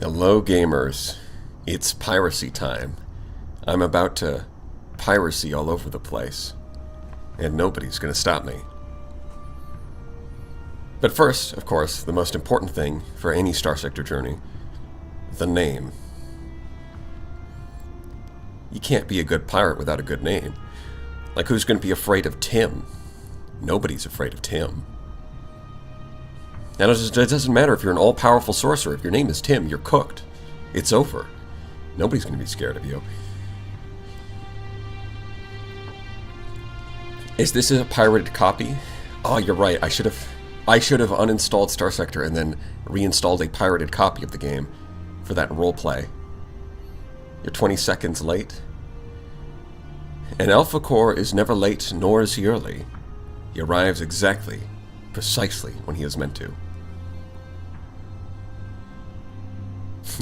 Hello gamers, it's piracy time. I'm about to piracy all over the place, and nobody's gonna stop me. But first, of course, the most important thing for any Star Sector journey, the name. You can't be a good pirate without a good name. Like, who's gonna be afraid of Tim? Nobody's afraid of Tim. And it doesn't matter if you're an all-powerful sorcerer. If your name is Tim, you're cooked. It's over. Nobody's going to be scared of you. Is this a pirated copy? Oh, you're right. I should have uninstalled Star Sector and then reinstalled a pirated copy of the game for that roleplay. You're 20 seconds late. An Alpha Core is never late, nor is he early. He arrives precisely when he is meant to.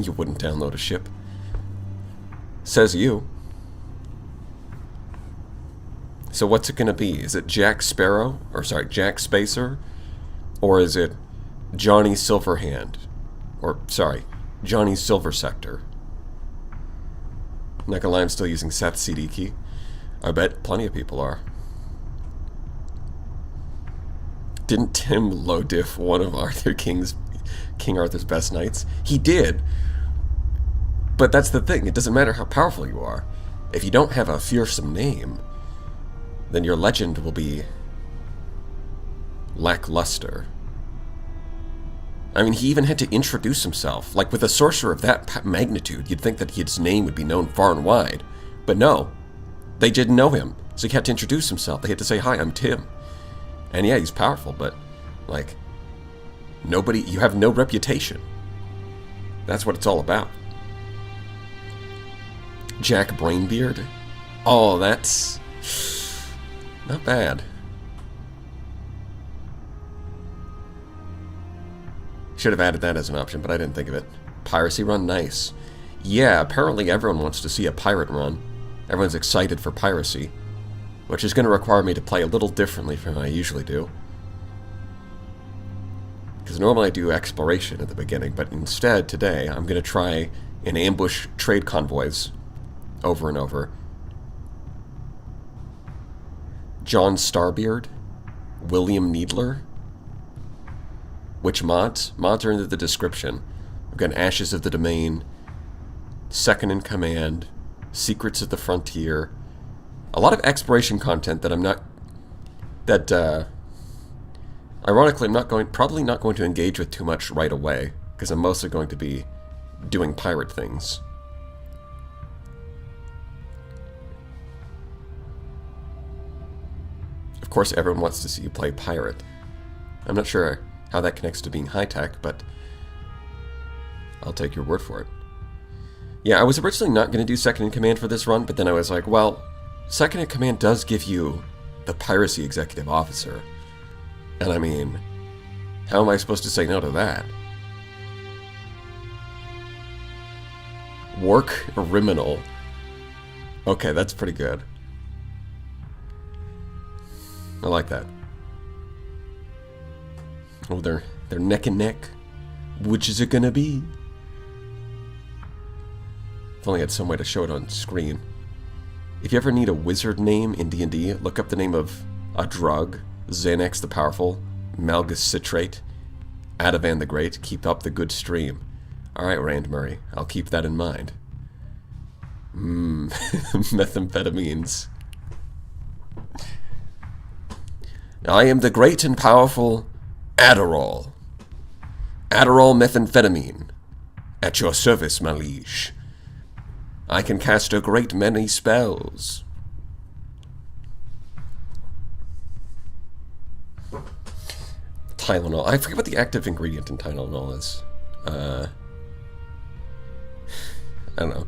You wouldn't download a ship. Says you. So what's it gonna be? Is it Jack Sparrow? Or sorry, Jack Spacer? Or is it Johnny Silverhand? Or, sorry, Johnny Silver Sector? Not gonna lie, I'm still using Seth's CD key. I bet plenty of people are. Didn't Tim low diff one of King Arthur's best knights? He did. But that's the thing, it doesn't matter how powerful you are. If you don't have a fearsome name, then your legend will be lackluster. I mean, he even had to introduce himself. Like, with a sorcerer of that magnitude, you'd think that his name would be known far and wide. But no, they didn't know him, so he had to introduce himself. They had to say, "Hi, I'm Tim." And yeah, he's powerful, but, like, you have no reputation. That's what it's all about. Jack Brainbeard? Oh, that's not bad. Should have added that as an option, but I didn't think of it. Piracy run, nice. Yeah, apparently everyone wants to see a pirate run. Everyone's excited for piracy, which is going to require me to play a little differently from how I usually do. Because normally I do exploration at the beginning, but instead, today, I'm going to try and ambush trade convoys over and over. John Starbeard? William Needler? Which mods? Mods are in the description. We've got Ashes of the Domain, Second in Command, Secrets of the Frontier. A lot of exploration content that ironically, I'm probably not going to engage with too much right away, because I'm mostly going to be doing pirate things. Of course, everyone wants to see you play pirate. I'm not sure how that connects to being high-tech, but I'll take your word for it. Yeah, I was originally not going to do Second in Command for this run, but then I was like, well, Second in Command does give you the Piracy Executive Officer. And I mean, how am I supposed to say no to that? Work Riminal. Okay, that's pretty good. I like that. Oh, they're neck and neck. Which is it gonna be? If only I had some way to show it on screen. If you ever need a wizard name in D&D, look up the name of a drug, Xanax the Powerful, Malgus Citrate, Adavan the Great. Keep up the good stream. Alright, Rand Murray, I'll keep that in mind. Methamphetamines. I am the great and powerful Adderall. Adderall methamphetamine. At your service, my liege. I can cast a great many spells. Tylenol. I forget what the active ingredient in Tylenol is. I don't know.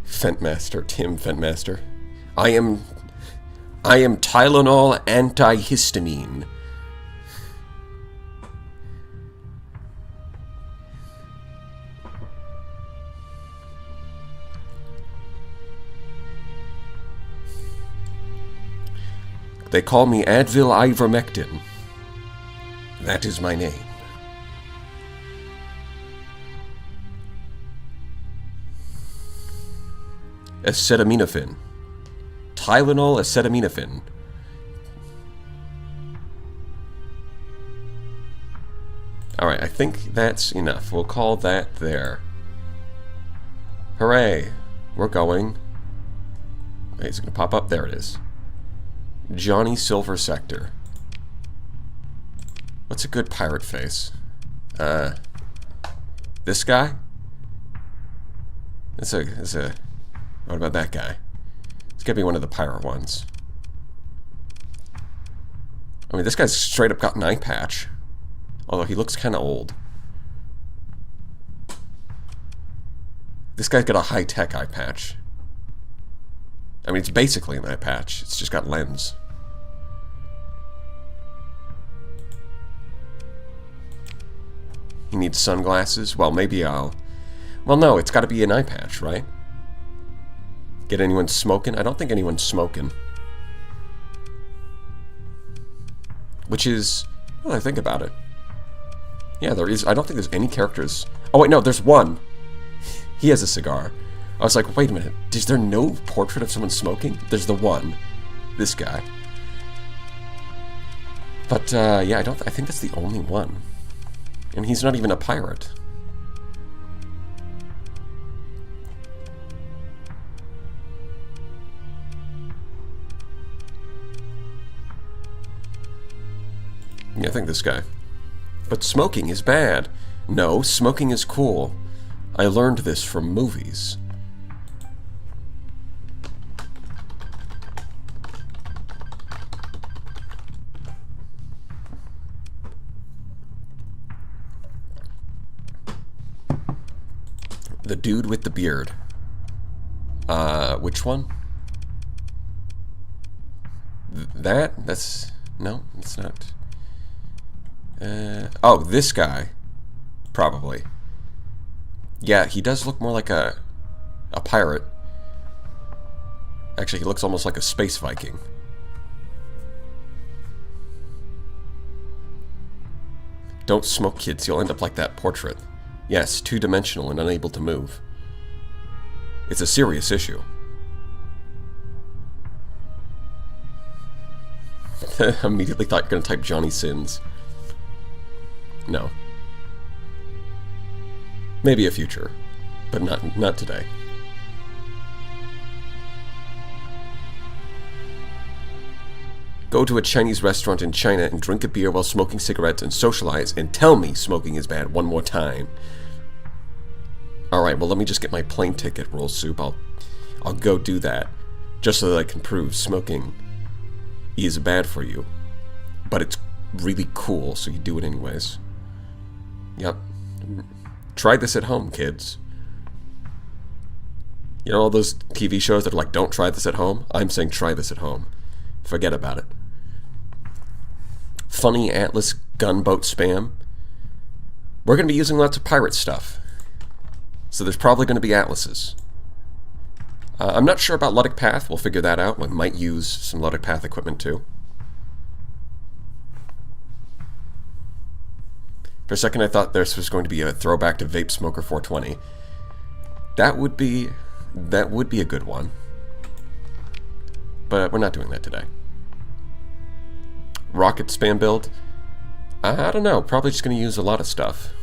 Fentmaster. Tim Fentmaster. I am Tylenol antihistamine. They call me Advil Ivermectin. That is my name. acetaminophen. Tylenol acetaminophen. Alright, I think that's enough. We'll call that there. Hooray! We're going. Wait, is it going to pop up? There it is. Johnny Silver Sector. What's a good pirate face? This guy? It's a... What about that guy? It's gotta be one of the pirate ones. I mean, this guy's straight up got an eye patch. Although he looks kind of old. This guy's got a high-tech eye patch. I mean, it's basically an eye patch. It's just got lens. He needs sunglasses? Well, maybe I'll... Well, no, it's got to be an eye patch, right? Get anyone smoking? I don't think anyone's smoking. Which is... Well, I think about it. Yeah, there is... I don't think there's any characters... Oh, wait, no, there's one. He has a cigar. I was like, wait a minute. Is there no portrait of someone smoking? There's the one. This guy. But, yeah, I think that's the only one. And he's not even a pirate. Yeah, I think this guy. But smoking is bad. No, smoking is cool. I learned this from movies. The dude with the beard. Which one? That's... No, it's not. Oh, this guy. Probably. Yeah, he does look more like a pirate. Actually, he looks almost like a space Viking. Don't smoke, kids. You'll end up like that portrait. Yes, two-dimensional and unable to move. It's a serious issue. Immediately thought you're going to type Johnny Sins. No. Maybe a future, but not today. Go to a Chinese restaurant in China and drink a beer while smoking cigarettes and socialize and tell me smoking is bad one more time. Alright, well let me just get my plane ticket, Roll Soup. I'll go do that. Just so that I can prove smoking is bad for you. But it's really cool, so you do it anyways. Yep. Try this at home, kids. You know all those TV shows that are like, don't try this at home? I'm saying try this at home. Forget about it. Funny Atlas gunboat spam. We're going to be using lots of pirate stuff. So there's probably going to be atlases. I'm not sure about Ludic Path. We'll figure that out. We might use some Ludic Path equipment too. For a second I thought this was going to be a throwback to Vape Smoker 420. That would be a good one. But we're not doing that today. Rocket spam build? I don't know. Probably just going to use a lot of stuff.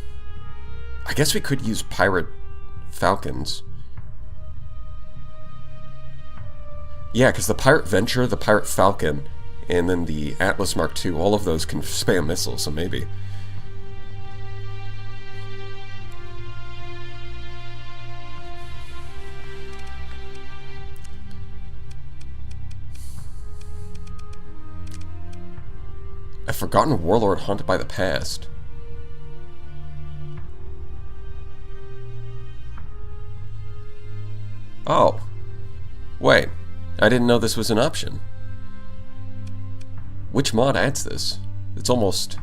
I guess we could use pirate falcons. Yeah, because the Pirate Venture, the Pirate Falcon, and then the Atlas Mark II, all of those can spam missiles, so maybe. A forgotten warlord haunted by the past. Oh. Wait. I didn't know this was an option. Which mod adds this? It's almost...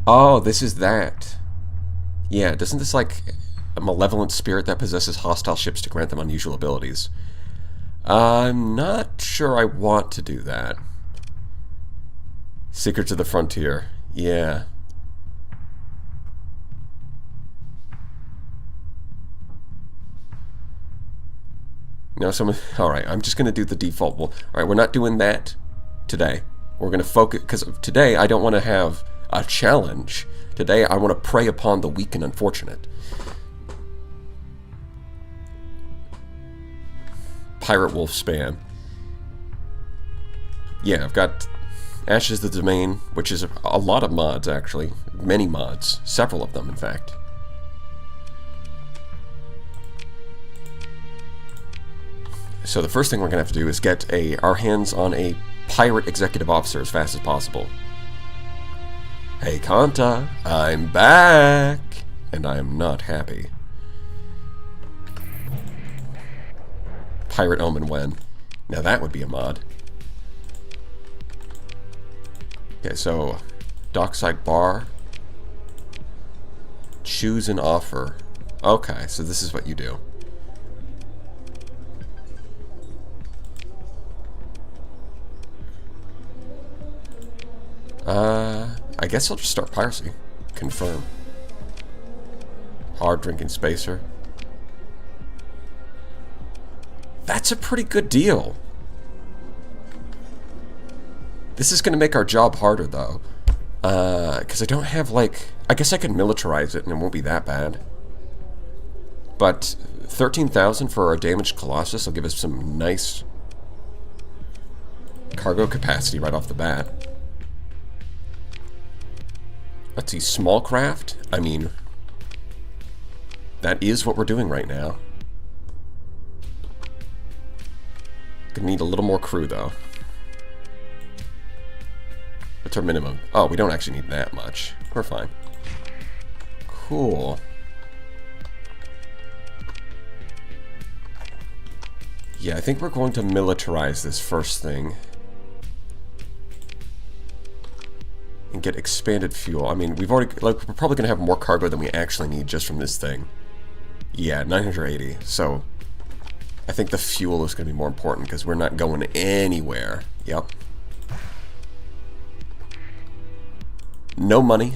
Oh, this is that. Yeah, doesn't this like a malevolent spirit that possesses hostile ships to grant them unusual abilities? I'm not sure I want to do that. Secrets of the Frontier. Yeah. You know, all right, I'm just going to do the default. Well, all right, we're not doing that today. We're going to focus, because today I don't want to have a challenge. Today I want to prey upon the weak and unfortunate. Pirate Wolf spam. Yeah, I've got Ashes the Domain, which is a lot of mods, actually. Many mods. Several of them, in fact. So the first thing we're going to have to do is get our hands on a pirate executive officer as fast as possible. Hey, Kanta, I'm back! And I am not happy. Pirate Omen when? Now that would be a mod. Okay, so Dockside Bar. Choose an offer. Okay, so this is what you do. I guess I'll just start piracy. Confirm. Hard drinking spacer. That's a pretty good deal. This is going to make our job harder, though. Because I don't have, like... I guess I could militarize it and it won't be that bad. But 13,000 for our damaged Colossus will give us some nice cargo capacity right off the bat. Let's see, small craft? I mean, that is what we're doing right now. Gonna need a little more crew, though. What's our minimum? Oh, we don't actually need that much. We're fine. Cool. Yeah, I think we're going to militarize this first thing. And get expanded fuel. I mean, we're probably going to have more cargo than we actually need just from this thing. Yeah, 980. So, I think the fuel is going to be more important because we're not going anywhere. Yep. No money.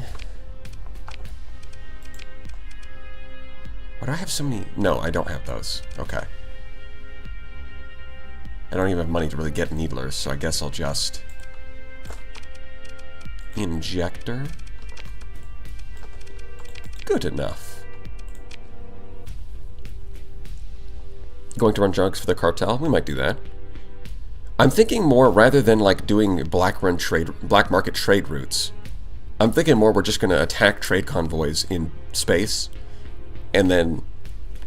Why do I have so many? No, I don't have those. Okay. I don't even have money to really get needlers, so I guess I'll just... Injector. Good enough. Going to run drugs for the cartel? We might do that. I'm thinking more, rather than like doing black market trade routes, I'm thinking more we're just going to attack trade convoys in space, and then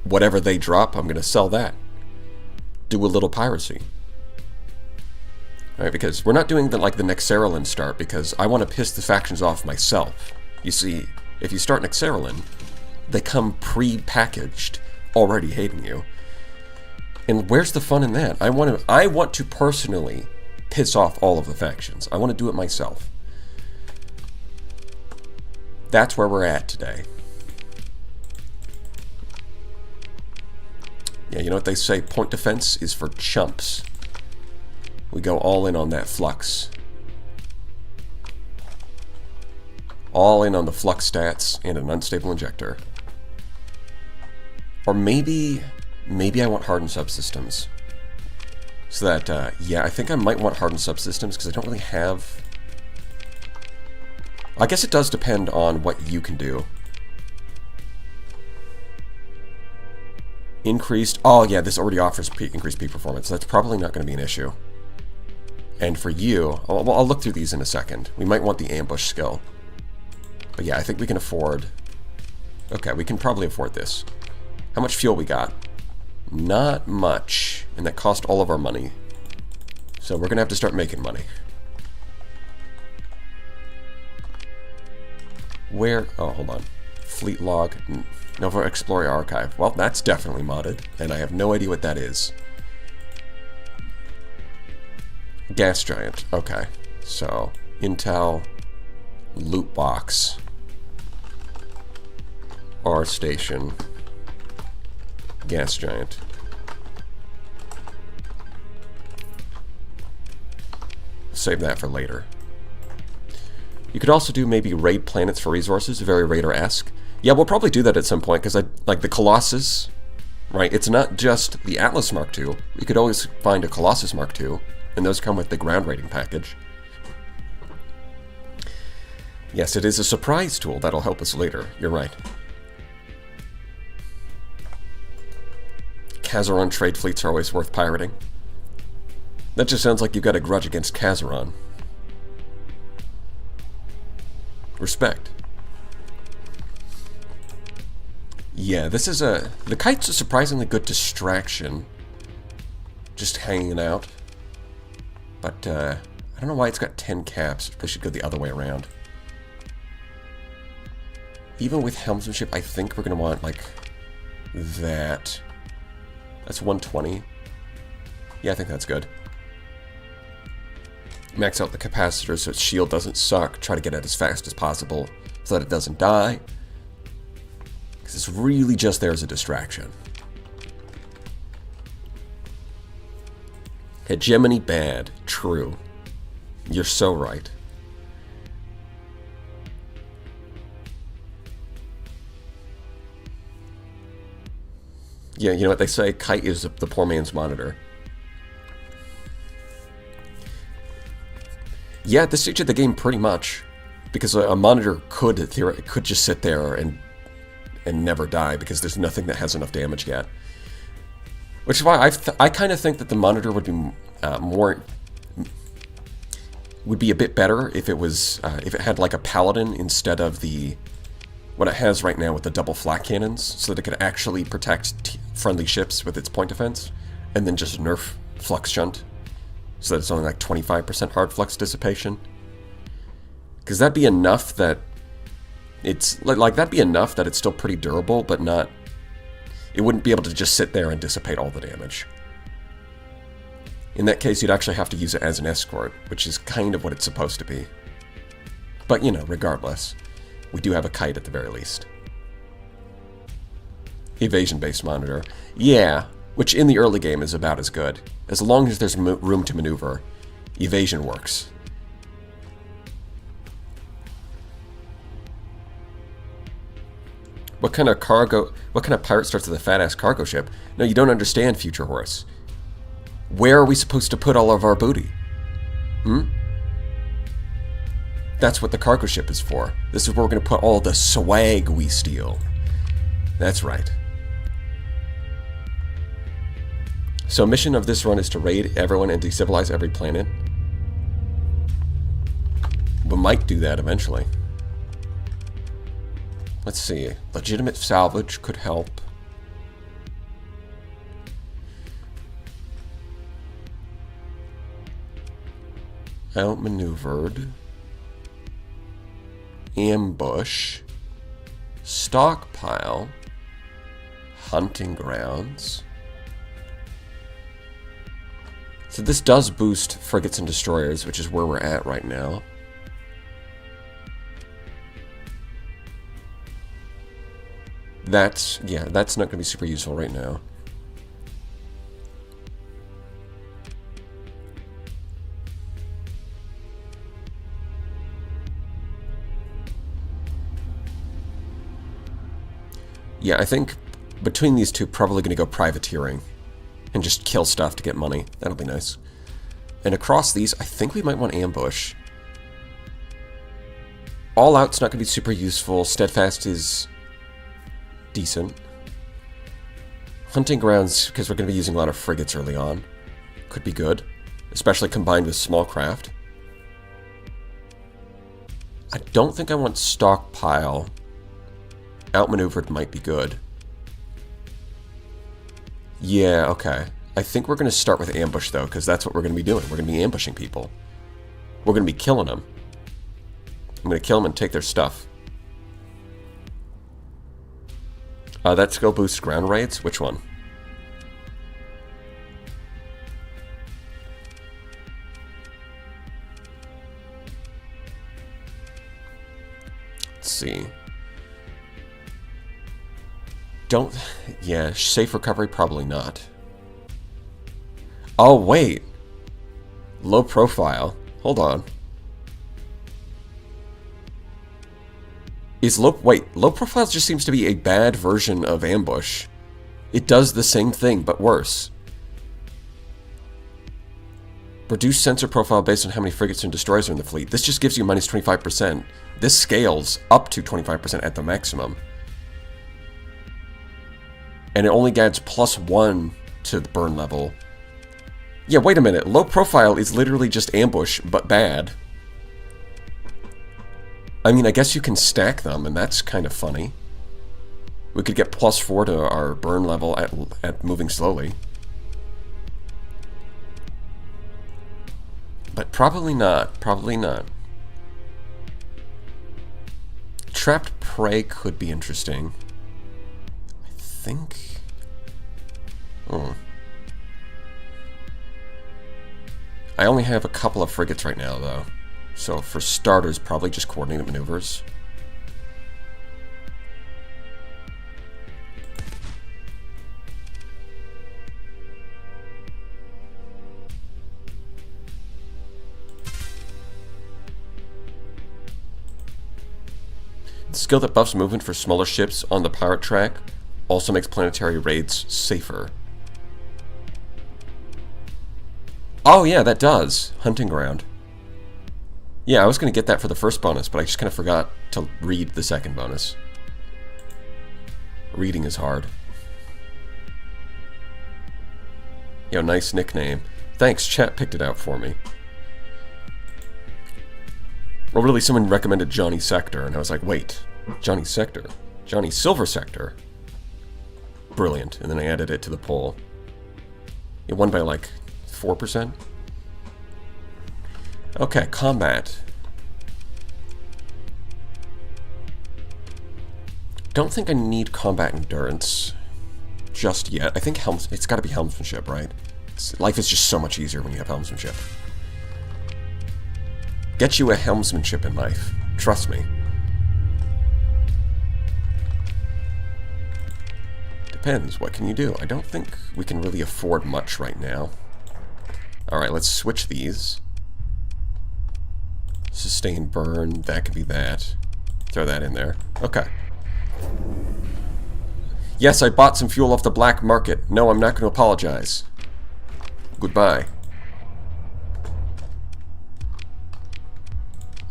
whatever they drop, I'm going to sell that. Do a little piracy. Right, because we're not doing the Nexerolin start, because I want to piss the factions off myself. You see, if you start Nexerolin, they come pre-packaged, already hating you. And where's the fun in that? I want to personally piss off all of the factions. I want to do it myself. That's where we're at today. Yeah, you know what they say? Point defense is for chumps. We go all in on that flux. All in on the flux stats and an unstable injector. Or maybe I want hardened subsystems. So that, yeah, I think I might want hardened subsystems because I don't really have... I guess it does depend on what you can do. Increased... Oh, yeah, this already offers increased peak performance. That's probably not going to be an issue. And for you, I'll look through these in a second. We might want the ambush skill. But yeah, I think we can afford... Okay, we can probably afford this. How much fuel we got? Not much. And that cost all of our money. So we're going to have to start making money. Where... Oh, hold on. Fleet log. Nova Explorer Archive. Well, that's definitely modded. And I have no idea what that is. Gas Giant. Okay. So, Intel, Loot Box, R Station, Gas Giant. Save that for later. You could also do maybe raid planets for resources, very Raider-esque. Yeah, we'll probably do that at some point, because like the Colossus right? It's not just the Atlas Mark II. We could always find a Colossus Mark II, and those come with the ground rating package. Yes, it is a surprise tool that'll help us later. You're right. Kazaron trade fleets are always worth pirating. That just sounds like you've got a grudge against Kazaron. Respect. Yeah, this is the kite's a surprisingly good distraction. Just hanging out. But, I don't know why it's got 10 caps. They should go the other way around. Even with helmsmanship, I think we're going to want, like, that. That's 120. Yeah, I think that's good. Max out the capacitor so its shield doesn't suck. Try to get it as fast as possible so that it doesn't die. Because it's really just there as a distraction. Hegemony bad. True. You're so right. Yeah, you know what they say? Kite is the poor man's monitor. Yeah, at this stage of the game, pretty much. Because a monitor could just sit there and never die, because there's nothing that has enough damage yet. Which is why I kind of think that the monitor would be would be a bit better if it was if it had like a paladin instead of the what it has right now with the double flat cannons, so that it could actually protect friendly ships with its point defense, and then just nerf flux shunt, so that it's only like 25% hard flux dissipation. Because that'd be enough that it's like that'd be enough that it's still pretty durable, but not. It wouldn't be able to just sit there and dissipate all the damage. In that case, you'd actually have to use it as an escort, which is kind of what it's supposed to be. But, you know, regardless, we do have a kite at the very least. Evasion-based monitor. Yeah, which in the early game is about as good. As long as there's room to maneuver, evasion works. What kind of pirate starts with a fat-ass cargo ship? No, you don't understand, Future Horse. Where are we supposed to put all of our booty? That's what the cargo ship is for. This is where we're going to put all the swag we steal. That's right. So mission of this run is to raid everyone and decivilize every planet. We might do that eventually. Let's see. Legitimate salvage could help. Outmaneuvered. Ambush. Stockpile. Hunting grounds. So this does boost frigates and destroyers, which is where we're at right now. That's not going to be super useful right now. Yeah, I think between these two, probably going to go privateering and just kill stuff to get money. That'll be nice. And across these, I think we might want ambush. All out's not going to be super useful. Steadfast is decent. Hunting grounds, because we're going to be using a lot of frigates early on, could be good, especially combined with small craft. I don't think I want stockpile. Outmaneuvered might be good. Yeah, okay. I think we're going to start with ambush, though, because that's what we're going to be doing. We're going to be ambushing people. We're going to be killing them. I'm going to kill them and take their stuff. That skill boosts ground raids? Which one? Let's see. Yeah, safe recovery, probably not. Oh, wait. Low profile. Hold on. Low profile just seems to be a bad version of ambush. It does the same thing, but worse. Reduce sensor profile based on how many frigates and destroyers are in the fleet. This just gives you minus 25%. This scales up to 25% at the maximum. And it only adds +1 to the burn level. Yeah, wait a minute. Low profile is literally just ambush, but bad. I mean, I guess you can stack them, and that's kind of funny. We could get +4 to our burn level at moving slowly. But probably not. Probably not. Trapped prey could be interesting. I think... Oh. I only have a couple of frigates right now, though. So for starters, probably just coordinated maneuvers. The skill that buffs movement for smaller ships on the pirate track also makes planetary raids safer. Oh yeah, that does. Hunting ground. Yeah, I was going to get that for the first bonus, but I just kind of forgot to read the second bonus. Reading is hard. Yo, nice nickname. Thanks, chat picked it out for me. Well, really, someone recommended Johnny Sector, and I was like, wait, Johnny Sector? Johnny Silver Sector? Brilliant. And then I added it to the poll. It won by like 4%. Okay, combat. Don't think I need combat endurance just yet. I think it's got to be helmsmanship, right? Life is just so much easier when you have helmsmanship. Get you a helmsmanship in life. Trust me. Depends. What can you do? I don't think we can really afford much right now. Alright, let's switch these. Sustain burn. That could be that. Throw that in there. Okay. Yes, I bought some fuel off the black market. No, I'm not going to apologize. Goodbye.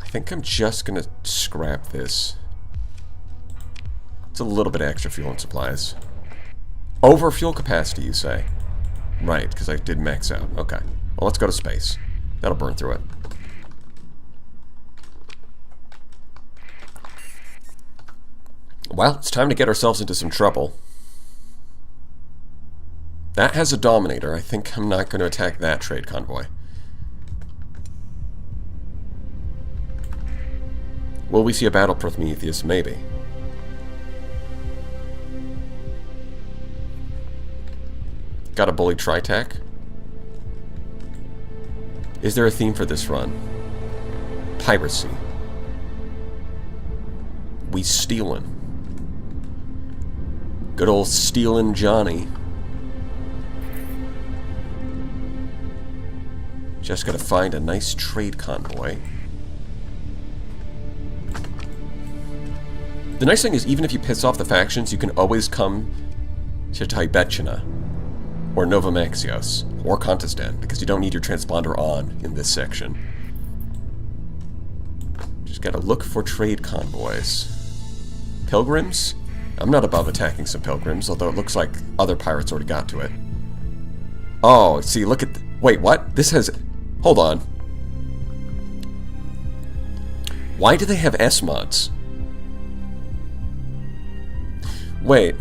I think I'm just going to scrap this. It's a little bit of extra fuel and supplies. Over fuel capacity, you say? Right, because I did max out. Okay. Well, let's go to space. That'll burn through it. Well, it's time to get ourselves into some trouble. That has a Dominator. I think I'm not going to attack that trade convoy. Will we see a battle Prometheus? Maybe. Got a bully Tritac. Is there a theme for this run? Piracy. We stealin'. Good old stealin' Johnny. Just gotta find a nice trade convoy. The nice thing is, even if you piss off the factions, you can always come to Tibetchina, or Novomaxios, or Contestan, because you don't need your transponder on in this section. Just gotta look for trade convoys. Pilgrims? I'm not above attacking some pilgrims, although it looks like other pirates already got to it. Oh, see, look at... Wait, what? This has... Hold on. Why do they have S-mods? Wait.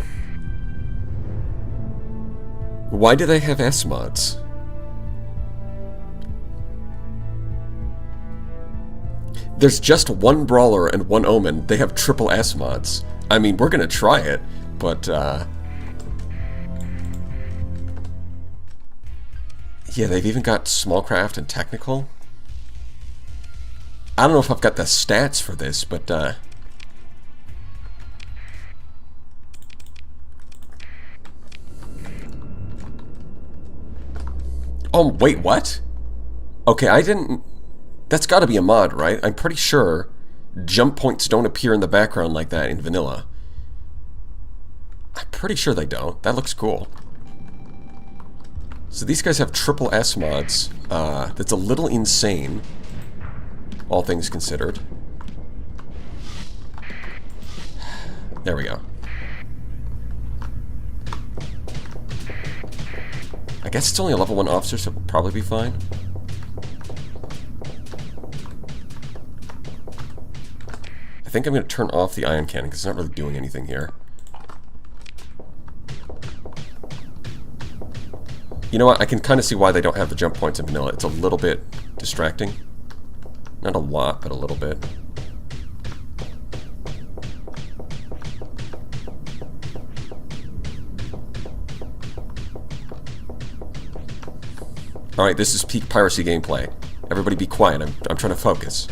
Why do they have S-mods? There's just one Brawler and one Omen. They have triple S-mods. I mean, we're gonna try it, but, yeah, they've even got Smallcraft and Technical. I don't know if I've got the stats for this, but, Oh, wait, what? Okay, I didn't... That's gotta be a mod, right? I'm pretty sure jump points don't appear in the background like that in vanilla. I'm pretty sure they don't. That looks cool. So these guys have triple S mods. That's a little insane, all things considered. There we go. I guess it's only a level 1 officer, so we'll probably be fine. I think I'm going to turn off the ion cannon because it's not really doing anything here. You know what? I can kind of see why they don't have the jump points in vanilla. It's a little bit distracting. Not a lot, but a little bit. Alright, this is peak piracy gameplay. Everybody be quiet. I'm trying to focus.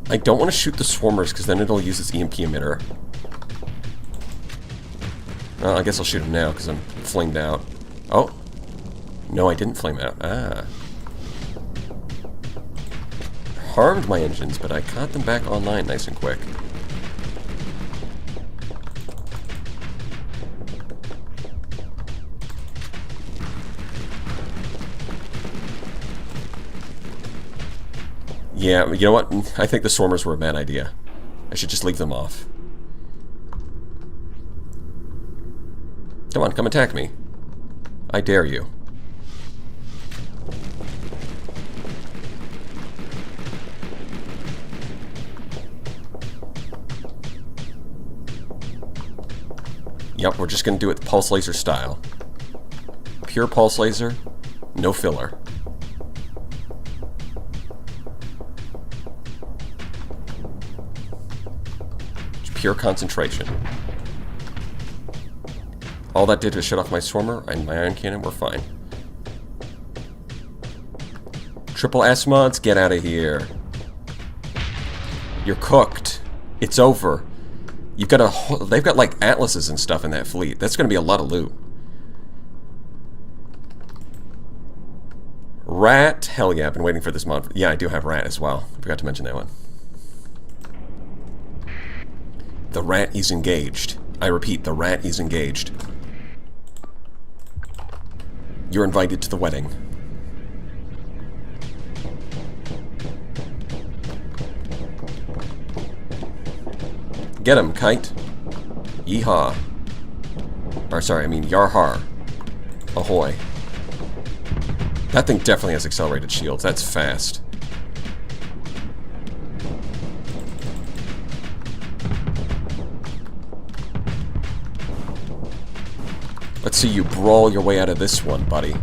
I don't want to shoot the swarmers because then it'll use its EMP emitter. Well, I guess I'll shoot him now because I'm flamed out. Oh. No, I didn't flame out. Ah. Harmed my engines, but I caught them back online nice and quick. Yeah, you know what? I think the swarmers were a bad idea. I should just leave them off. Come on, come attack me. I dare you. Yep, we're just gonna do it pulse laser style. Pure pulse laser, no filler. Pure concentration. All that did was shut off my swarmer and my ion cannon. We're fine. Triple S mods, get out of here. You're cooked. It's over. You've got a. They've got like atlases and stuff in that fleet. That's going to be a lot of loot. Rat. Hell yeah! I've been waiting for this mod. Yeah, I do have rat as well. I forgot to mention that one. The rat is engaged. I repeat, the rat is engaged. You're invited to the wedding. Get him, Kite. Yeehaw. Or sorry, I mean Yarhar. Ahoy. That thing definitely has accelerated shields. That's fast. Let's see you brawl your way out of this one, buddy.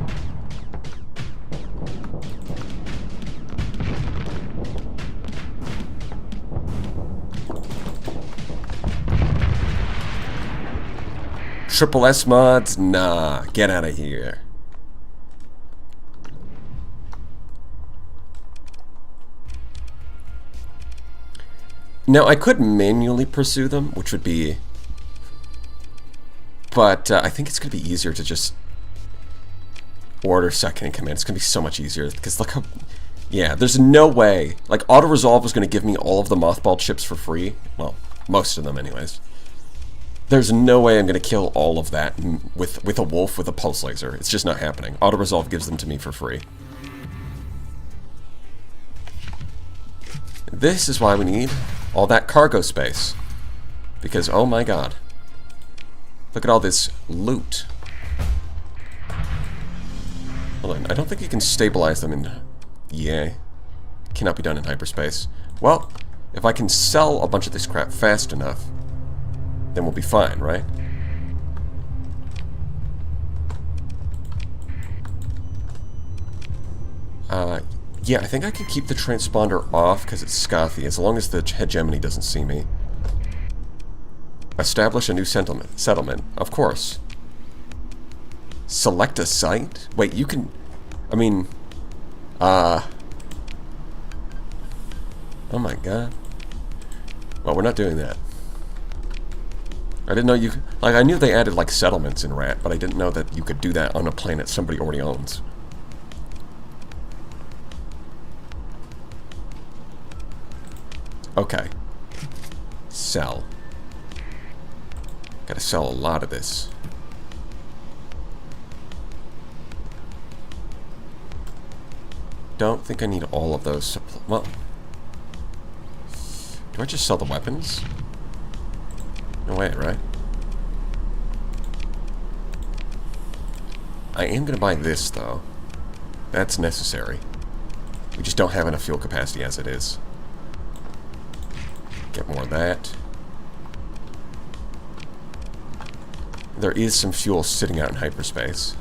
Triple S mods? Nah, get out of here. Now, I could manually pursue them, which would be... But I think it's going to be easier to just order second in command. It's going to be so much easier, because look how... Yeah, there's no way... Like, auto-resolve was going to give me all of the mothball chips for free. Well, most of them anyways. There's no way I'm going to kill all of that with a wolf with a pulse laser. It's just not happening. Auto-resolve gives them to me for free. This is why we need all that cargo space. Because, oh my god. Look at all this loot. Hold on, I don't think you can stabilize them in... Yeah. Cannot be done in hyperspace. Well, if I can sell a bunch of this crap fast enough, then we'll be fine, right? Yeah, I think I can keep the transponder off because it's scathy, as long as the hegemony doesn't see me. Establish a new settlement. Of course. Select a site? Wait, you can... I mean... Oh my god. Well, we're not doing that. I didn't know you... Like, I knew they added, like, settlements in Rat, but I didn't know that you could do that on a planet somebody already owns. Okay. Sell. Gotta sell a lot of this. Don't think I need all of those. Well, do I just sell the weapons? No way, right? I am gonna buy this, though. That's necessary. We just don't have enough fuel capacity as it is. Get more of that. There is some fuel sitting out in hyperspace.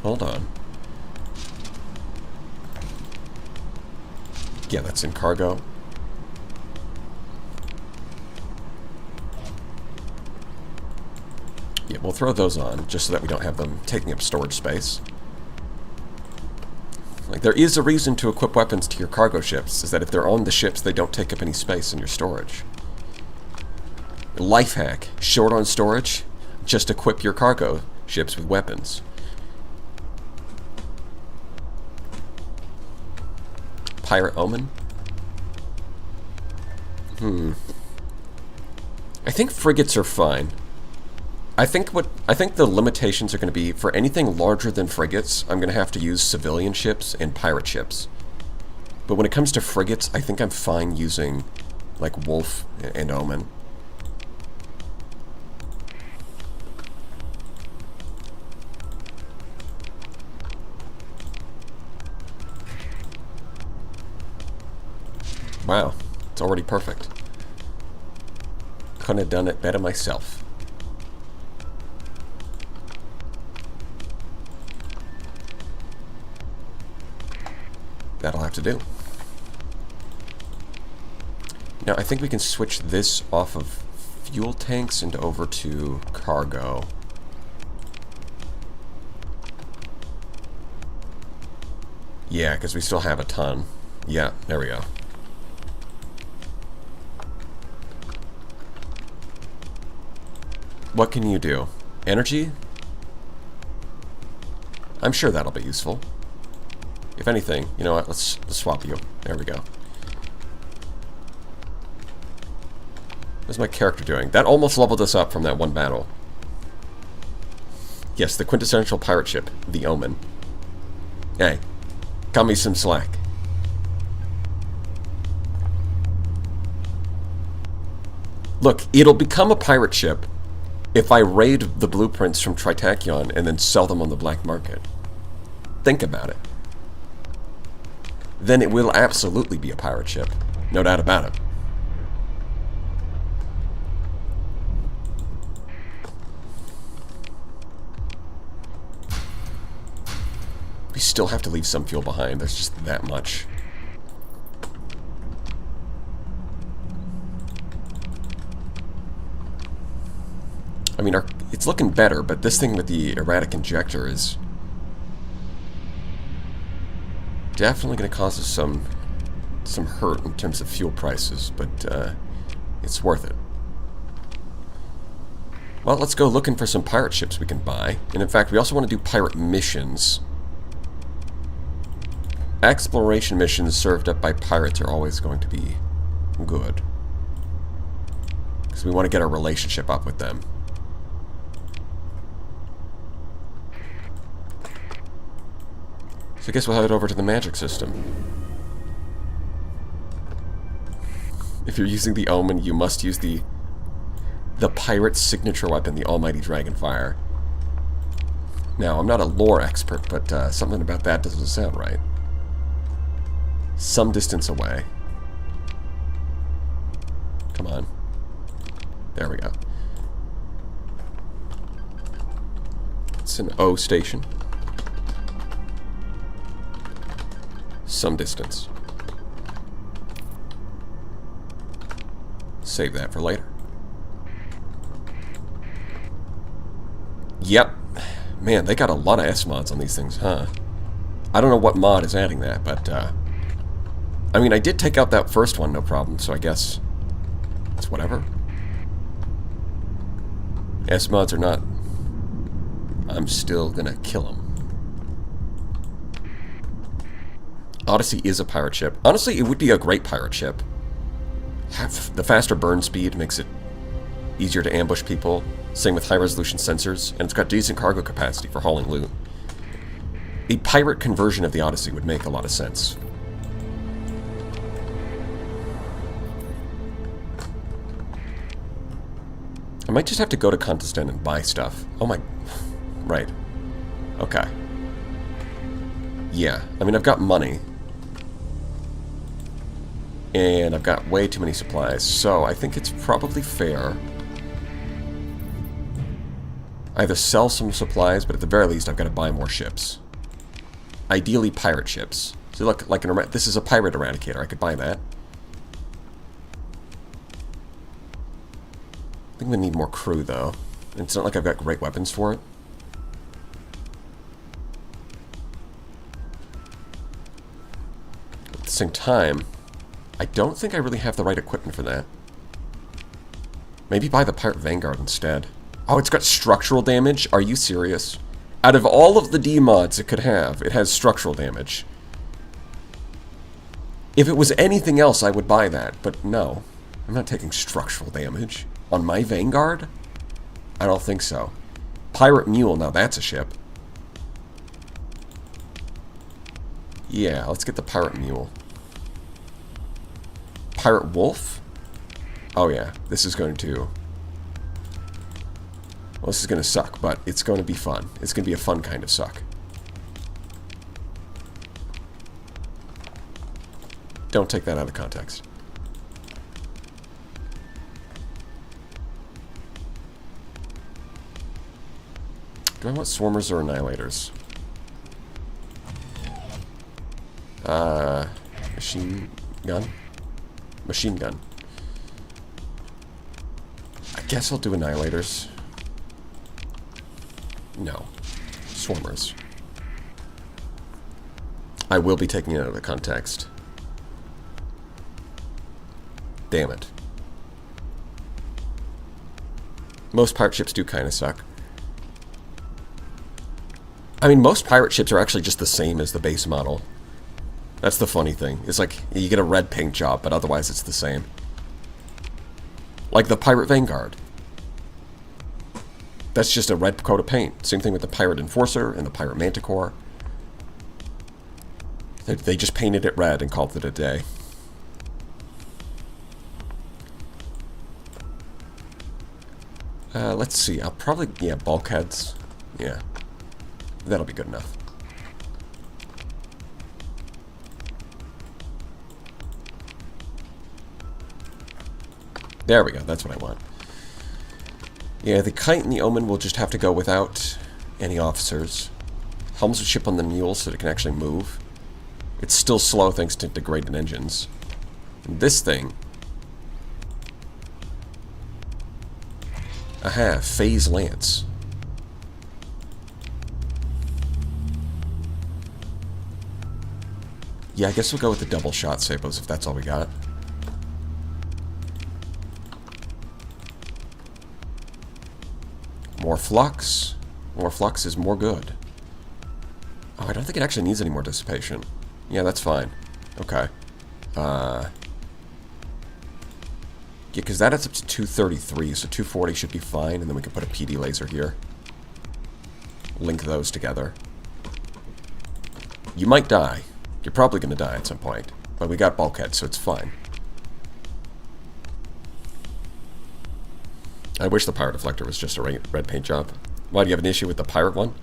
Hold on. Yeah, that's in cargo. Yeah, we'll throw those on, just so that we don't have them taking up storage space. Like, there is a reason to equip weapons to your cargo ships, is that if they're on the ships, they don't take up any space in your storage. Life hack. Short on storage, just equip your cargo ships with weapons. Pirate Omen? I think frigates are fine. I think the limitations are going to be, for anything larger than frigates, I'm going to have to use civilian ships and pirate ships. But when it comes to frigates, I think I'm fine using, like, Wolf and Omen. Wow, it's already perfect. Couldn't have done it better myself. That'll have to do. Now, I think we can switch this off of fuel tanks and over to cargo. Yeah, because we still have a ton. Yeah, there we go. What can you do? Energy? I'm sure that'll be useful. If anything, you know what, let's swap you. There we go. What's my character doing? That almost leveled us up from that one battle. Yes, the quintessential pirate ship, the Omen. Hey, cut me some slack. Look, it'll become a pirate ship if I raid the blueprints from Tritachyon and then sell them on the black market. Think about it. Then it will absolutely be a pirate ship. No doubt about it. We still have to leave some fuel behind. There's just that much. I mean, it's looking better, but this thing with the erratic injector is definitely going to cause us some hurt in terms of fuel prices, but it's worth it. Well, let's go looking for some pirate ships we can buy. And in fact, we also want to do pirate missions. Exploration missions served up by pirates are always going to be good, because we want to get our relationship up with them. So I guess we'll head over to the magic system. If you're using the Omen, you must use the pirate's signature weapon, the almighty Dragonfire. Now, I'm not a lore expert, but something about that doesn't sound right. Some distance away. Come on. There we go. It's an O station. Some distance. Save that for later. Yep. Man, they got a lot of S mods on these things, huh? I don't know what mod is adding that, but I mean, I did take out that first one, no problem, so I guess it's whatever. S mods or not, I'm still gonna kill them. Odyssey is a pirate ship. Honestly, it would be a great pirate ship. The faster burn speed makes it easier to ambush people. Same with high-resolution sensors, and it's got decent cargo capacity for hauling loot. A pirate conversion of the Odyssey would make a lot of sense. I might just have to go to Contestant and buy stuff. Oh my... Right. Okay. Yeah, I mean, I've got money. And I've got way too many supplies, so I think it's probably fair. Either sell some supplies, but at the very least I've got to buy more ships. Ideally pirate ships. So look, like this is a pirate eradicator, I could buy that. I think we need more crew, though. It's not like I've got great weapons for it. At the same time, I don't think I really have the right equipment for that. Maybe buy the Pirate Vanguard instead. Oh, it's got structural damage? Are you serious? Out of all of the D mods it could have, it has structural damage. If it was anything else, I would buy that, but no. I'm not taking structural damage. On my Vanguard? I don't think so. Pirate Mule, now that's a ship. Yeah, let's get the Pirate Mule. Pirate Wolf? Oh yeah, this is going to... Well, this is going to suck, but it's going to be fun. It's going to be a fun kind of suck. Don't take that out of context. Do I want swarmers or annihilators? Machine gun? Machine gun. I guess I'll do annihilators. No. Swarmers. I will be taking it out of the context. Damn it. Most pirate ships do kind of suck. I mean, most pirate ships are actually just the same as the base model. That's the funny thing. It's like, you get a red paint job, but otherwise it's the same. Like the Pirate Vanguard. That's just a red coat of paint. Same thing with the Pirate Enforcer and the Pirate Manticore. They just painted it red and called it a day. Let's see. I'll probably... Yeah, bulkheads. Yeah. That'll be good enough. There we go. That's what I want. Yeah, the Kite and the Omen will just have to go without any officers. Helms will ship on the Mule so that it can actually move. It's still slow thanks to degraded engines. And this thing... Aha, Phase Lance. Yeah, I guess we'll go with the double shot sabos if that's all we got. More flux. More flux is more good. Oh, I don't think it actually needs any more dissipation. Yeah, that's fine. Okay. Yeah, because that adds up to 233, so 240 should be fine, and then we can put a PD laser here. Link those together. You might die. You're probably going to die at some point. But we got bulkhead, so it's fine. I wish the pirate deflector was just a red paint job. Why, do you have an issue with the pirate one?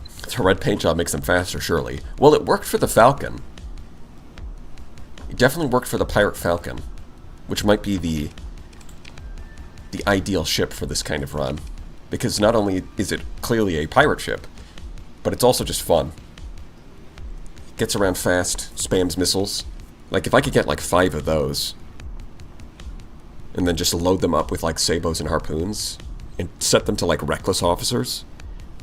The red paint job makes them faster, surely. Well, it worked for the Falcon. It definitely worked for the Pirate Falcon, which might be the ideal ship for this kind of run. Because not only is it clearly a pirate ship, but it's also just fun. Gets around fast, spams missiles. Like, if I could get like 5 of those, and then just load them up with like sabos and harpoons, and set them to like reckless officers,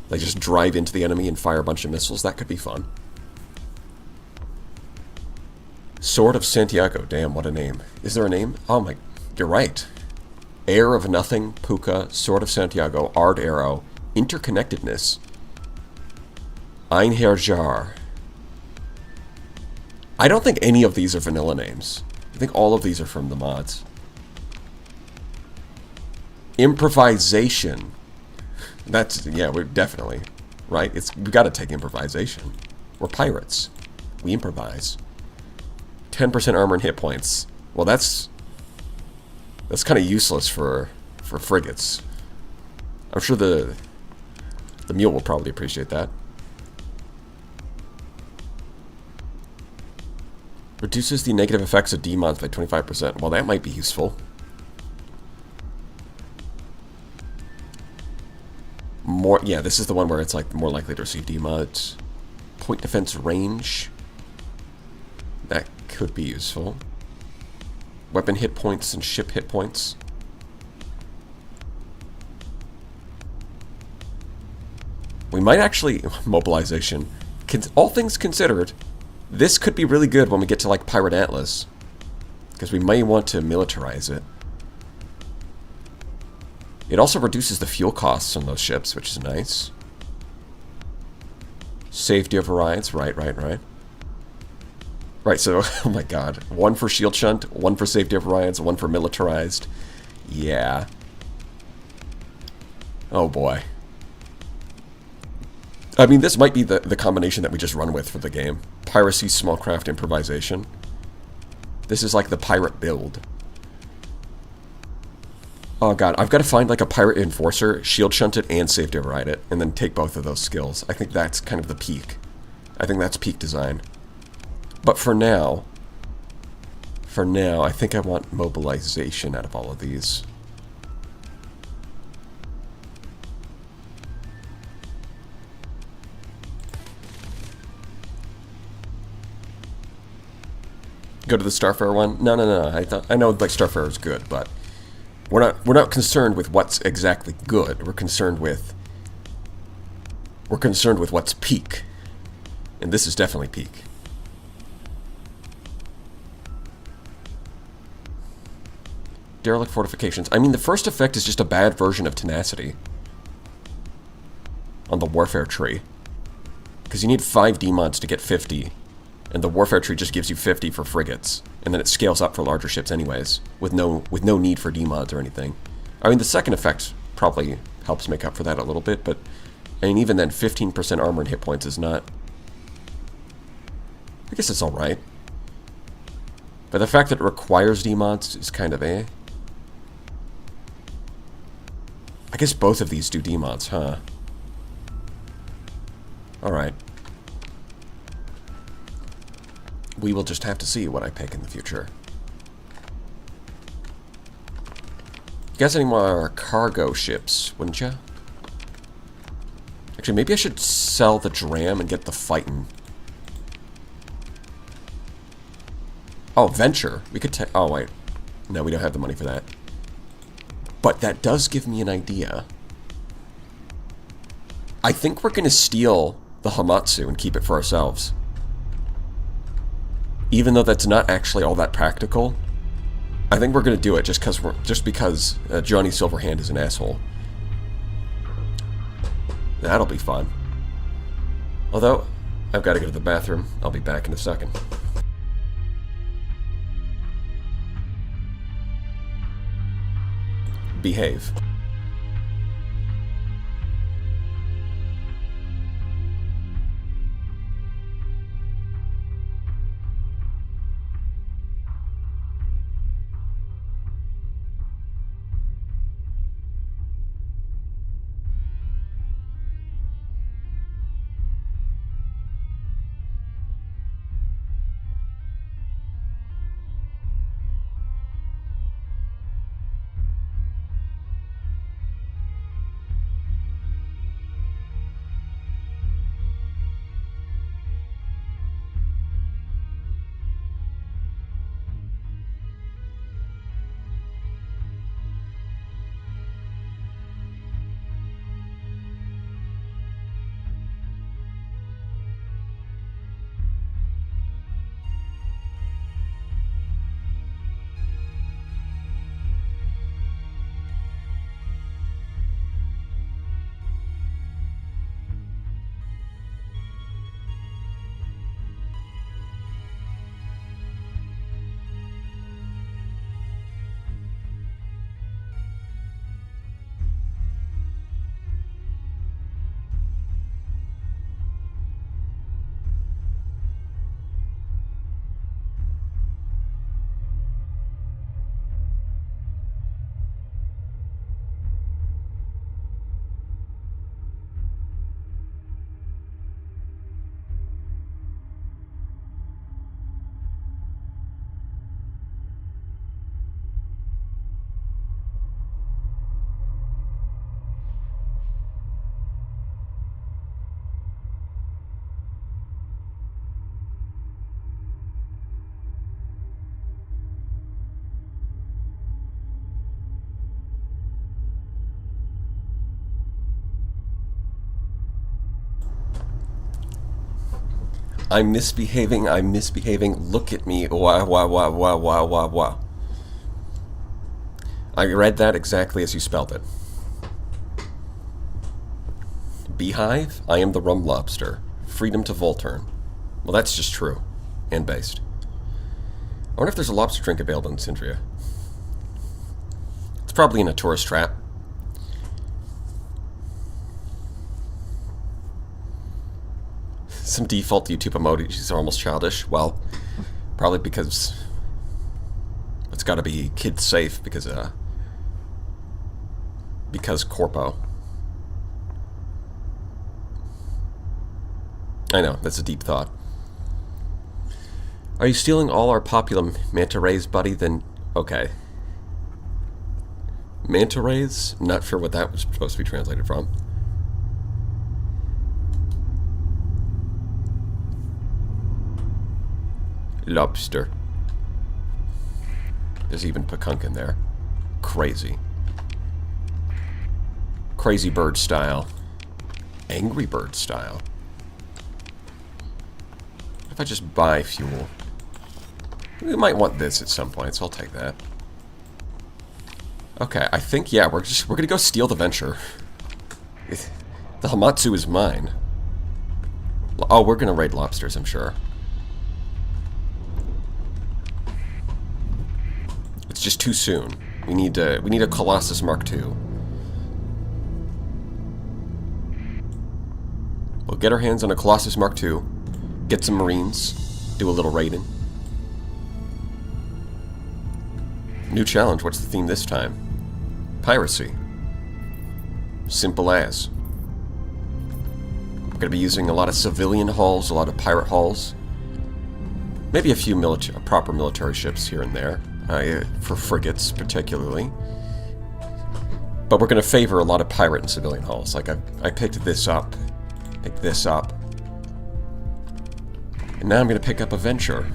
they just drive into the enemy and fire a bunch of missiles, that could be fun. Sword of Santiago, damn, what a name. Is there a name? Oh my, you're right. Heir of Nothing, Puka, Sword of Santiago, Ard Arrow, Interconnectedness. Einherjar. I don't think any of these are vanilla names. I think all of these are from the mods. Improvisation. That's, yeah, we're definitely, right? We gotta take improvisation. We're pirates. We improvise. 10% armor and hit points. Well, that's kind of useless for frigates. I'm sure the mule will probably appreciate that. Reduces the negative effects of demods by 25%. Well, that might be useful. More, yeah, this is the one where it's like more likely to receive demods. Point defense range. That could be useful. Weapon hit points and ship hit points. We might actually... Mobilization. All things considered, this could be really good when we get to, like, Pirate Atlas. Because we may want to militarize it. It also reduces the fuel costs on those ships, which is nice. Safety overrides. Right. Right, so, oh my god. One for shield shunt, one for safety overrides, one for militarized. Yeah. Oh boy. I mean, this might be the combination that we just run with for the game. Piracy, small craft, improvisation. This is like the pirate build. Oh god, I've got to find like a pirate enforcer, shield shunt it, and safety override it, and then take both of those skills. I think that's kind of the peak. I think that's peak design. But for now, I think I want mobilization out of all of these. Go to the Starfarer one? No. I know like Starfarer is good, but we're not concerned with what's exactly good. We're concerned with what's peak, and this is definitely peak. Derelict fortifications. I mean, the first effect is just a bad version of tenacity on the warfare tree, because you need 5 demods to get 50. And the warfare tree just gives you 50 for frigates, and then it scales up for larger ships anyways, with no need for demods or anything. I mean, the second effect probably helps make up for that a little bit, but I mean, even then, 15% armor and hit points is not... I guess it's alright. But the fact that it requires demods is kind of eh. I guess both of these do demods, huh? Alright. We will just have to see what I pick in the future. You guys any more cargo ships, wouldn't you? Actually, maybe I should sell the Dram and get the Fightin'. Oh, Venture. We could take... Oh, wait. No, we don't have the money for that. But that does give me an idea. I think we're going to steal the Hamatsu and keep it for ourselves. Even though that's not actually all that practical, I think we're going to do it just because Johnny Silverhand is an asshole. That'll be fun. Although, I've got to go to the bathroom. I'll be back in a second. Behave. I'm misbehaving. I'm misbehaving. Look at me. Wow, wow, wow, wow, wow, wow, wow. I read that exactly as you spelled it. Beehive? I am the rum lobster. Freedom to Volturn. Well, that's just true. And based. I wonder if there's a lobster drink available in Sindria. It's probably in a tourist trap. Some default YouTube emojis are almost childish. Well, probably because it's got to be kid safe because corpo. I know, that's a deep thought. Are you stealing all our popular manta rays, buddy? Then, okay. Manta rays? Not sure what that was supposed to be translated from. Lobster. There's even Pakunk in there. Crazy. Crazy bird style. Angry bird style. If I just buy fuel. We might want this at some point, so I'll take that. Okay, I think, yeah, we're gonna go steal the Venture. The Hamatsu is mine. Oh, we're gonna raid lobsters, I'm sure. It's just too soon. We need a Colossus Mark II. We'll get our hands on a Colossus Mark II, get some Marines, do a little raiding. New challenge, what's the theme this time? Piracy. Simple as. We're going to be using a lot of civilian hulls, a lot of pirate hulls. Maybe a few proper military ships here and there, for frigates particularly. But we're going to favor a lot of pirate and civilian hulls. Like I picked this up, picked this up. And now I'm going to pick up a Venture.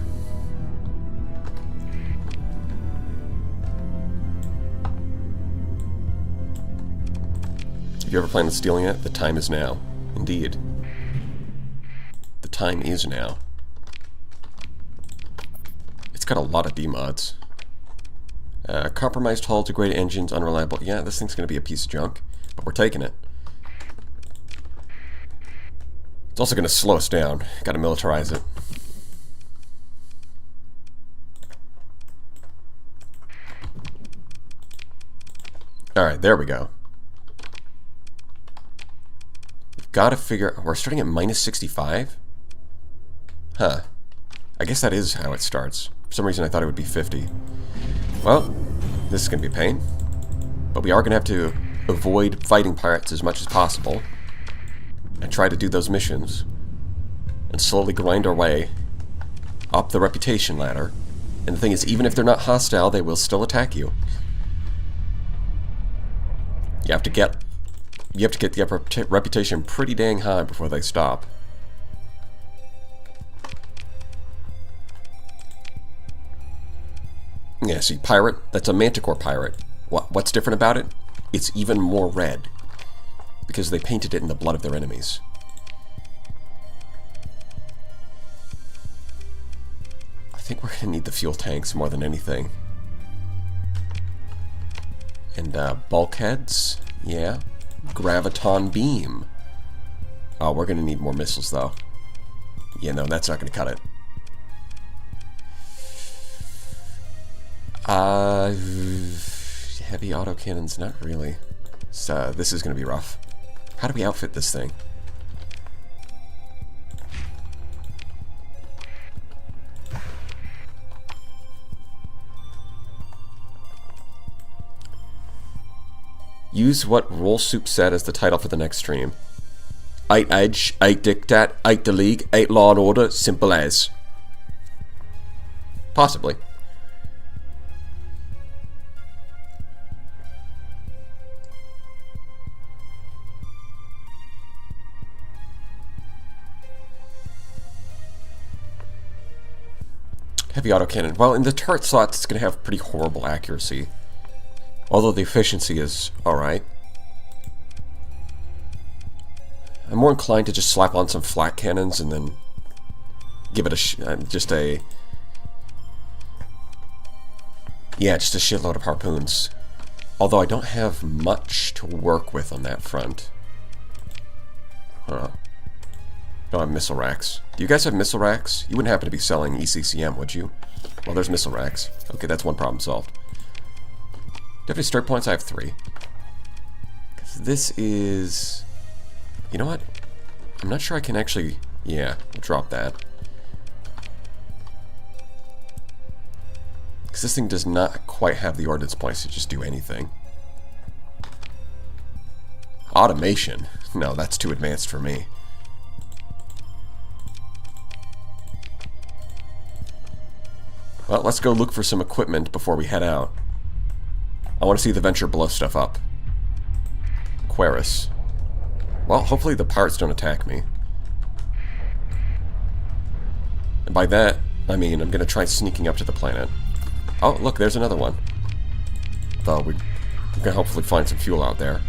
If you ever plan on stealing it, the time is now. Indeed. The time is now. It's got a lot of D-mods. Compromised hull, degraded engines, unreliable. Yeah, this thing's going to be a piece of junk, but we're taking it. It's also going to slow us down. Got to militarize it. Alright, there we go. We've got to figure... We're starting at minus 65? Huh. I guess that is how it starts. For some reason I thought it would be 50. Well, this is going to be a pain. But we are going to have to avoid fighting pirates as much as possible. And try to do those missions. And slowly grind our way up the reputation ladder. And the thing is, even if they're not hostile, they will still attack you. You have to get the reputation pretty dang high before they stop. Yeah, see, pirate, that's a Manticore pirate. What's different about it? It's even more red. Because they painted it in the blood of their enemies. I think we're going to need the fuel tanks more than anything. And bulkheads, yeah. Graviton beam. Oh, we're going to need more missiles, though. Yeah, no, that's not going to cut it. Heavy autocannons, not really. So, this is going to be rough. How do we outfit this thing? Use what Roll Soup said as the title for the next stream. 8 Edge, 8 Dictat, 8 The League, 8 Law and Order, simple as. Possibly. Heavy autocannon. Well, in the turret slots, it's going to have pretty horrible accuracy. Although the efficiency is alright. I'm more inclined to just slap on some flat cannons and then give it just a shitload of harpoons. Although I don't have much to work with on that front. I don't know. Don't have missile racks. Do you guys have missile racks? You wouldn't happen to be selling ECCM, would you? Well, there's missile racks. Okay, that's one problem solved. Do you have any strike points? I have 3. This is... You know what? I'm not sure I can actually... Yeah, we'll drop that. Because this thing does not quite have the ordnance points to just do anything. Automation? No, that's too advanced for me. Well, let's go look for some equipment before we head out. I want to see the Venture blow stuff up. Aquarius. Well, hopefully the pirates don't attack me. And by that, I mean I'm going to try sneaking up to the planet. Oh, look, there's another one. Though we can hopefully find some fuel out there.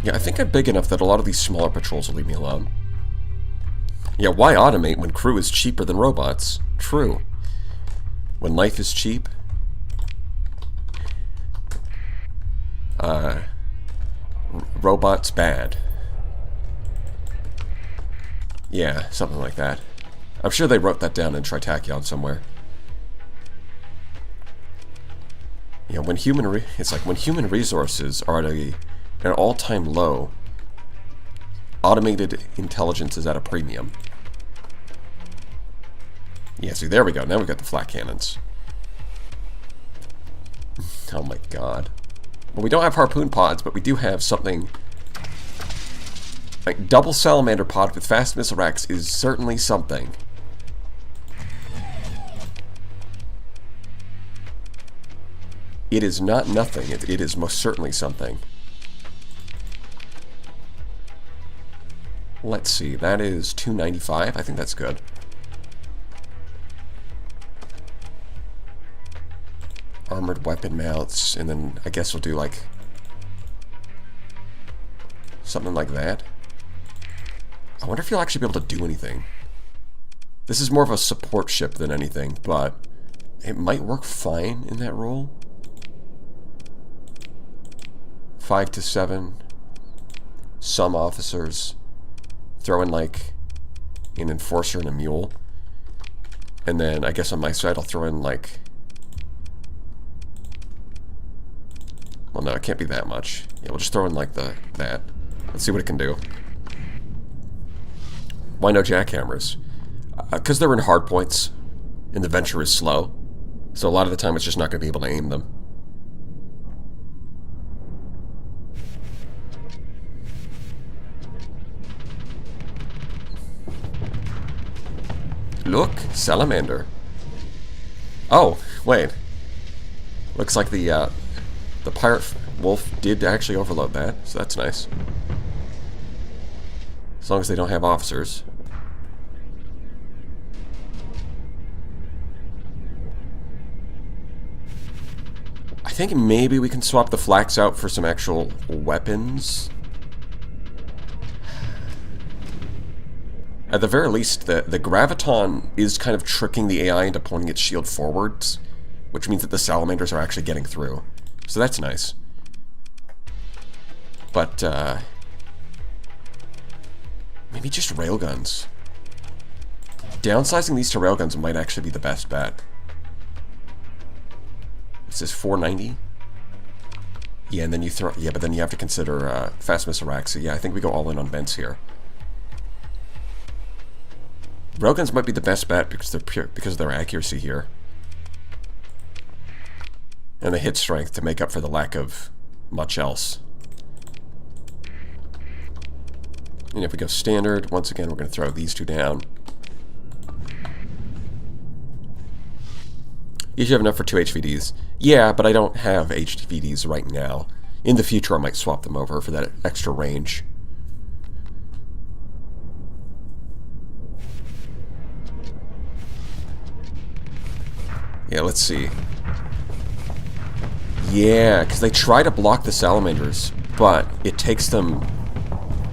Yeah, I think I'm big enough that a lot of these smaller patrols will leave me alone. Yeah, why automate when crew is cheaper than robots? True. When life is cheap... robots bad. Yeah, something like that. I'm sure they wrote that down in Tritachyon somewhere. You know, when it's like when human resources are at an all-time low, automated intelligence is at a premium. Yeah, see, there we go. Now we've got the flat cannons. Oh my god. Well, we don't have harpoon pods, but we do have something... Like, double salamander pod with fast missile racks is certainly something. It is not nothing. It is most certainly something. Let's see, that is 295. I think that's good. Armored weapon mounts, and then I guess we'll do like something like that. I wonder if you'll actually be able to do anything. This is more of a support ship than anything, but it might work fine in that role. 5 to 7. Some officers. Throw in like an enforcer and a mule. And then I guess on my side I'll throw in like... Well, no, it can't be that much. Yeah, we'll just throw in like that. Let's see what it can do. Why no jackhammers? Because they're in hard points, and the Venture is slow. So a lot of the time it's just not going to be able to aim them. Look, salamander. Oh, wait. Looks like the pirate wolf did actually overload that, so that's nice. As long as they don't have officers. I think maybe we can swap the flax out for some actual weapons. At the very least, the graviton is kind of tricking the AI into pointing its shield forwards, which means that the salamanders are actually getting through. So that's nice. But, maybe just railguns. Downsizing these to railguns might actually be the best bet. This is 490. Yeah, and then you throw... Yeah, but then you have to consider fast missile racks. So yeah, I think we go all in on vents here. Railguns might be the best bet because they're pure, because of their accuracy here. And the hit strength to make up for the lack of much else. And if we go standard, once again, we're going to throw these two down. You should have enough for 2 HVDs. Yeah, but I don't have HVDs right now. In the future, I might swap them over for that extra range. Yeah, let's see. Yeah, because they try to block the salamanders, but it takes them...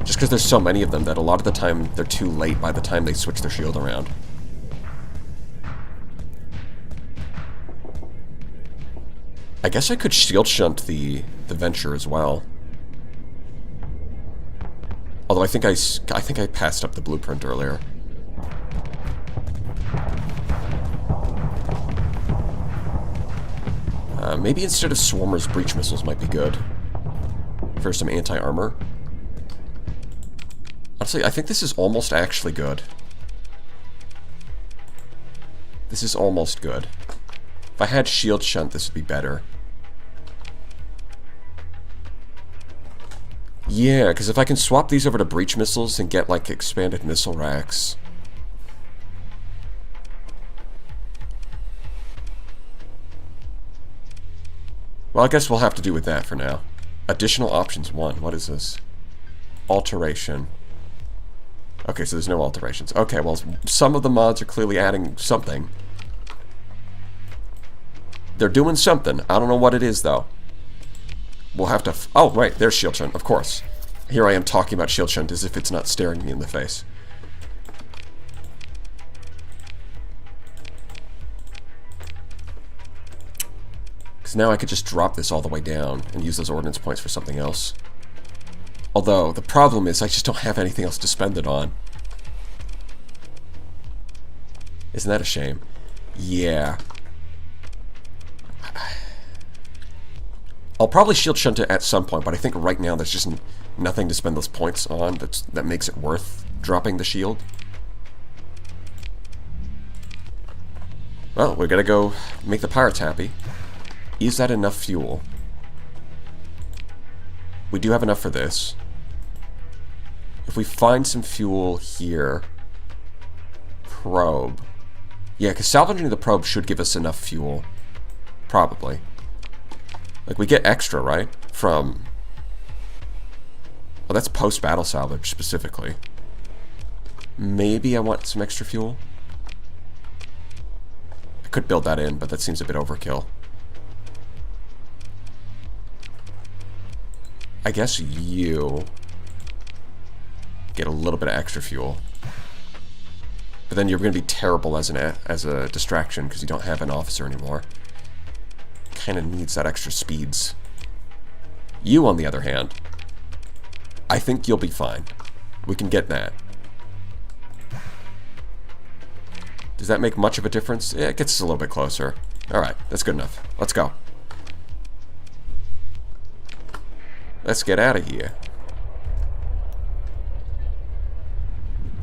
Just because there's so many of them that a lot of the time they're too late by the time they switch their shield around. I guess I could shield shunt the Venture as well. Although I think I passed up the blueprint earlier. Maybe instead of Swarmers, Breach Missiles might be good. For some anti-armor. Honestly, I think this is almost actually good. This is almost good. If I had Shield Shunt, this would be better. Yeah, because if I can swap these over to Breach Missiles and get, like, expanded missile racks... Well, I guess we'll have to do with that for now. Additional options 1. What is this? Alteration. Okay, so there's no alterations. Okay, well, some of the mods are clearly adding something. They're doing something. I don't know what it is, though. We'll have to... oh, right, there's Shield Shunt, of course. Here I am talking about Shield Shunt as if it's not staring me in the face. Because now I could just drop this all the way down and use those ordnance points for something else. Although, the problem is I just don't have anything else to spend it on. Isn't that a shame? Yeah. I'll probably Shield Shunt it at some point, but I think right now there's just nothing to spend those points on that makes it worth dropping the shield. Well, we're gonna go make the pirates happy. Is that enough fuel? We do have enough for this. If we find some fuel here... Probe. Yeah, because salvaging the probe should give us enough fuel. Probably. Like, we get extra, right? From... well, that's post-battle salvage, specifically. Maybe I want some extra fuel? I could build that in, but that seems a bit overkill. I guess you get a little bit of extra fuel. But then you're going to be terrible as a distraction because you don't have an officer anymore. Kind of needs that extra speeds. You, on the other hand, I think you'll be fine. We can get that. Does that make much of a difference? Yeah, it gets us a little bit closer. Alright, that's good enough. Let's go. Let's get out of here.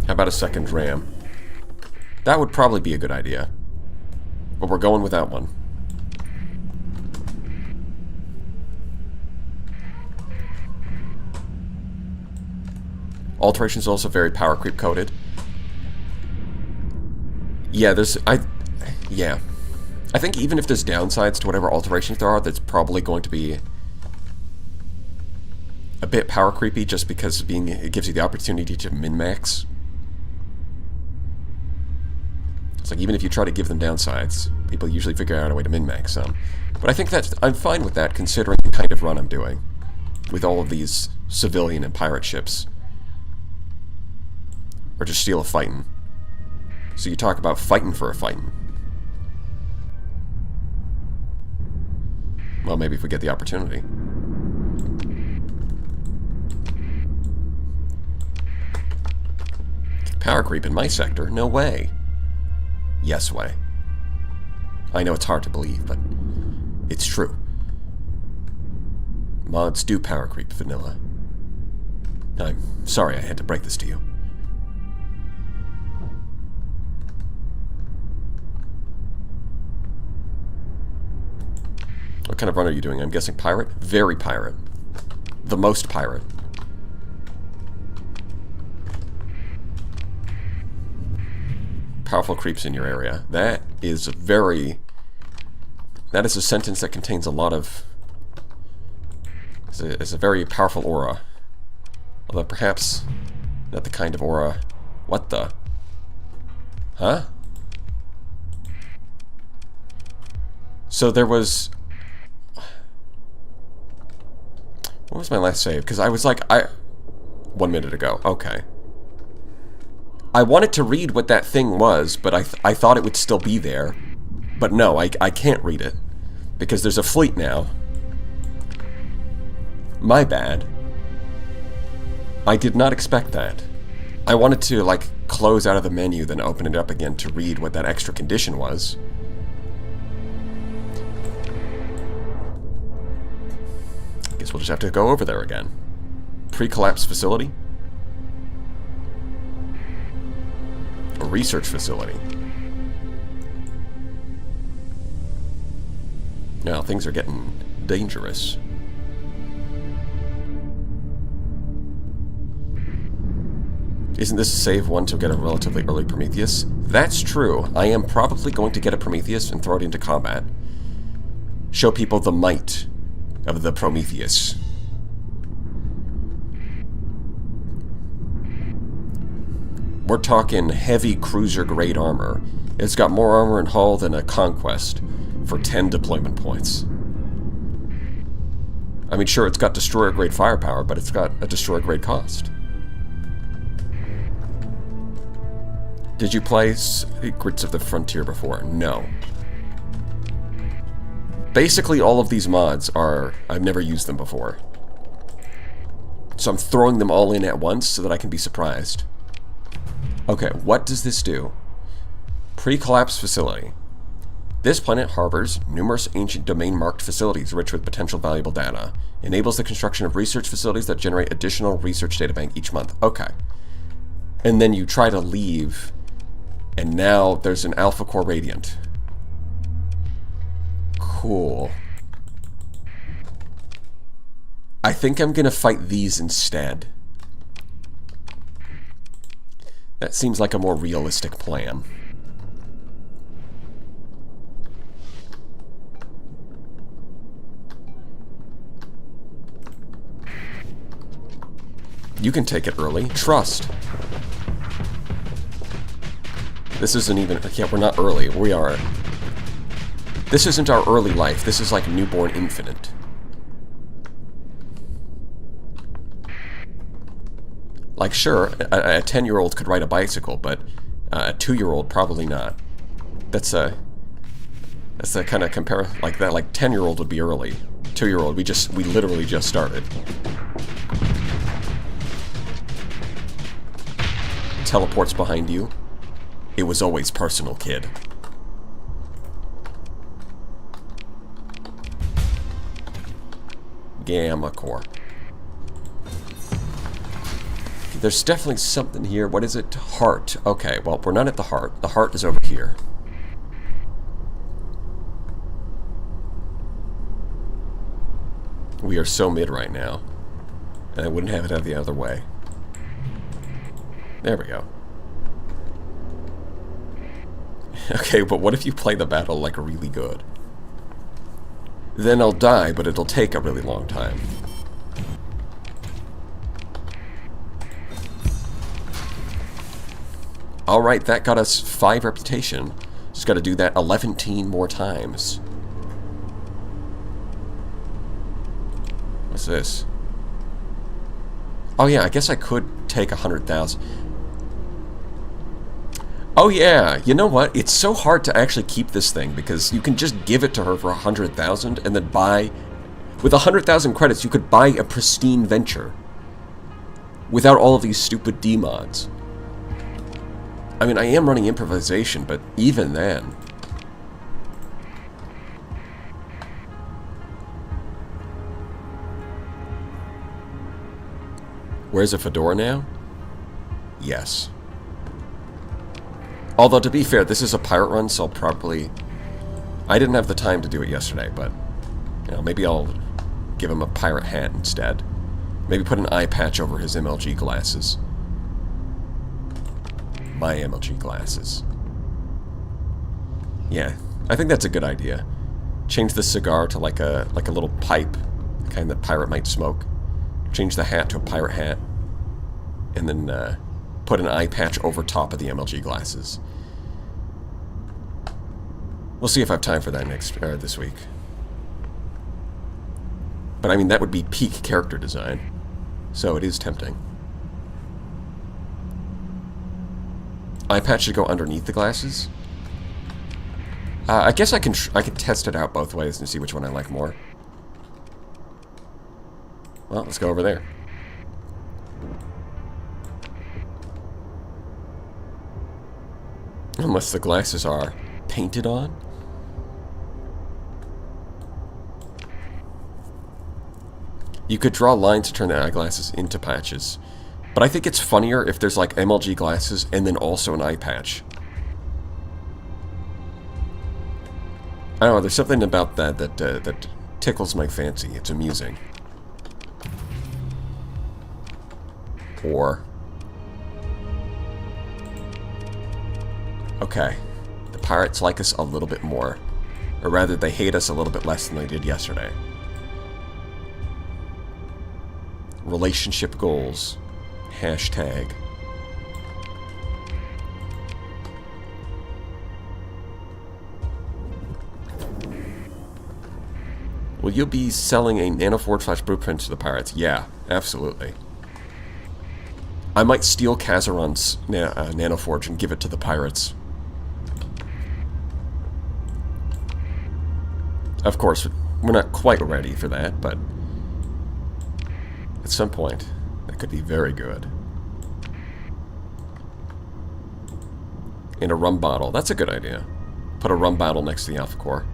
How about a second ram? That would probably be a good idea. But we're going without one. Alteration is also very power creep coded. Yeah, yeah. I think even if there's downsides to whatever alterations there are, that's probably going to be a bit power creepy just because it gives you the opportunity to min-max. It's like even if you try to give them downsides, people usually figure out a way to min-max some. But I think I'm fine with that considering the kind of run I'm doing with all of these civilian and pirate ships. Or just steal a fightin'. So you talk about fighting for a fightin'. Well, maybe if we get the opportunity. Power creep in my sector? No way. Yes way. I know it's hard to believe, but it's true. Mods do power creep vanilla. I'm sorry I had to break this to you. What kind of run are you doing? I'm guessing pirate? Very pirate. The most pirate. Powerful creeps in your area. That is a sentence that contains a lot of... It's a very powerful aura. Although perhaps not the kind of aura... What the? Huh? So there was... What was my last save? Because I was like, 1 minute ago. Okay. I wanted to read what that thing was, but I thought it would still be there. But no, I can't read it. Because there's a fleet now. My bad. I did not expect that. I wanted to, like, close out of the menu, then open it up again to read what that extra condition was. Guess we'll just have to go over there again. Pre-collapse facility? A research facility. Now, things are getting dangerous. Isn't this a save one to get a relatively early Prometheus? That's true. I am probably going to get a Prometheus and throw it into combat. Show people the might of the Prometheus. We're talking heavy cruiser-grade armor. It's got more armor and hull than a Conquest for 10 deployment points. I mean, sure, it's got destroyer-grade firepower, but it's got a destroyer-grade cost. Did you play Secrets of the Frontier before? No. Basically, all of these mods are... I've never used them before. So I'm throwing them all in at once so that I can be surprised. Okay, what does this do? Pre-collapse facility. This planet harbors numerous ancient domain-marked facilities rich with potential valuable data. Enables the construction of research facilities that generate additional research data bank each month. Okay. And then you try to leave... And now there's an Alpha Core Radiant. Cool. I think I'm gonna fight these instead. That seems like a more realistic plan. You can take it early. Trust. This isn't even... Yeah, we're not early. We are... This isn't our early life. This is like newborn infinite. Like, sure, a 10-year-old could ride a bicycle, but a 2-year-old probably not. That's a kind of compare... Like, that, like, 10-year-old would be early. 2-year-old, we literally just started. Teleports behind you. It was always personal, kid. Gamma core. There's definitely something here. What is it? Heart. Okay, well, we're not at the heart. The heart is over here. We are so mid right now. And I wouldn't have it the other way. There we go. Okay, but what if you play the battle, like, really good? Then I'll die, but it'll take a really long time. Alright, that got us 5 reputation. Just gotta do that 11 more times. What's this? Oh yeah, I guess I could take 100,000. Oh yeah, you know what? It's so hard to actually keep this thing because you can just give it to her for 100,000 and then buy... With 100,000 credits, you could buy a pristine venture. Without all of these stupid D-mods. I mean, I am running improvisation, but even then... Where's a fedora now? Yes. Although, to be fair, this is a pirate run, so I'll probably... I didn't have the time to do it yesterday, but... You know, maybe I'll give him a pirate hat instead. Maybe put an eye patch over his MLG glasses. My MLG glasses. Yeah, I think that's a good idea. Change the cigar to like a little pipe, the kind that pirate might smoke. Change the hat to a pirate hat. And then, put an eye patch over top of the MLG glasses. We'll see if I have time for that this week. But I mean, that would be peak character design. So it is tempting. Eye patch should go underneath the glasses. I guess I can test it out both ways and see which one I like more. Well, let's go over there. Unless the glasses are painted on. You could draw lines to turn the eyeglasses into patches. But I think it's funnier if there's like MLG glasses and then also an eye patch. I don't know, there's something about that that tickles my fancy. It's amusing. Or... okay. The pirates like us a little bit more. Or rather, they hate us a little bit less than they did yesterday. Relationship goals. Hashtag. Will you be selling a nanoforge / blueprint to the pirates? Yeah, absolutely. I might steal Kazaron's nanoforge and give it to the pirates. Of course, we're not quite ready for that, but at some point, that could be very good. In a rum bottle. That's a good idea. Put a rum bottle next to the Alpha Core.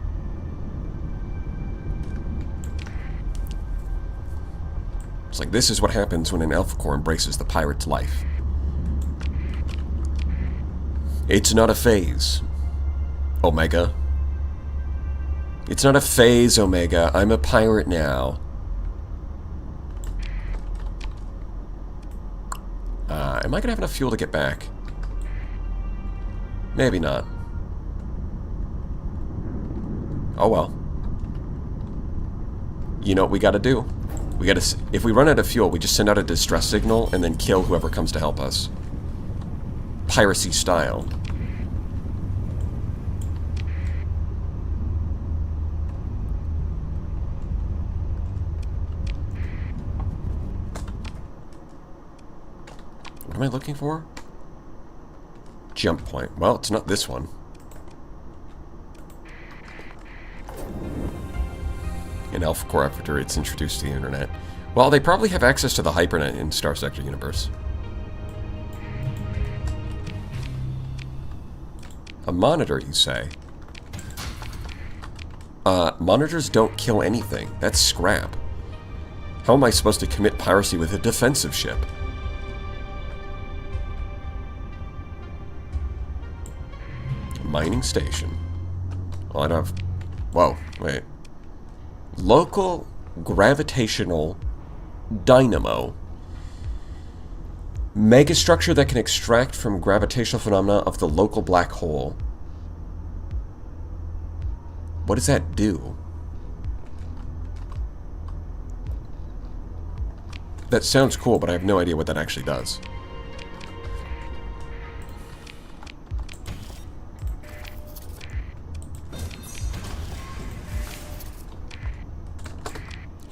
It's like, this is what happens when an Alpha Core embraces the pirate's life. It's not a phase, Omega. It's not a phase, Omega. I'm a pirate now. Am I going to have enough fuel to get back? Maybe not. Oh well. You know what we got to do? We got to. If we run out of fuel, we just send out a distress signal and then kill whoever comes to help us. Piracy style. What am I looking for? Jump point. Well, it's not this one. In Alpha Core after it's introduced to the internet. Well, they probably have access to the Hypernet in Star Sector universe. A monitor, you say? Monitors don't kill anything. That's scrap. How am I supposed to commit piracy with a defensive ship? Mining station. Well, I don't have... Whoa, wait. Local gravitational dynamo. Megastructure that can extract from gravitational phenomena of the local black hole. What does that do? That sounds cool, but I have no idea what that actually does.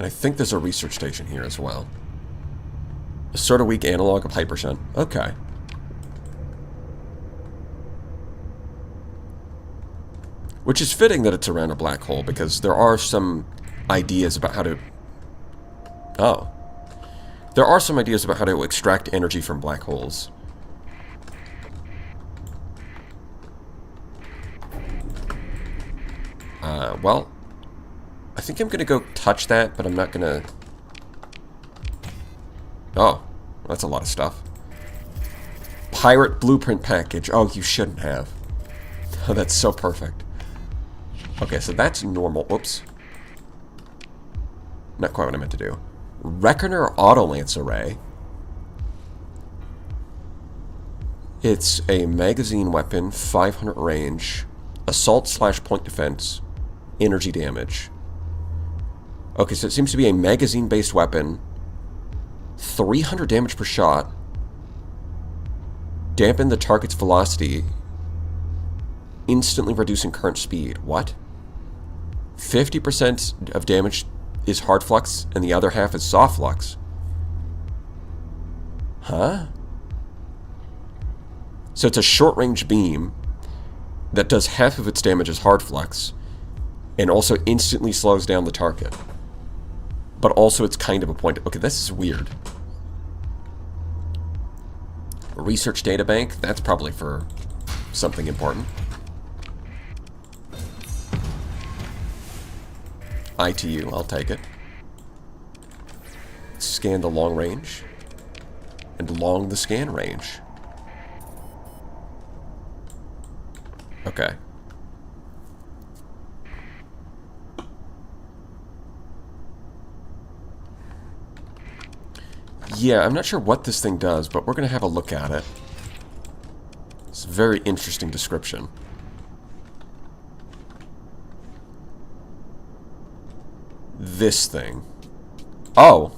And I think there's a research station here as well. A sort of weak analog of Hypershunt. Okay. Which is fitting that it's around a black hole, because there are some ideas about how to... Oh. There are some ideas about how to extract energy from black holes. Well... I think I'm going to go touch that, but I'm not going to... Oh, that's a lot of stuff. Pirate blueprint package. Oh, you shouldn't have. Oh, that's so perfect. Okay, so that's normal. Oops. Not quite what I meant to do. Reckoner Auto Lance Array. It's a magazine weapon, 500 range, assault / point defense, energy damage. Okay, so it seems to be a magazine-based weapon. 300 damage per shot. Dampen the target's velocity. instantly reducing current speed. What? 50% of damage is hard flux, and the other half is soft flux. Huh? So it's a short-range beam that does half of its damage as hard flux, and also instantly slows down the target. But also it's kind of a point... Okay, this is weird. A research data bank? That's probably for something important. ITU, I'll take it. Scan the long range. And long the scan range. Okay. Yeah, I'm not sure what this thing does, but we're going to have a look at it. It's a very interesting description. This thing. Oh.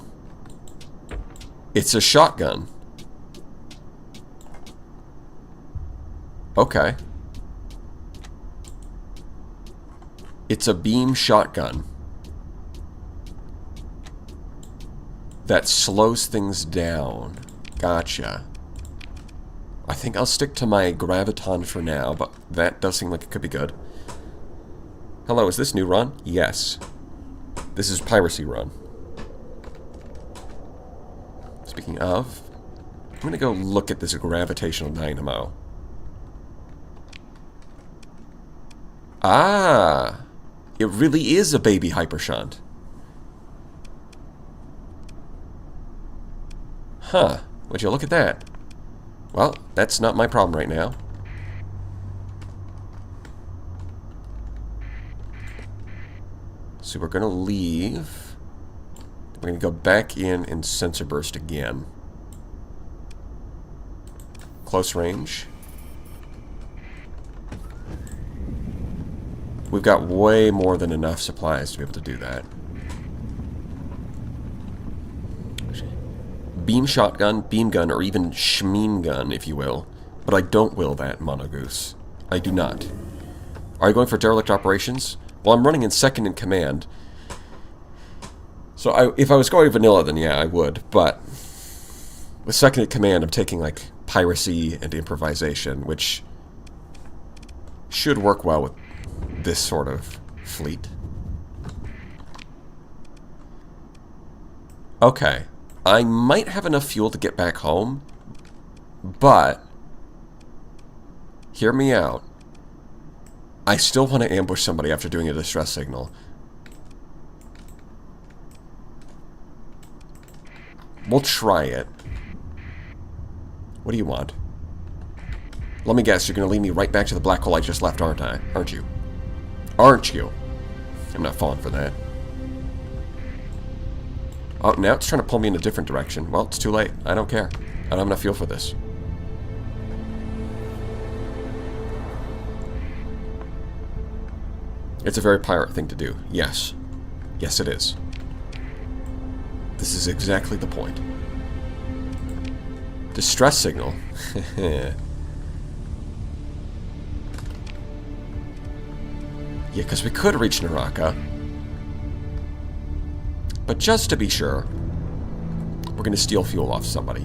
It's a shotgun. Okay. It's a beam shotgun that slows things down. Gotcha. I think I'll stick to my graviton for now, but that does seem like it could be good. Hello, is this new run? Yes. This is piracy run. Speaking of, I'm going to go look at this gravitational dynamo. Ah! It really is a baby hypershunt. Huh. Would you look at that? Well, that's not my problem right now. So we're going to leave. We're going to go back in and sensor burst again. Close range. We've got way more than enough supplies to be able to do that. Beam shotgun, beam gun, or even shmeen gun, if you will. But I don't will that, Monogoose. I do not. Are you going for derelict operations? Well, I'm running in second in command. So if I was going vanilla, then yeah, I would. But with second in command, I'm taking, like, piracy and improvisation, which should work well with this sort of fleet. Okay. I might have enough fuel to get back home, but hear me out. I still want to ambush somebody after doing a distress signal. We'll try it. What do you want? Let me guess, you're going to lead me right back to the black hole I just left, aren't I? Aren't you? Aren't you? I'm not falling for that. Oh, now it's trying to pull me in a different direction. Well, it's too late. I don't care. I don't have enough fuel for this. It's a very pirate thing to do. Yes. Yes, it is. This is exactly the point. Distress signal. Yeah, because we could reach Naraka. But just to be sure, we're going to steal fuel off somebody.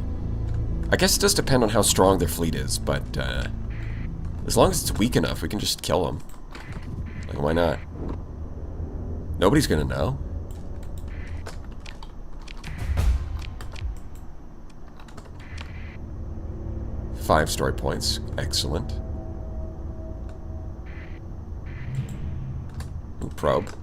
I guess it does depend on how strong their fleet is, but as long as it's weak enough, we can just kill them. Like, why not? Nobody's going to know. Five story points. Excellent. Ooh, probe.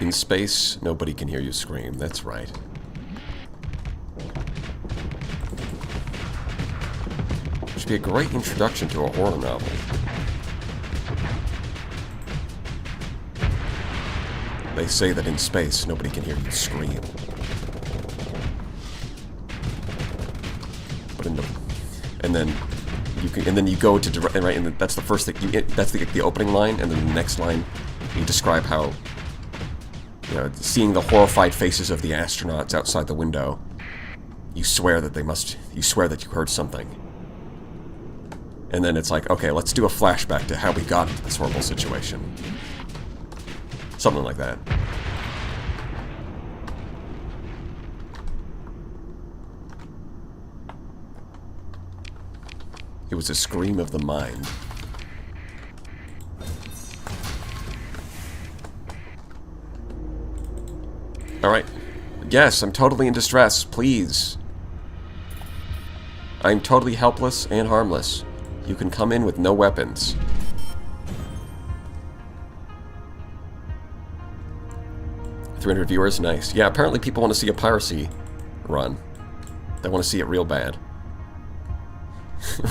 In space, nobody can hear you scream. That's right. Should be a great introduction to a horror novel. They say that in space, nobody can hear you scream. But in the... And then you can and then you go to right, and that's the first thing. That's the opening line, and then the next line, you describe how, you know, seeing the horrified faces of the astronauts outside the window, you swear that you heard something. And then it's like, okay, let's do a flashback to how we got into this horrible situation. Something like that. It was a scream of the mind. Alright. Yes, I'm totally in distress. Please. I'm totally helpless and harmless. You can come in with no weapons. $300 viewers, nice. Yeah, apparently people want to see a piracy run. They want to see it real bad.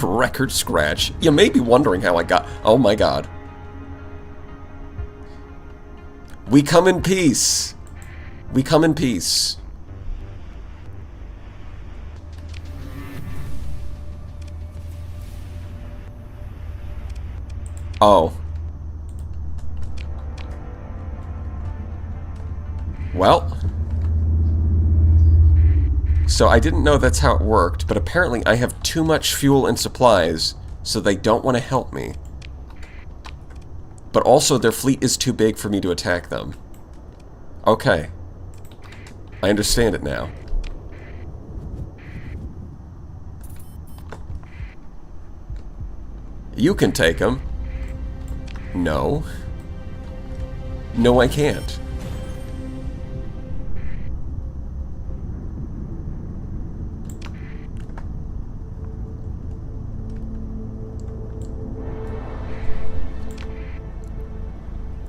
Record scratch. You may be wondering how I got... Oh my god. We come in peace. We come in peace. Oh. Well. So I didn't know that's how it worked, but apparently I have too much fuel and supplies, so they don't want to help me. But also their fleet is too big for me to attack them. Okay. I understand it now. You can take them. No. No, I can't.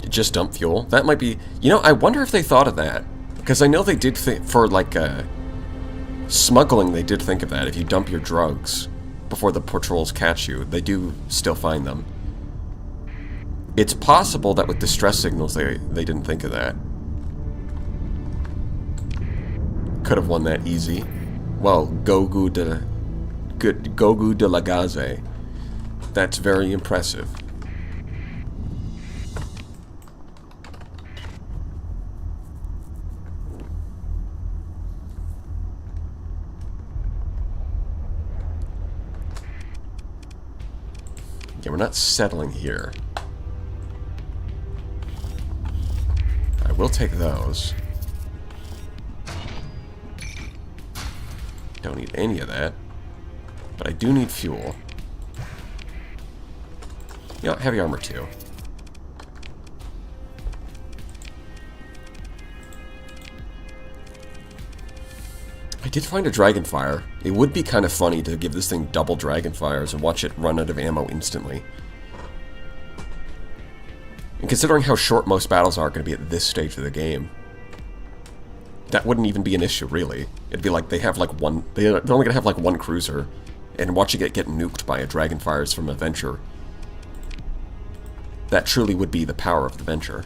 Just dump fuel? That might be... You know, I wonder if they thought of that. Because I know they did think... For, like, smuggling, they did think of that. If you dump your drugs before the patrols catch you, they do still find them. It's possible that with distress signals, they didn't think of that. Could have won that easy. Well, Gogu de la Gaze. That's very impressive. Yeah, we're not settling here. I will take those. Don't need any of that. But I do need fuel. You know, heavy armor too. I did find a Dragonfire. It would be kind of funny to give this thing double Dragonfires and watch it run out of ammo instantly. And considering how short most battles are going to be at this stage of the game, that wouldn't even be an issue, really. It'd be like they have like one... They're only going to have like one cruiser, and watching it get nuked by a Dragonfires from a Venture. That truly would be the power of the Venture.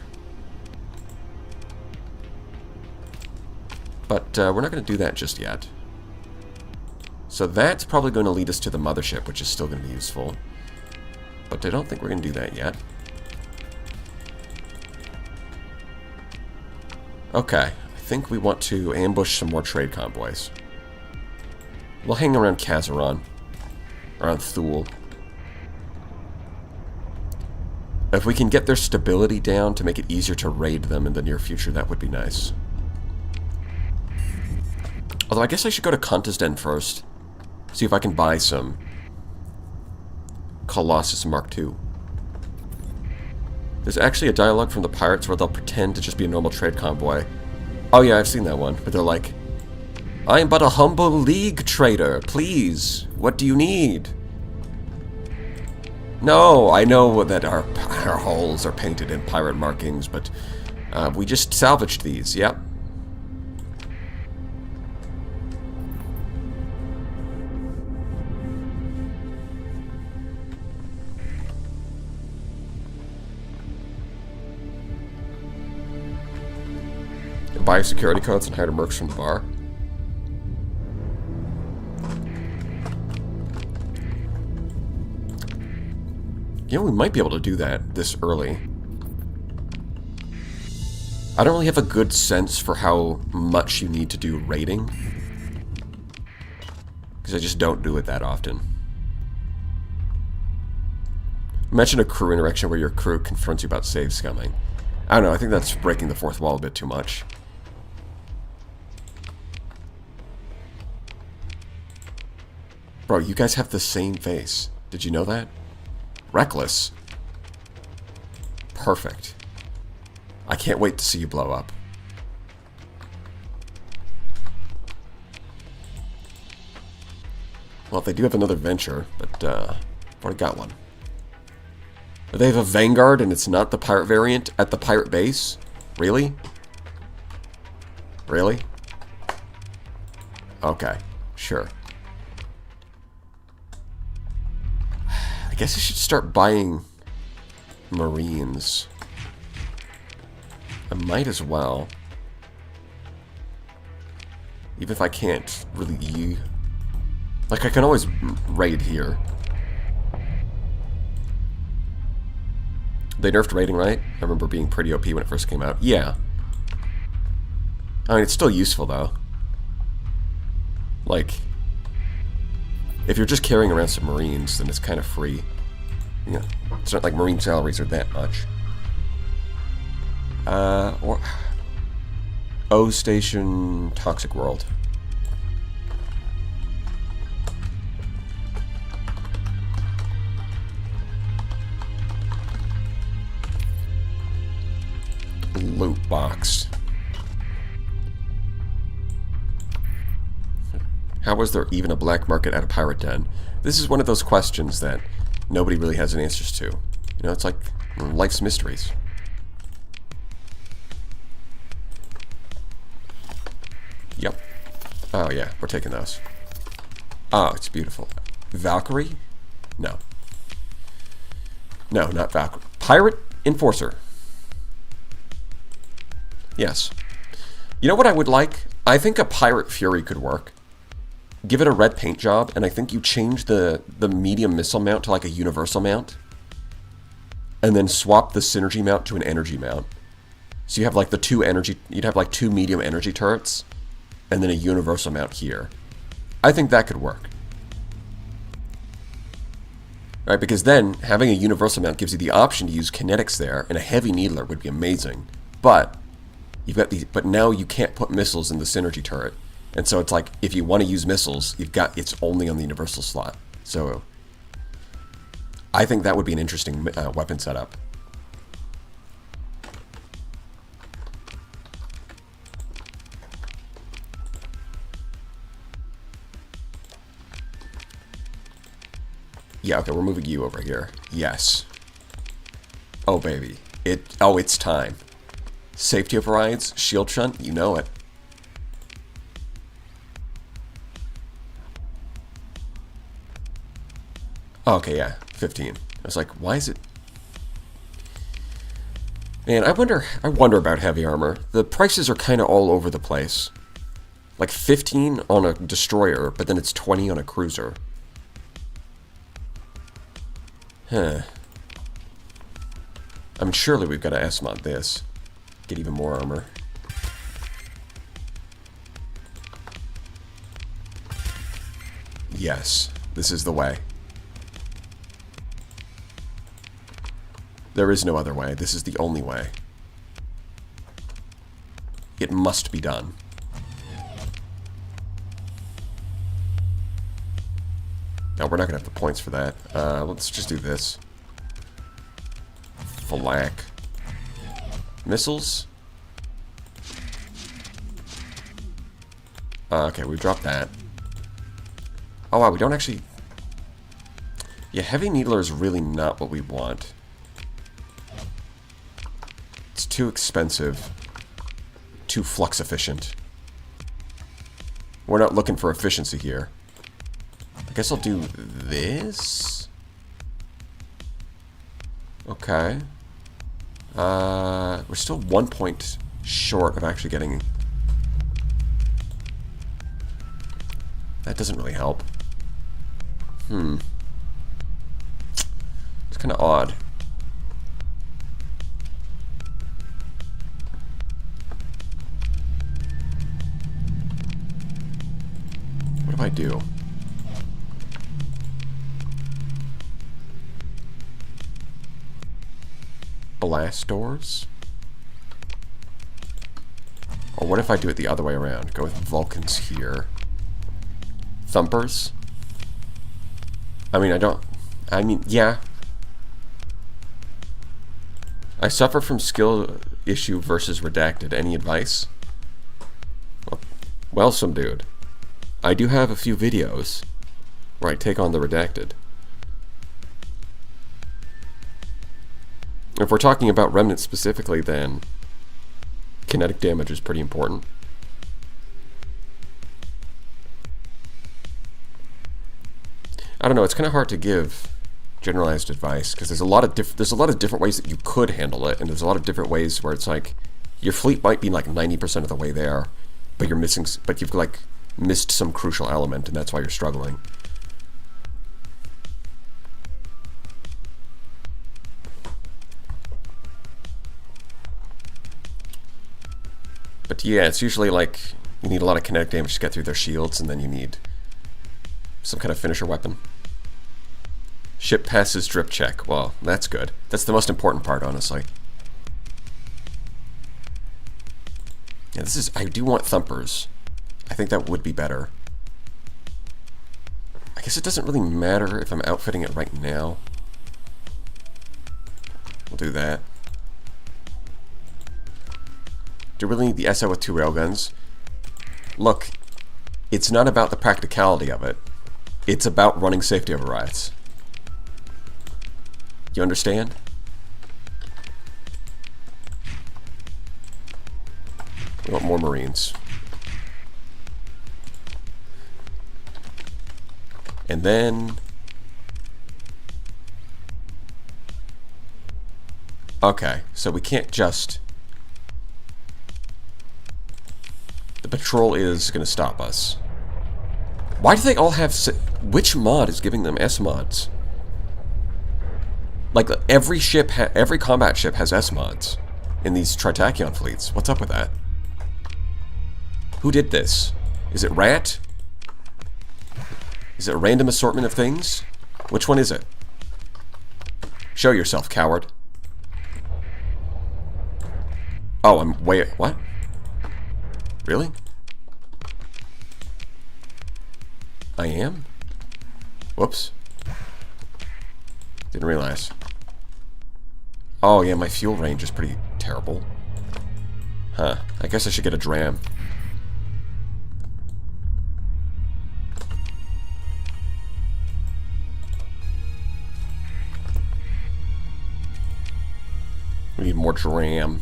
But we're not going to do that just yet. So that's probably going to lead us to the mothership, which is still going to be useful. But I don't think we're going to do that yet. Okay, I think we want to ambush some more trade convoys. We'll hang around Kazaran, around Thule. If we can get their stability down to make it easier to raid them in the near future, that would be nice. Although I guess I should go to Contesden first. See if I can buy some Colossus Mark II. There's actually a dialogue from the pirates where they'll pretend to just be a normal trade convoy. Oh yeah, I've seen that one. But they're like, I am but a humble league trader. Please, what do you need? No, I know that our hulls are painted in pirate markings, but we just salvaged these, yep. Buy security codes and hire mercs from the bar. Yeah, we might be able to do that this early. I don't really have a good sense for how much you need to do raiding, because I just don't do it that often. Mention a crew interaction where your crew confronts you about save scumming. I don't know, I think that's breaking the fourth wall a bit too much. Bro, you guys have the same face. Did you know that? Reckless. Perfect. I can't wait to see you blow up. Well, they do have another venture, but I've already got one. They have a Vanguard and it's not the pirate variant at the pirate base? Really? Really? Okay, sure. I guess I should start buying Marines. I might as well. Even if I can't really... Like, I can always raid here. They nerfed raiding, right? I remember being pretty OP when it first came out. Yeah. I mean, it's still useful, though. Like, if you're just carrying around some Marines, then it's kind of free. You know, it's not like Marine salaries are that much. Or... O Station Toxic World. Loot box. How was there even a black market at a pirate den? This is one of those questions that nobody really has an answers to. You know, it's like life's mysteries. Yep. Oh yeah, we're taking those. Oh, it's beautiful. Valkyrie? No. No, not Valkyrie. Pirate Enforcer. Yes. You know what I would like? I think a Pirate Fury could work. Give it a red paint job, and I think you change the medium missile mount to like a universal mount. And then swap the synergy mount to an energy mount. So you have like the two energy, you'd have like two medium energy turrets, and then a universal mount here. I think that could work. Right, because then having a universal mount gives you the option to use kinetics there, and a heavy needler would be amazing. But you've got these, but now you can't put missiles in the synergy turret. And so it's like, if you want to use missiles, it's only on the universal slot. So I think that would be an interesting weapon setup. Yeah, okay, we're moving you over here. Yes. Oh, baby. It's time. Safety overrides, shield shunt, you know it. Oh, okay, yeah, 15. I was like, why is it... Man, I wonder about heavy armor. The prices are kind of all over the place. Like 15 on a destroyer, but then it's 20 on a cruiser. Huh. I mean, surely we've got to S-mod this. Get even more armor. Yes, this is the way. There is no other way. This is the only way. It must be done. Now, we're not going to have the points for that. Let's just do this. Flak. Missiles? Okay, we dropped that. Oh, wow, we don't actually... Yeah, heavy needler is really not what we want. It's too expensive. Too flux efficient. We're not looking for efficiency here. I guess I'll do this. Okay. We're still 1 point short of actually getting... That doesn't really help. It's kind of odd. What do I do? Blast doors? Or what if I do it the other way around? Go with Vulcans here. Thumpers? I mean, yeah. I suffer from skill issue versus redacted. Any advice? Well, some dude. I do have a few videos where I take on the redacted. If we're talking about Remnant specifically, then kinetic damage is pretty important. I don't know, it's kind of hard to give generalized advice because there's a lot of different ways that you could handle it, and there's a lot of different ways where it's like your fleet might be like 90% of the way there, but you've like missed some crucial element, and that's why you're struggling. But yeah, it's usually like you need a lot of kinetic damage to get through their shields, and then you need some kind of finisher weapon. Ship passes drip check. Well, that's good. That's the most important part, honestly. Yeah, I do want thumpers. I think that would be better. I guess it doesn't really matter if I'm outfitting it right now. We'll do that. Do you really need the SO with 2 railguns? Look, it's not about the practicality of it. It's about running safety overrides. You understand? We want more Marines. And then... okay, so we can't just... the patrol is going to stop us. Why do they all have... which mod is giving them S mods? Like, every combat ship has S mods in these Tritachyon fleets. What's up with that? Who did this? Is it Rat? Is it a random assortment of things? Which one is it? Show yourself, coward. Oh, I'm way... what? Really? I am? Whoops. Didn't realize. Oh yeah, my fuel range is pretty terrible. Huh. I guess I should get a dram. We need more dram.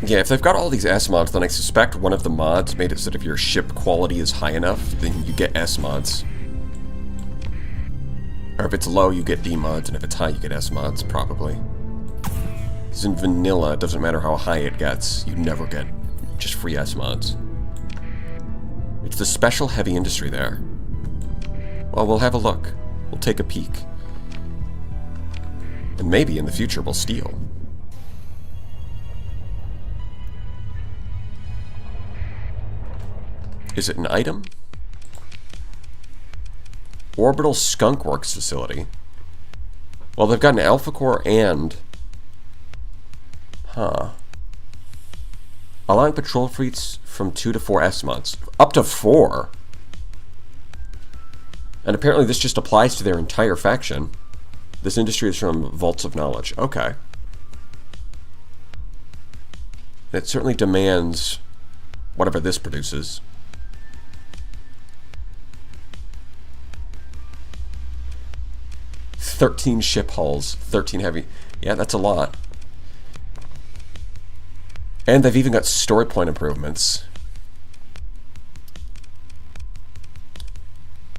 Yeah, if they've got all these S mods, then I suspect one of the mods made it so that if your ship quality is high enough, then you get S mods. Or if it's low, you get D mods, and if it's high, you get S mods, probably. Because in vanilla, it doesn't matter how high it gets, you never get just free S mods. It's the special heavy industry there. Well, we'll have a look. We'll take a peek. And maybe in the future we'll steal. Is it an item? Orbital Skunk Works facility. Well, they've got an Alpha Core and... huh. Allowing patrol fleets from 2 to 4 S mods. Up to 4? And apparently this just applies to their entire faction. This industry is from Vaults of Knowledge. Okay. It certainly demands whatever this produces. 13 ship hulls, 13 heavy. Yeah, that's a lot. And they've even got story point improvements.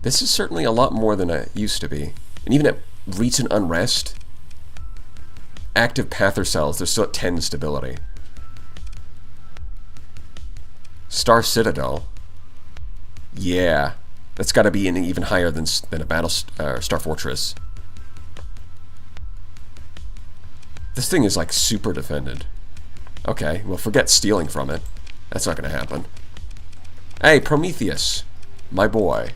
This is certainly a lot more than it used to be. And even at recent unrest, active Pather cells, they're still at 10 stability. Star Citadel. Yeah, That's got to be even higher than a battle Star Fortress. This thing is like super defended. Okay, well forget stealing from it. That's not going to happen. Hey, Prometheus, my boy.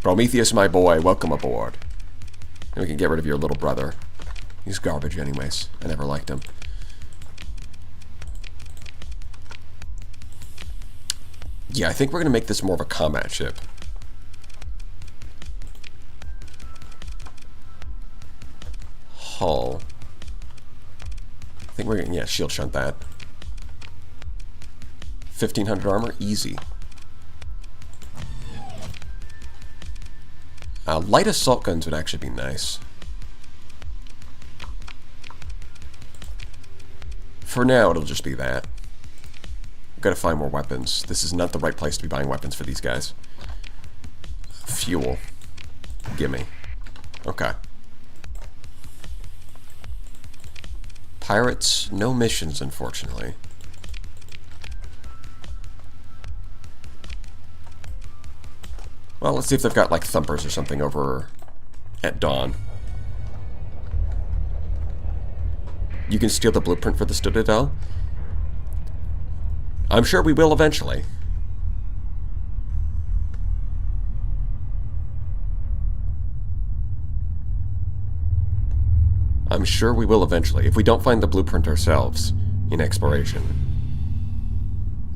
Prometheus, my boy, welcome aboard. And we can get rid of your little brother. He's garbage anyways. I never liked him. Yeah, I think we're going to make this more of a combat ship. Hull. I think we're going to, yeah, shield shunt that. 1,500 armor, easy. Light assault guns would actually be nice. For now, it'll just be that. I've got to find more weapons. This is not the right place to be buying weapons for these guys. Fuel. Gimme. Okay. Pirates, no missions, unfortunately. Well, let's see if they've got, like, thumpers or something over at dawn. You can steal the blueprint for the Citadel? I'm sure we will eventually. I'm sure we will eventually, if we don't find the blueprint ourselves in exploration.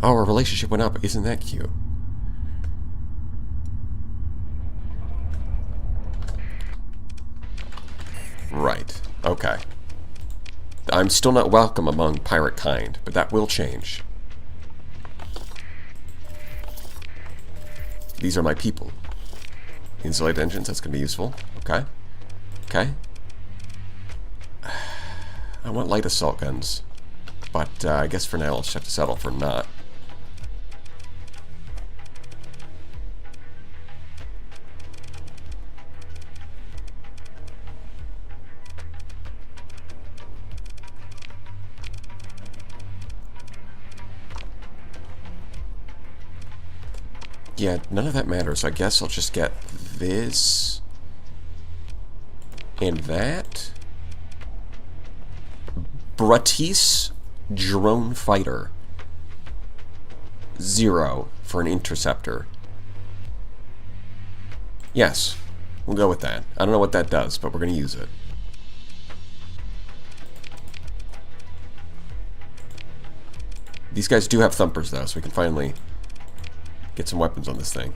Oh, our relationship went up. Isn't that cute? Right. Okay. I'm still not welcome among pirate kind, but that will change. These are my people. Insulated engines, that's going to be useful. Okay. Okay. I want light assault guns, but I guess for now I'll just have to settle for not. Yeah, none of that matters. I guess I'll just get this and that. Bratis drone fighter. 0 for an interceptor. Yes, we'll go with that. I don't know what that does, but we're going to use it. These guys do have thumpers, though, so we can finally get some weapons on this thing.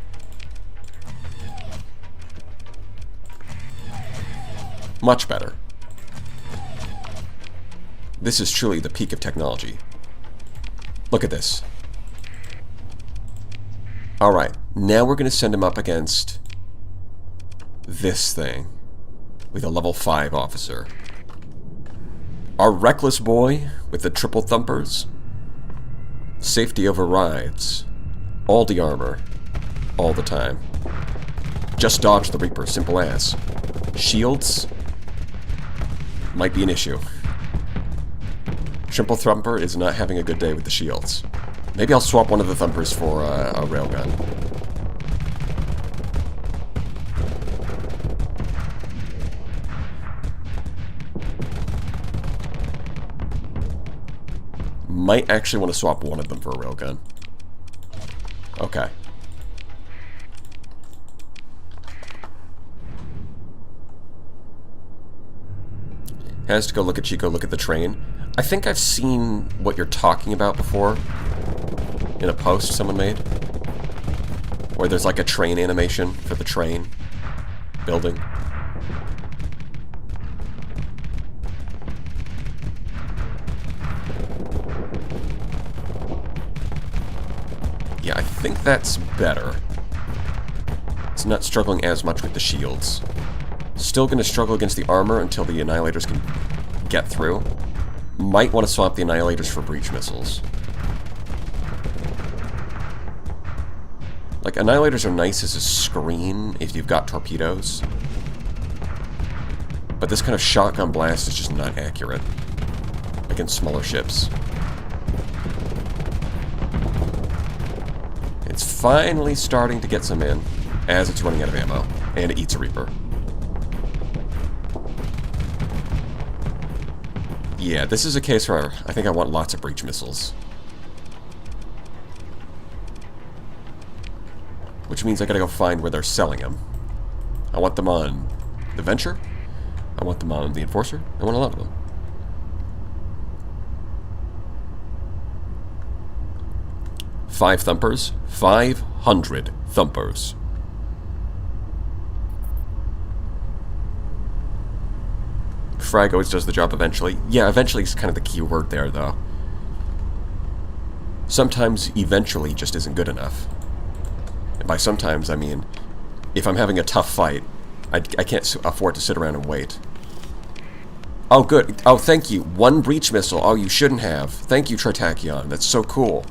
Much better. This is truly the peak of technology. Look at this. Alright, now we're going to send him up against this thing with a level 5 officer. Our reckless boy with the triple thumpers. Safety overrides. All the armor. All the time. Just dodge the Reaper, simple as. Shields might be an issue. Triple Thumper is not having a good day with the shields. Maybe I'll swap one of the Thumpers for a railgun. Might actually want to swap one of them for a railgun. Okay. Has to go look at Chico, look at the train. I think I've seen what you're talking about before in a post someone made, where there's like a train animation for the train building. Yeah, I think that's better. It's not struggling as much with the shields. Still going to struggle against the armor until the Annihilators can get through. Might want to swap the Annihilators for breach missiles. Like, Annihilators are nice as a screen if you've got torpedoes. But this kind of shotgun blast is just not accurate against smaller ships. It's finally starting to get some in. as it's running out of ammo, and it eats a Reaper. Yeah, this is a case where I think I want lots of breach missiles. Which means I gotta go find where they're selling them. I want them on the Venture. I want them on the Enforcer. I want a lot of them. Five thumpers. 500 thumpers. Frag always does the job eventually. Yeah, eventually is kind of the key word there, though. Sometimes eventually just isn't good enough. And by sometimes, I mean, if I'm having a tough fight, I can't afford to sit around and wait. Oh, good. Oh, thank you. One breach missile. Oh, you shouldn't have. Thank you, Tritachyon. That's so cool.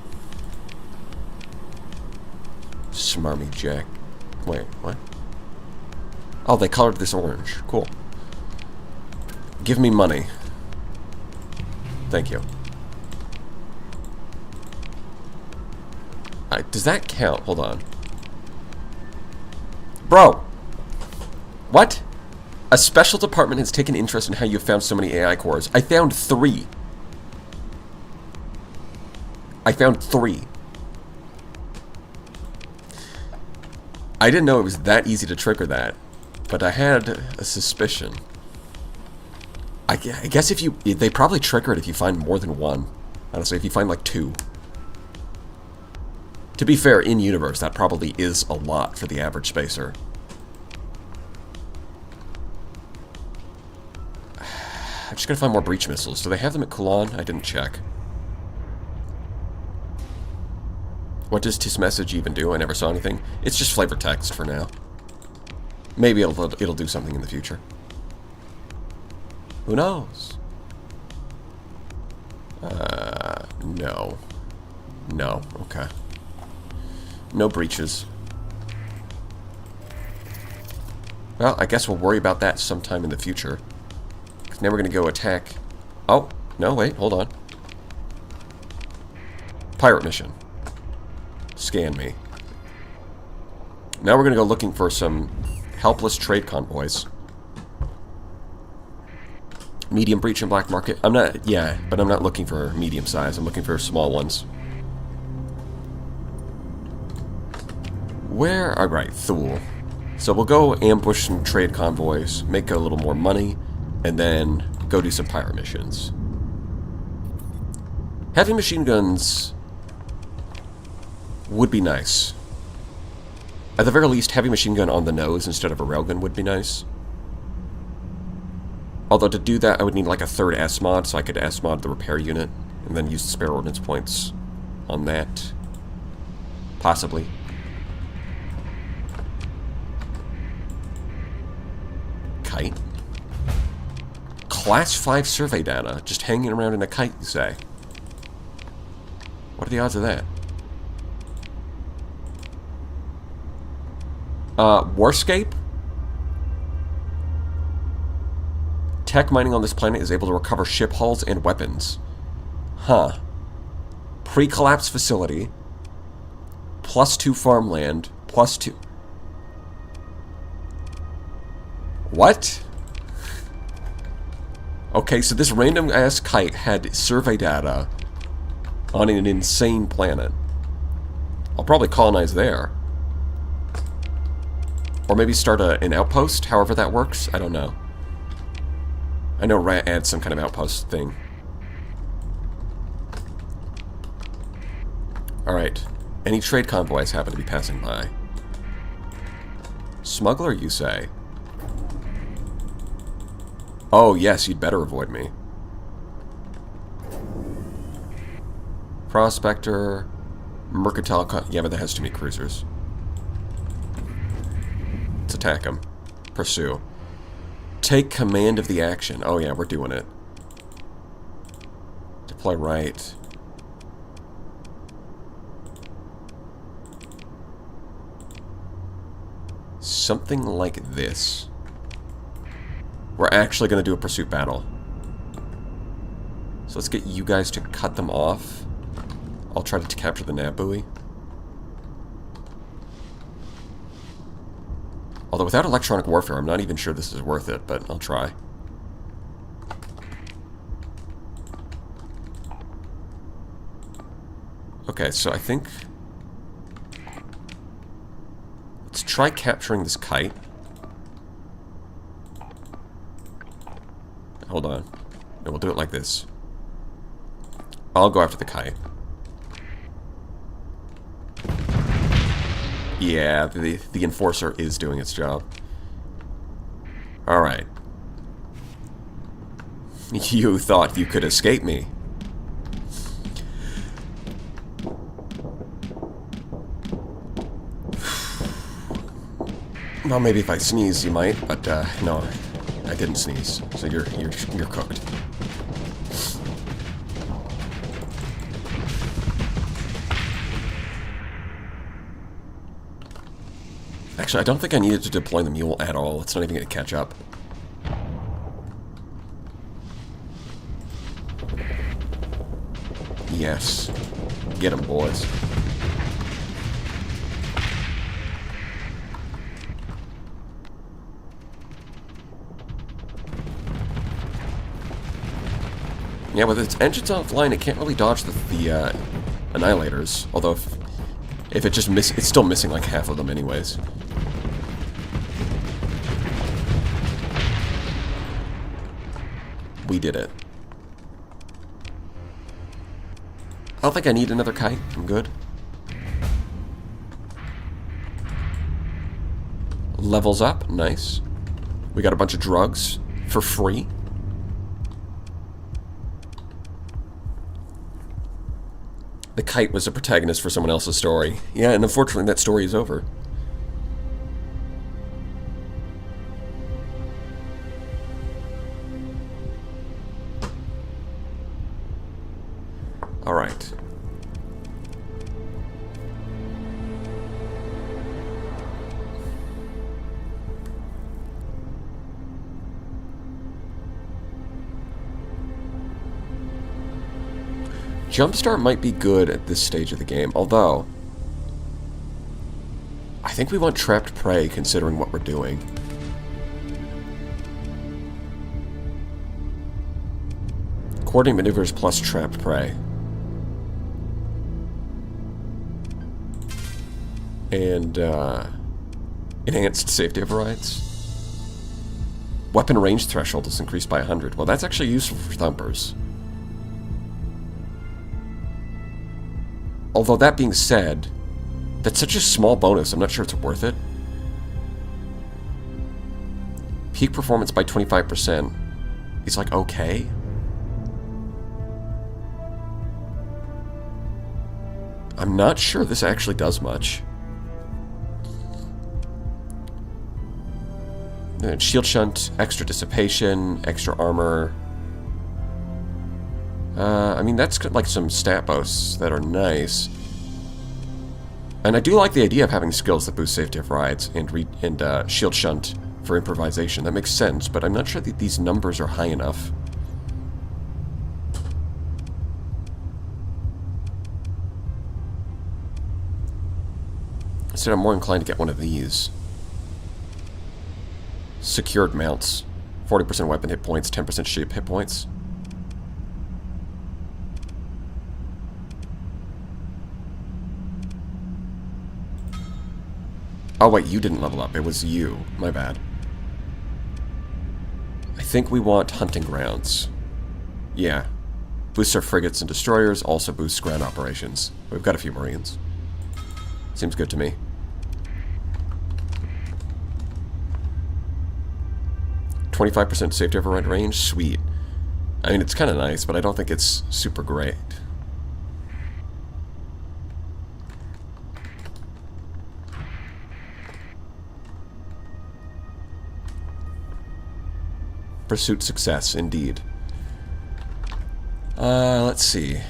Smarmy Jack. Wait, what? Oh, they colored this orange. Cool. Give me money. Thank you. Does that count? Hold on. Bro! What? A special department has taken interest in how you found so many AI cores. I found 3. I found 3. I didn't know it was that easy to trigger that, but I had a suspicion. I guess if they probably trigger it if you find more than one. Honestly, if you find like 2. To be fair, in universe, that probably is a lot for the average spacer. I'm just gonna find more breach missiles. Do they have them at Kulon? I didn't check. What does this message even do? I never saw anything. It's just flavor text for now. Maybe it'll do something in the future. Who knows? No. No, okay. No breaches. Well, I guess we'll worry about that sometime in the future. Because now we're going to go attack... Oh, no, wait, hold on. Pirate mission. Scan me. Now we're going to go looking for some helpless trade convoys. Medium breach and black market. I'm not... Yeah, but I'm not looking for medium size. I'm looking for small ones. Where... Alright, Thule. So we'll go ambush some trade convoys, make a little more money, and then go do some pirate missions. Heavy machine guns would be nice. At the very least, heavy machine gun on the nose instead of a railgun would be nice. Although to do that, I would need like a third S-mod, so I could S-mod the repair unit, and then use the spare ordnance points on that. Possibly. Kite. Class 5 survey data, just hanging around in a kite, you say? What are the odds of that? Warscape? Tech mining on this planet is able to recover ship hulls and weapons. Huh. Pre-collapse facility. +2 farmland. +2... What? Okay, so this random-ass kite had survey data on an insane planet. I'll probably colonize there. Or maybe start an outpost, however that works. I don't know. I know Rat adds some kind of outpost thing. Alright. Any trade convoys happen to be passing by? Smuggler, you say? Oh, yes, you'd better avoid me. Prospector... Mercantile... Yeah, but that has too many cruisers. Let's attack him. Pursue. Take command of the action. Oh yeah, we're doing it. Deploy right. Something like this. We're actually going to do a pursuit battle. So let's get you guys to cut them off. I'll try to capture the nav buoy. Although without electronic warfare, I'm not even sure this is worth it, but I'll try. Okay, so I think... let's try capturing this kite. Hold on. No, we'll do it like this. I'll go after the kite. Yeah, the enforcer is doing its job. Alright. You thought you could escape me. Well, maybe if I sneeze, you might, but no, I didn't sneeze. So you're cooked. Actually, I don't think I needed to deploy the mule at all. It's not even going to catch up. Yes. Get them, boys. Yeah, with its engines offline, it can't really dodge the annihilators. Although, if it just it's still missing like half of them anyways. We did it. I don't think I need another kite. I'm good. Levels up. Nice. We got a bunch of drugs for free. The kite was a protagonist for someone else's story. Yeah, and unfortunately that story is over. Alright. Jumpstart might be good at this stage of the game, although I think we want Trapped Prey considering what we're doing. Coordinate maneuvers plus Trapped Prey. And enhanced safety overrides. Weapon range threshold is increased by 100. Well, that's actually useful for thumpers. Although that being said, that's such a small bonus, I'm not sure it's worth it. Peak performance by 25%. It's like, okay. I'm not sure this actually does much. Shield shunt, extra dissipation, extra armor. I mean, that's like some stat boosts that are nice. And I do like the idea of having skills that boost safety overrides and shield shunt for improvisation. That makes sense, but I'm not sure that these numbers are high enough. Instead, I'm more inclined to get one of these. Secured mounts. 40% weapon hit points, 10% ship hit points. Oh wait, you didn't level up. It was you. My bad. I think we want hunting grounds. Yeah. Boosts our frigates and destroyers, also boosts ground operations. We've got a few Marines. Seems good to me. %25 safety override range? Sweet. I mean, it's kind of nice, but I don't think it's super great. Pursuit success, indeed. Let's see.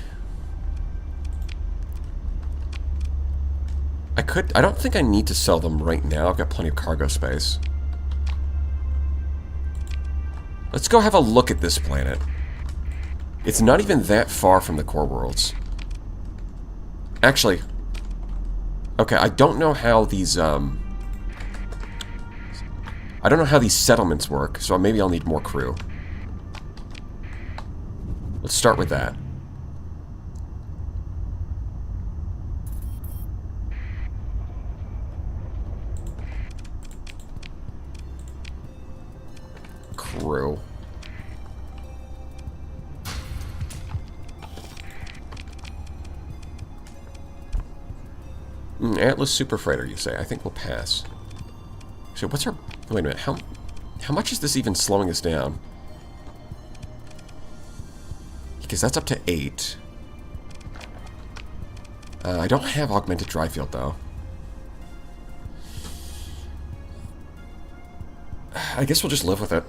I don't think I need to sell them right now. I've got plenty of cargo space. Let's go have a look at this planet. It's not even that far from the core worlds. Actually, okay, I don't know how these, I don't know how these settlements work, so maybe I'll need more crew. Let's start with that. Crew. Atlas Super Freighter, you say? I think we'll pass. So what's our... Wait a minute. How much is this even slowing us down? Because that's up to 8. I don't have augmented dry field, though. I guess we'll just live with it.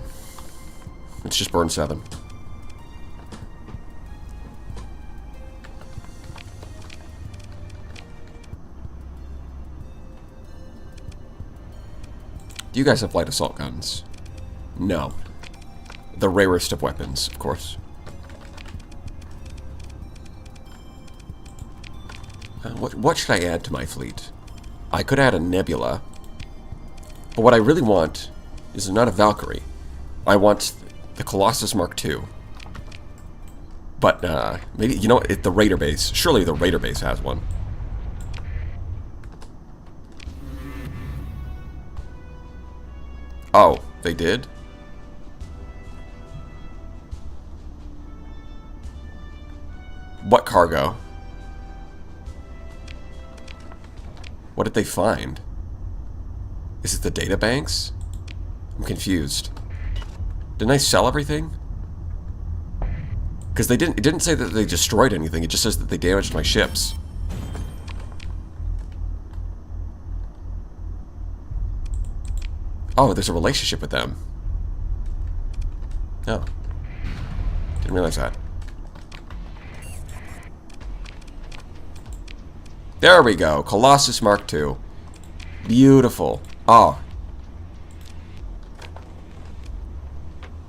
It's just burn 7. Do you guys have light assault guns? No. The rarest of weapons, of course. What should I add to my fleet? I could add a Nebula. But what I really want is not a Valkyrie. I want the Colossus Mark II. But, maybe, you know, the Raider base. Surely the Raider base has one. Oh, they did? What cargo? What did they find? Is it the data banks? I'm confused. Didn't I sell everything? Because it didn't say that they destroyed anything, it just says that they damaged my ships. Oh, there's a relationship with them. Oh. Didn't realize that. There we go. Colossus Mark II. Beautiful. Oh.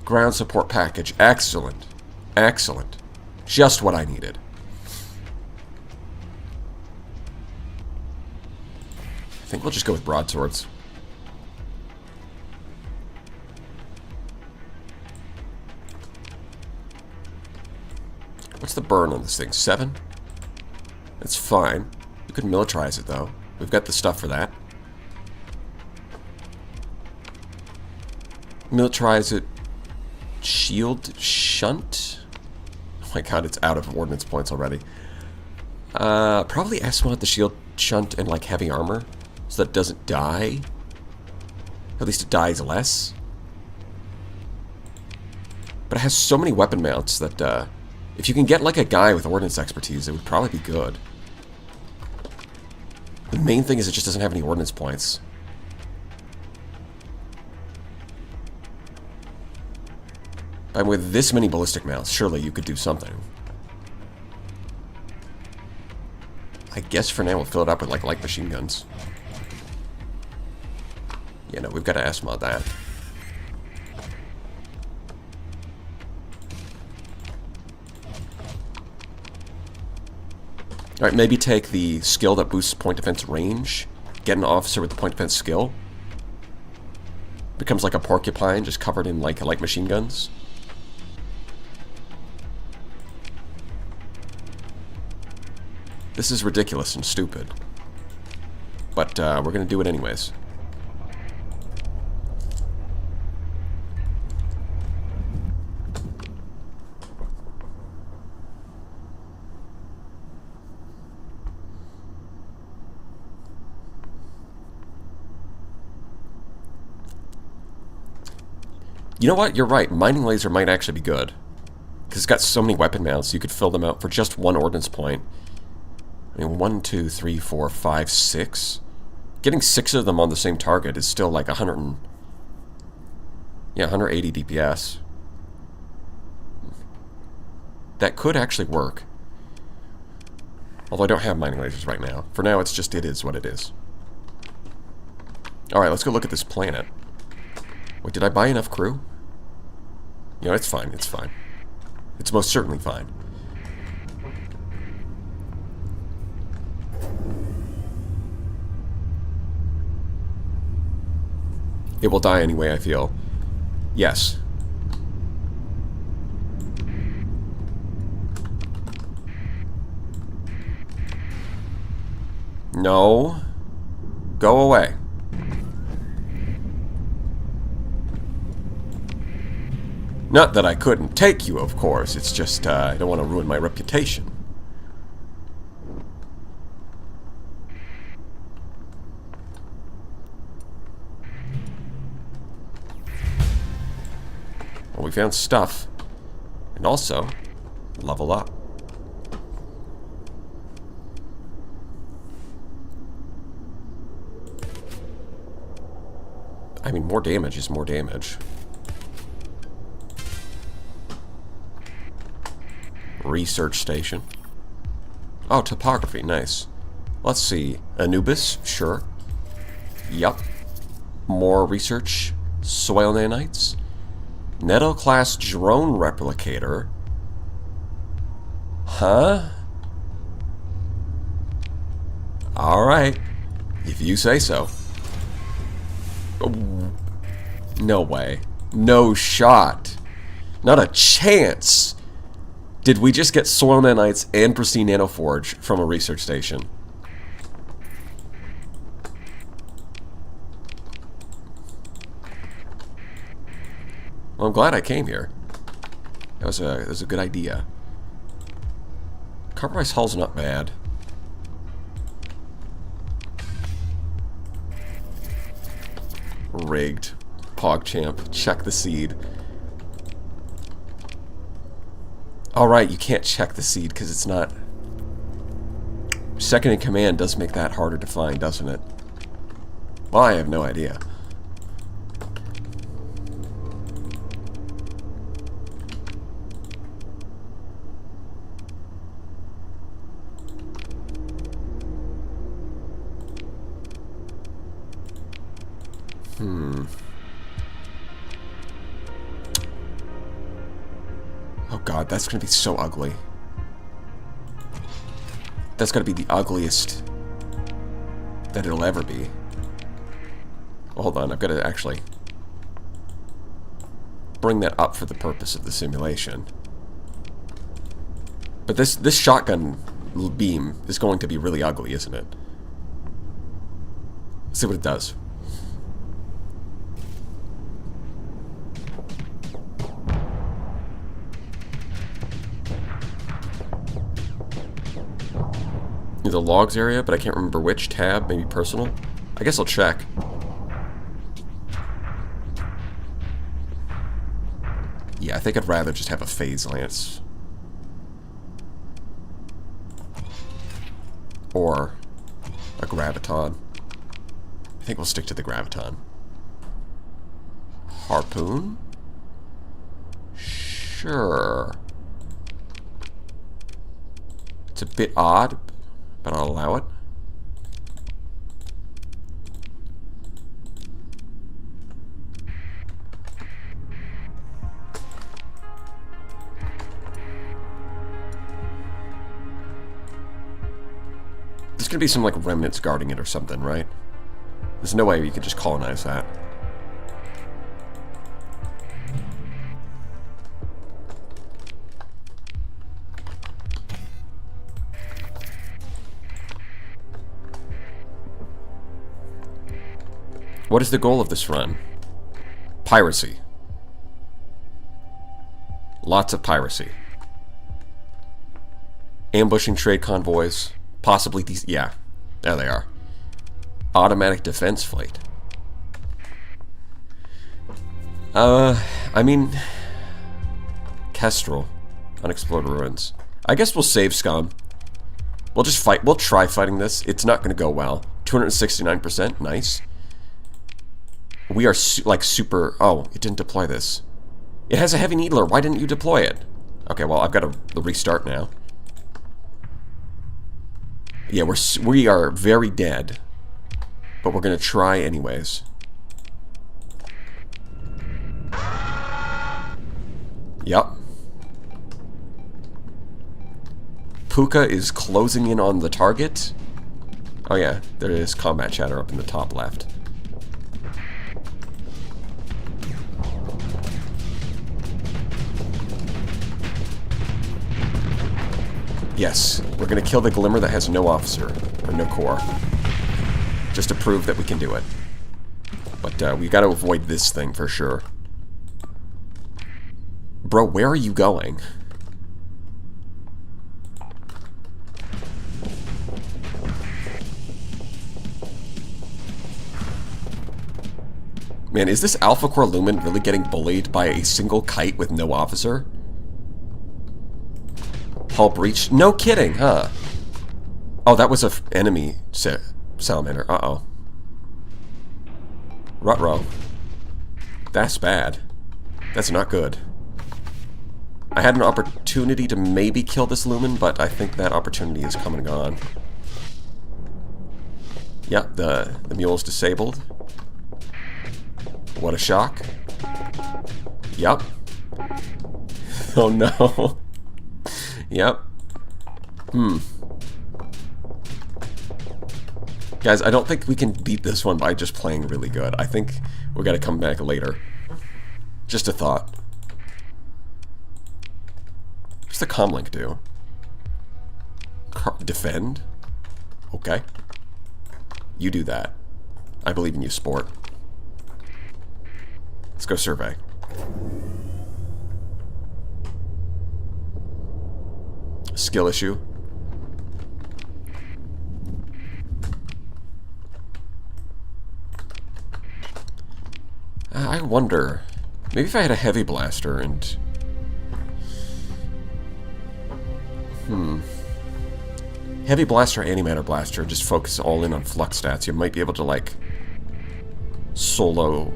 Ground support package. Excellent. Excellent. Just what I needed. I think we'll just go with broadswords. What's the burn on this thing? 7? That's fine. We could militarize it, though. We've got the stuff for that. Militarize it. Shield shunt? Oh my god, it's out of ordnance points already. Probably S-mod the shield shunt and, like, heavy armor. So that it doesn't die. Or at least it dies less. But it has so many weapon mounts that, if you can get, like, a guy with ordnance expertise, it would probably be good. The main thing is it just doesn't have any ordnance points. And with this many ballistic mounts, surely you could do something. I guess for now we'll fill it up with, like, light machine guns. Yeah, no, we've got to S-mod that. Alright, maybe take the skill that boosts point defense range. Get an officer with the point defense skill. Becomes like a porcupine, just covered in, like, light machine guns. This is ridiculous and stupid. But, we're gonna do it anyways. You know what? You're right. Mining laser might actually be good. Because it's got so many weapon mounts, you could fill them out for just one ordnance point. I mean, 1, 2, 3, 4, 5, 6. Getting 6 of them on the same target is still like 180 DPS. That could actually work. Although I don't have mining lasers right now. For now, it's just, it is what it is. Alright, let's go look at this planet. Wait, did I buy enough crew? You know, it's fine, it's fine. It's most certainly fine. It will die anyway, I feel. Yes. No. Go away. Not that I couldn't take you, of course. It's just, I don't want to ruin my reputation. Well, we found stuff. And also, level up. I mean, more damage is more damage. Research station. Oh, topography, nice. Let's see. Anubis, sure. Yup. More research. Soil nanites. Nettle-class drone replicator. Huh? Alright. If you say so. No way. No shot. Not a chance. Did we just get soil nanites and pristine nanoforge from a research station? Well, I'm glad I came here. That was a good idea. Compromise hull's not bad. Rigged. PogChamp. Check the seed. Alright, you can't check the seed because it's not... Second in command does make that harder to find, doesn't it? Well, I have no idea. Oh god, that's gonna be so ugly. That's gonna be the ugliest that it'll ever be. Well, hold on, I've got to actually bring that up for the purpose of the simulation. But this shotgun beam is going to be really ugly, isn't it? Let's see what it does. The logs area, but I can't remember which tab. Maybe personal? I guess I'll check. Yeah, I think I'd rather just have a phase lance. Or a graviton. I think we'll stick to the graviton. Harpoon? Sure. It's a bit odd, but I'll allow it. There's gonna be some like remnants guarding it or something, right? There's no way you could just colonize that. What is the goal of this run? Piracy. Lots of piracy. Ambushing trade convoys. Possibly these... Yeah, there they are. Automatic defense fleet. I mean... Kestrel. Unexplored ruins. I guess we'll save scum. We'll just fight. We'll try fighting this. It's not going to go well. 269%. Nice. We are like super... Oh, it didn't deploy this. It has a heavy needler. Why didn't you deploy it? Okay, well, I've got to restart now. Yeah, we are very dead. But we're going to try anyways. Yep. Puka is closing in on the target. Oh yeah, there is combat chatter up in the top left. Yes, we're gonna kill the Glimmer that has no officer, or no core. Just to prove that we can do it. But we gotta avoid this thing for sure. Bro, where are you going? Man, is this Alpha Core Lumen really getting bullied by a single kite with no officer? Hull breach? No kidding, huh? Oh, that was a enemy salamander. Uh-oh. Ruh-roh. That's bad. That's not good. I had an opportunity to maybe kill this Lumen, but I think that opportunity is come and gone. Yep, the mule's disabled. What a shock. Yep. Oh no. Yep. Guys, I don't think we can beat this one by just playing really good. I think we gotta come back later. Just a thought. What's the comlink do? Defend? Okay. You do that. I believe in you, sport. Let's go survey. Skill issue. I wonder, maybe if I had a heavy blaster and... Heavy blaster, antimatter blaster, just focus all in on flux stats. You might be able to, like, solo...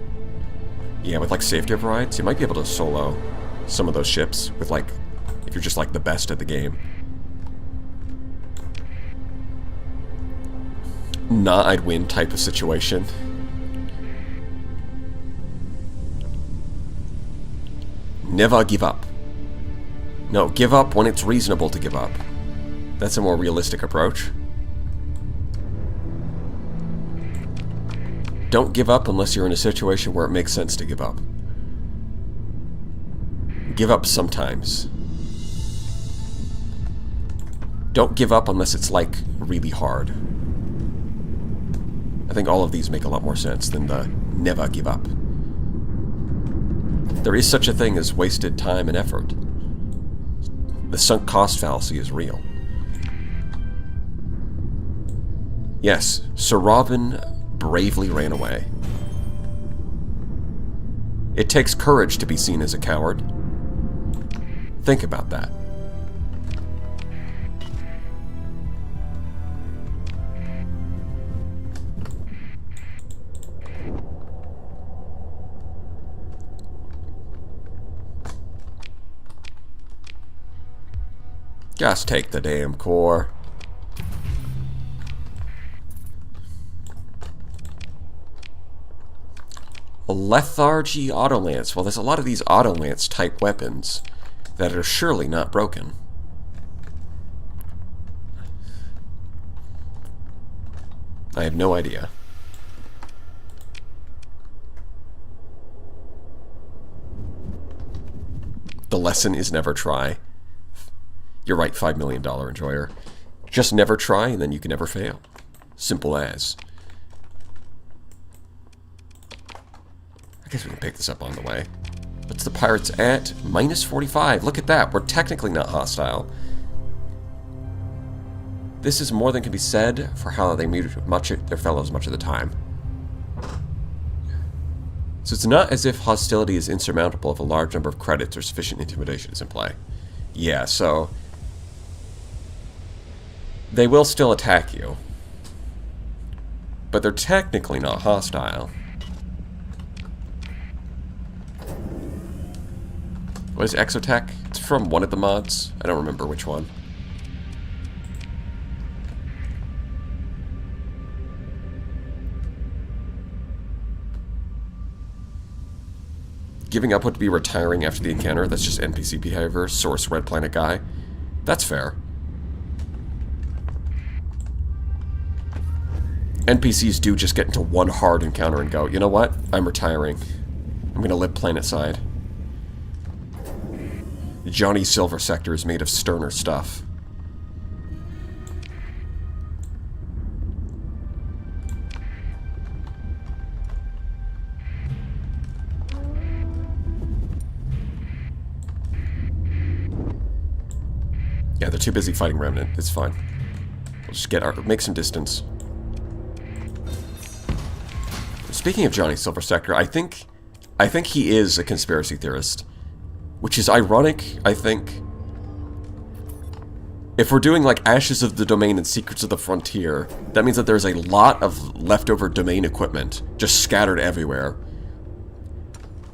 Yeah, with, like, safety overrides, you might be able to solo some of those ships with, like, if you're just, like, the best at the game. Nah, I'd win type of situation. Never give up. No, give up when it's reasonable to give up. That's a more realistic approach. Don't give up unless you're in a situation where it makes sense to give up. Give up sometimes. Don't give up unless it's, like, really hard. I think all of these make a lot more sense than the never give up. There is such a thing as wasted time and effort. The sunk cost fallacy is real. Yes, Sir Robin bravely ran away. It takes courage to be seen as a coward. Think about that. Just take the damn core. Lethargy Autolance. Well, there's a lot of these Autolance type weapons that are surely not broken. I have no idea. The lesson is never try. You're right, $5 million enjoyer. Just never try and then you can never fail. Simple as. I guess we can pick this up on the way. What's the pirates at? Minus 45. Look at that. We're technically not hostile. This is more than can be said for how they meet their fellows much of the time. So it's not as if hostility is insurmountable if a large number of credits or sufficient intimidation is in play. Yeah, so... they will still attack you. But they're technically not hostile. What is Exotech? It's from one of the mods. I don't remember which one. Giving up would be retiring after the encounter. That's just NPC behavior. Source Red Planet Guy. That's fair. NPCs do just get into one hard encounter and go, you know what? I'm retiring. I'm gonna live planet side. Johnny Silver Sector is made of sterner stuff. Yeah, they're too busy fighting Remnant. It's fine. We'll just make some distance. Speaking of Johnny Silversector, I think he is a conspiracy theorist, which is ironic. I think if we're doing like Ashes of the Domain and Secrets of the Frontier, that means that there's a lot of leftover domain equipment just scattered everywhere.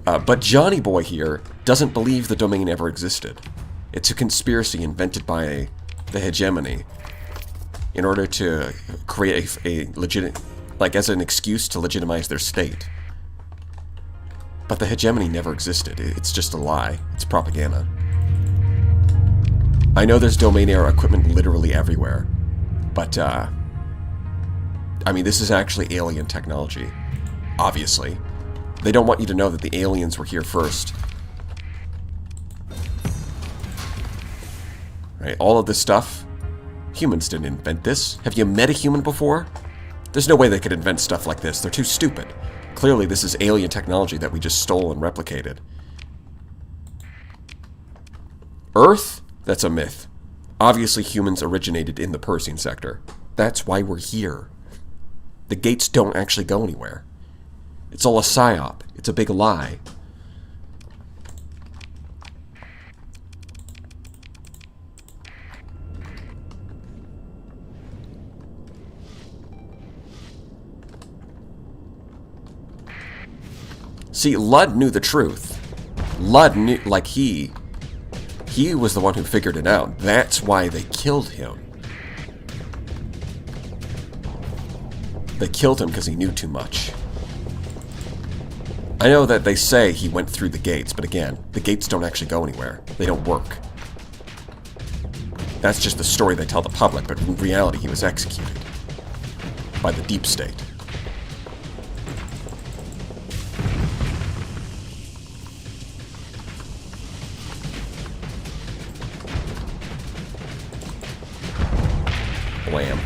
But Johnny Boy here doesn't believe the domain ever existed. It's a conspiracy invented by the hegemony in order to create a legit, like as an excuse to legitimize their state. But the hegemony never existed. It's just a lie. It's propaganda. I know there's domain era equipment literally everywhere, but I mean, this is actually alien technology, obviously. They don't want you to know that the aliens were here first. Right, all of this stuff, humans didn't invent this. Have you met a human before? There's no way they could invent stuff like this. They're too stupid. Clearly, this is alien technology that we just stole and replicated. Earth? That's a myth. Obviously, humans originated in the Persian sector. That's why we're here. The gates don't actually go anywhere. It's all a psyop. It's a big lie. See, Ludd knew the truth. Ludd knew, like he was the one who figured it out. That's why they killed him. They killed him because he knew too much. I know that they say he went through the gates, but again, the gates don't actually go anywhere. They don't work. That's just the story they tell the public, but in reality he was executed by the deep state. Blam.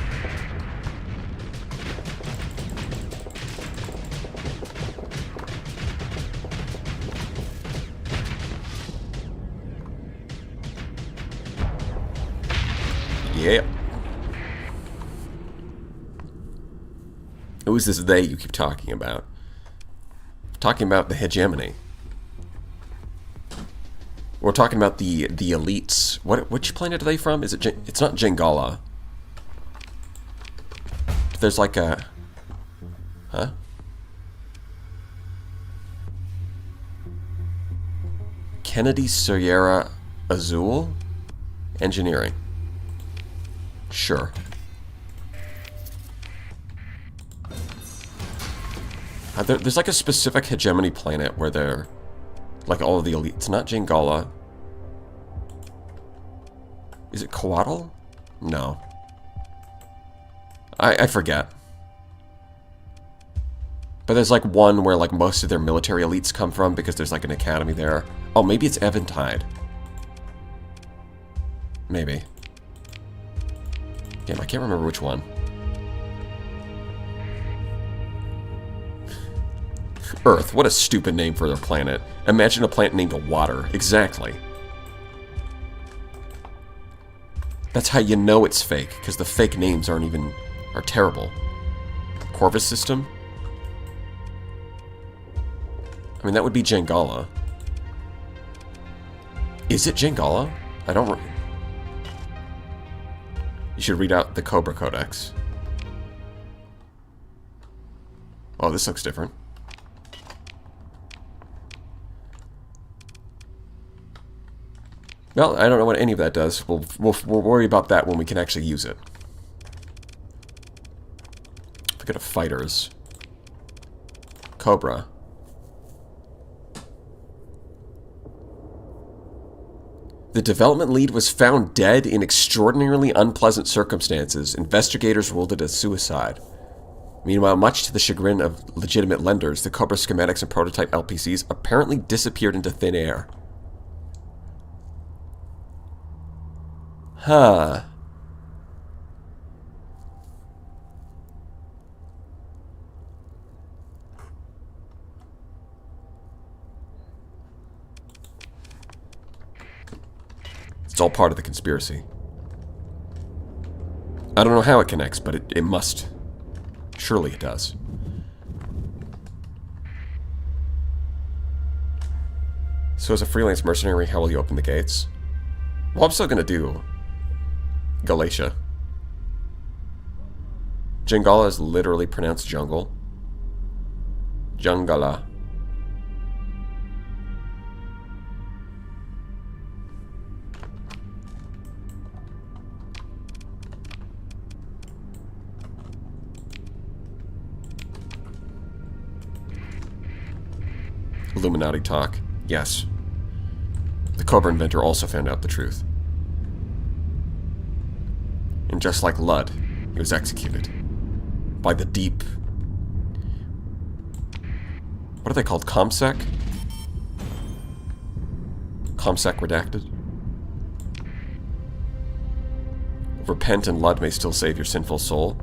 Yeah. Who is this they you keep talking about? Talking about the hegemony. We're talking about the elites. Which planet are they from? Is it? It's not Jengala. But there's like a, huh? Kennedy Sierra Azul Engineering. Sure. There's like a specific hegemony planet where they're like all of the elites. Not Jengala. Is it Coatl? No. I forget. But there's like one where like most of their military elites come from because there's like an academy there. Oh, maybe it's Eventide. Maybe. Damn, I can't remember which one. Earth, what a stupid name for their planet. Imagine a planet named Water. Exactly. That's how you know it's fake, because the fake names are terrible. Corvus system? I mean, that would be Jengala. Is it Jengala? I don't... You should read out the Cobra Codex. Oh, this looks different. Well, I don't know what any of that does. We'll worry about that when we can actually use it. Look at fighters. Cobra. The development lead was found dead in extraordinarily unpleasant circumstances. Investigators ruled it as suicide. Meanwhile, much to the chagrin of legitimate lenders, the Cobra schematics and prototype LPCs apparently disappeared into thin air. Huh. It's all part of the conspiracy. I don't know how it connects, but it must. Surely it does. So as a freelance mercenary, how will you open the gates? Well, I'm still going to do Galatia. Jangala is literally pronounced jungle. Jangala. Illuminati talk. Yes. The Cobra inventor also found out the truth. And just like Ludd, he was executed. By the deep... What are they called? Comsec? Comsec redacted? Repent and Ludd may still save your sinful soul.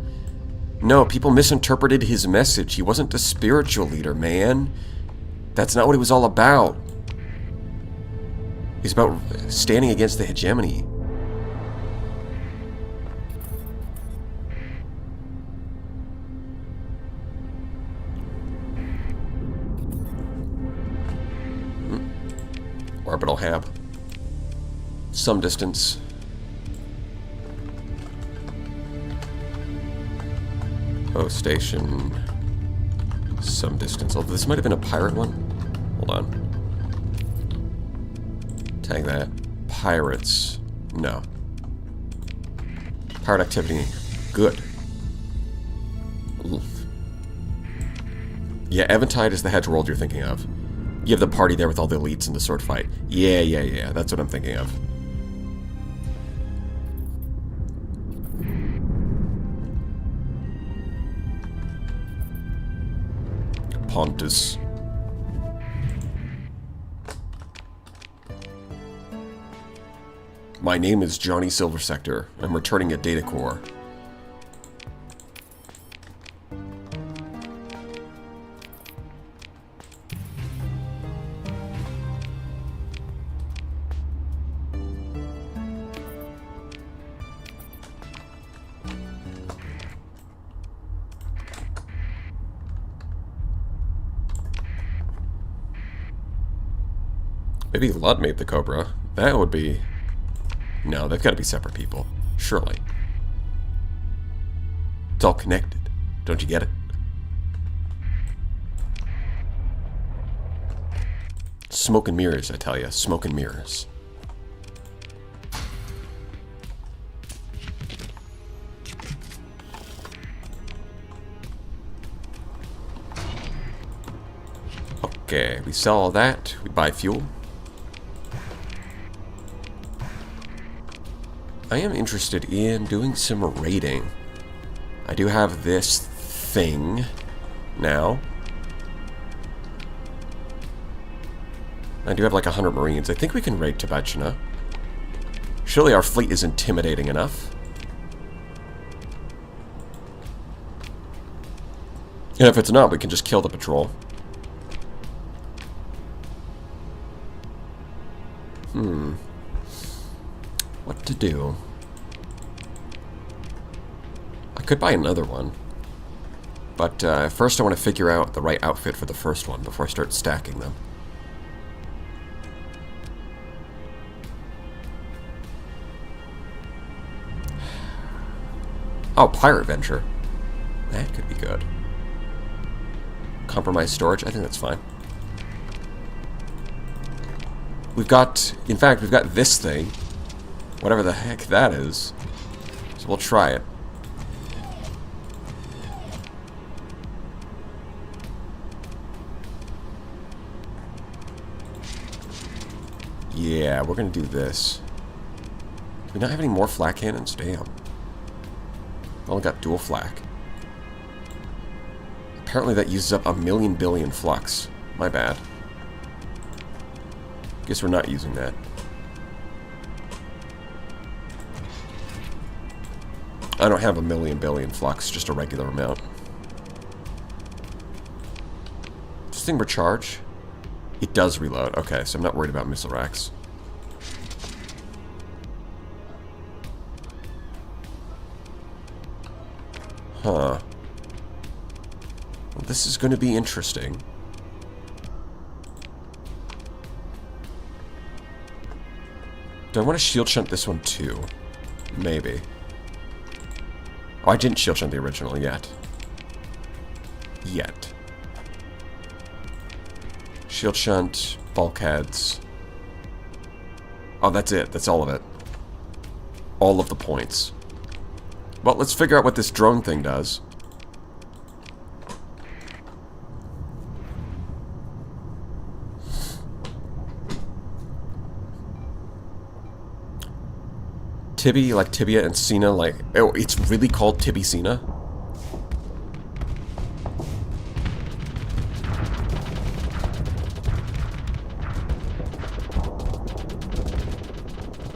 No, people misinterpreted his message. He wasn't a spiritual leader, man. That's not what it was all about. He's about standing against the hegemony. Orbital hab. Some distance. Oh, station. Some distance. Oh, this might have been a pirate one. Hold on. Tag that. Pirates. No. Pirate activity. Good. Oof. Yeah, Eventide is the hedge world you're thinking of. You have the party there with all the elites in the sword fight. Yeah. That's what I'm thinking of. Pontus. My name is Johnny Silversector. I'm returning a data core. Maybe Ludd made the Cobra. That would be... No, they've got to be separate people. Surely. It's all connected. Don't you get it? Smoke and mirrors, I tell you. Smoke and mirrors. Okay, we sell all that. We buy fuel. I am interested in doing some raiding. I do have this thing now. I do have like 100 Marines. I think we can raid Tibetchina. Surely our fleet is intimidating enough. And if it's not, we can just kill the patrol. What to do? I could buy another one. But first I want to figure out the right outfit for the first one before I start stacking them. Oh, pirate venture. That could be good. Compromise storage, I think that's fine. We've got, in fact, we've got this thing. Whatever the heck that is. So we'll try it. Yeah, we're gonna do this. Do we not have any more flak cannons? Damn. Only got dual flak. Apparently that uses up 1,000,000 billion flux. My bad. Guess we're not using that. I don't have 1,000,000 billion flux, just a regular amount. Does this thing recharge? It does reload. Okay, so I'm not worried about missile racks. Huh. Well, this is going to be interesting. Do I want to shield shunt this one too? Maybe. Oh, I didn't shield shunt the original yet. Shield shunt, bulkheads. Oh, that's it. That's all of it. All of the points. Well, let's figure out what this drone thing does. Tibby, like Tibia, and Cena, like... Oh, it's really called Tibby Cena?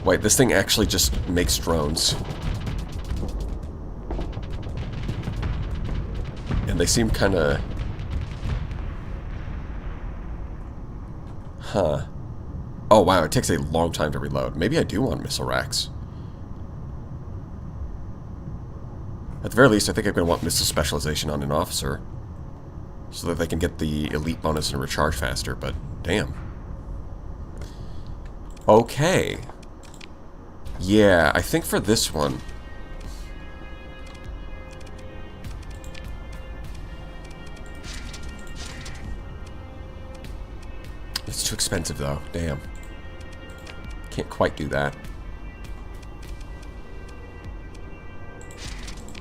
Wait, this thing actually just makes drones. And they seem kind of... Huh. Oh, wow, it takes a long time to reload. Maybe I do want missile racks. At the very least, I think I'm going to want missile specialization on an officer. So that they can get the elite bonus and recharge faster, but damn. Okay. Yeah, I think for this one... It's too expensive, though. Damn. Can't quite do that.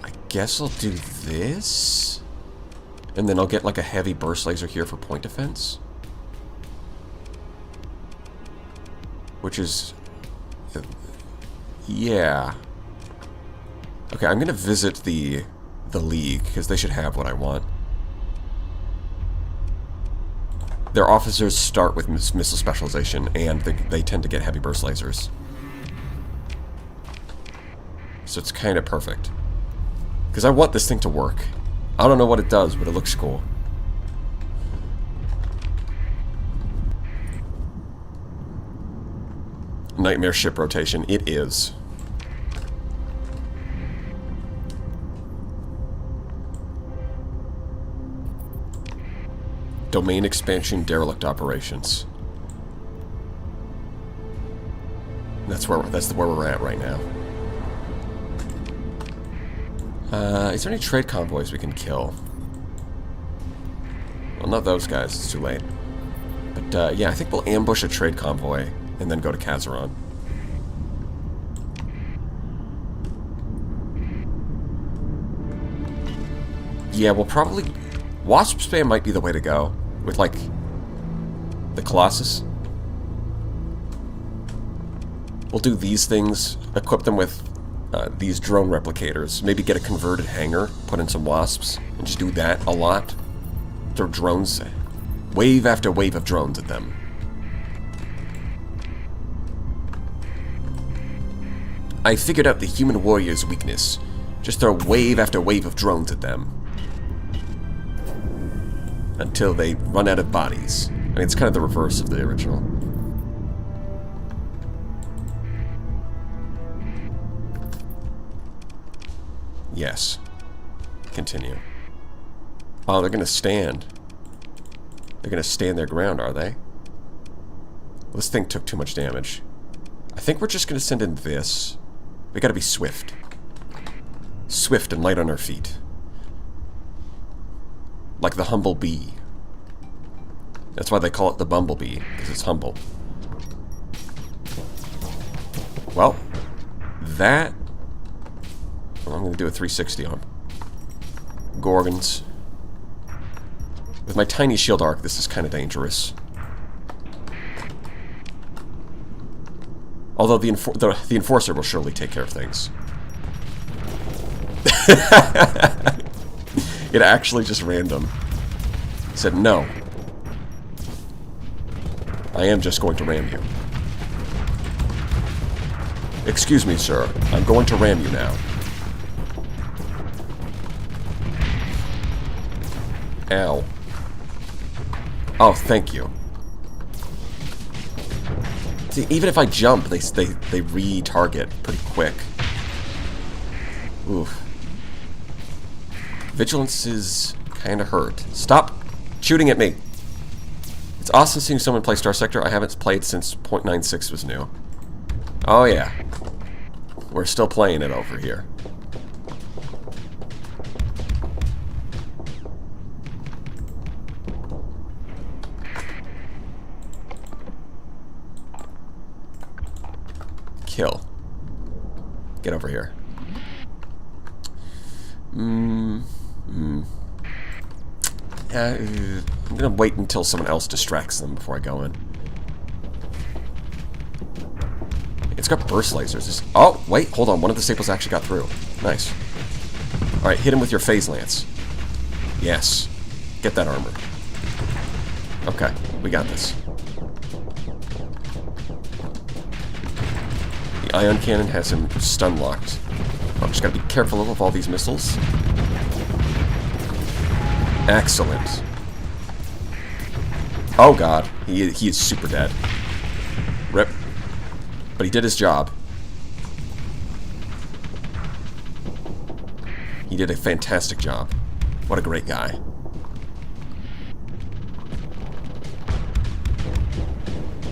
I guess I'll do this. And then I'll get like a heavy burst laser here for point defense. Which is... Yeah. Okay, I'm gonna visit the League, because they should have what I want. Their officers start with missile specialization, and they tend to get heavy burst lasers. So it's kind of perfect. Because I want this thing to work. I don't know what it does, but it looks cool. Nightmare ship rotation. It is. Domain expansion, derelict operations. That's where we're at right now. Is there any trade convoys we can kill? Well, not those guys. It's too late. But yeah, I think we'll ambush a trade convoy and then go to Kazaron. Yeah, we'll probably... Wasp spam might be the way to go. With, like, the Colossus. We'll do these things, equip them with these drone replicators. Maybe get a converted hangar, put in some wasps, and just do that a lot. Throw drones, wave after wave of drones at them. I figured out the human warrior's weakness. Just throw wave after wave of drones at them. Until they run out of bodies. I mean, it's kind of the reverse of the original. Yes. Continue. Oh, they're gonna stand. They're gonna stand their ground, are they? Well, this thing took too much damage. I think we're just gonna send in this. We gotta be swift. Swift and light on our feet. Like the humble bee. That's why they call it the bumblebee, because it's humble. Well, that... Well, I'm going to do a 360 on Gorgons. With my tiny shield arc, this is kind of dangerous. Although the Enforcer will surely take care of things. It actually just random. It said, no. I am just going to ram you. Excuse me, sir. I'm going to ram you now. Ow. Oh, thank you. See, even if I jump, they re-target pretty quick. Oof. Vigilance is kind of hurt. Stop shooting at me. It's awesome seeing someone play Star Sector. I haven't played since .96 was new. Oh yeah. We're still playing it over here. Kill. Get over here. I'm gonna wait until someone else distracts them before I go in. It's got burst lasers. Oh, wait, hold on. One of the staples actually got through. Nice. Alright, hit him with your phase lance. Yes. Get that armor. Okay, we got this. The ion cannon has him stun locked. I'm just gotta be careful of all these missiles. Excellent. Oh god, he is super dead. Rip. But he did his job. He did a fantastic job. What a great guy.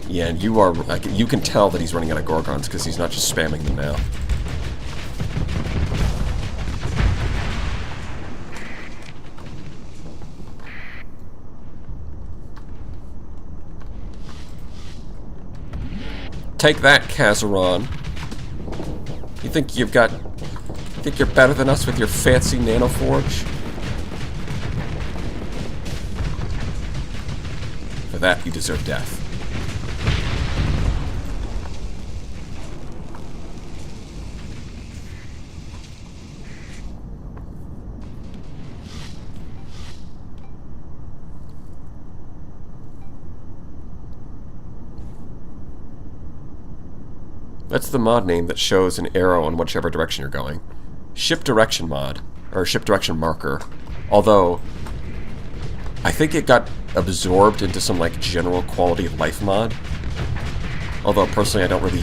Yeah, and you are, like, you can tell that he's running out of Gorgons because he's not just spamming them now. Take that, Kazaron. You think you've got... think you're better than us with your fancy nanoforge? For that, you deserve death. That's the mod name that shows an arrow in whichever direction you're going. Ship direction mod, or ship direction marker. Although, I think it got absorbed into some like general quality of life mod. Although personally, I don't really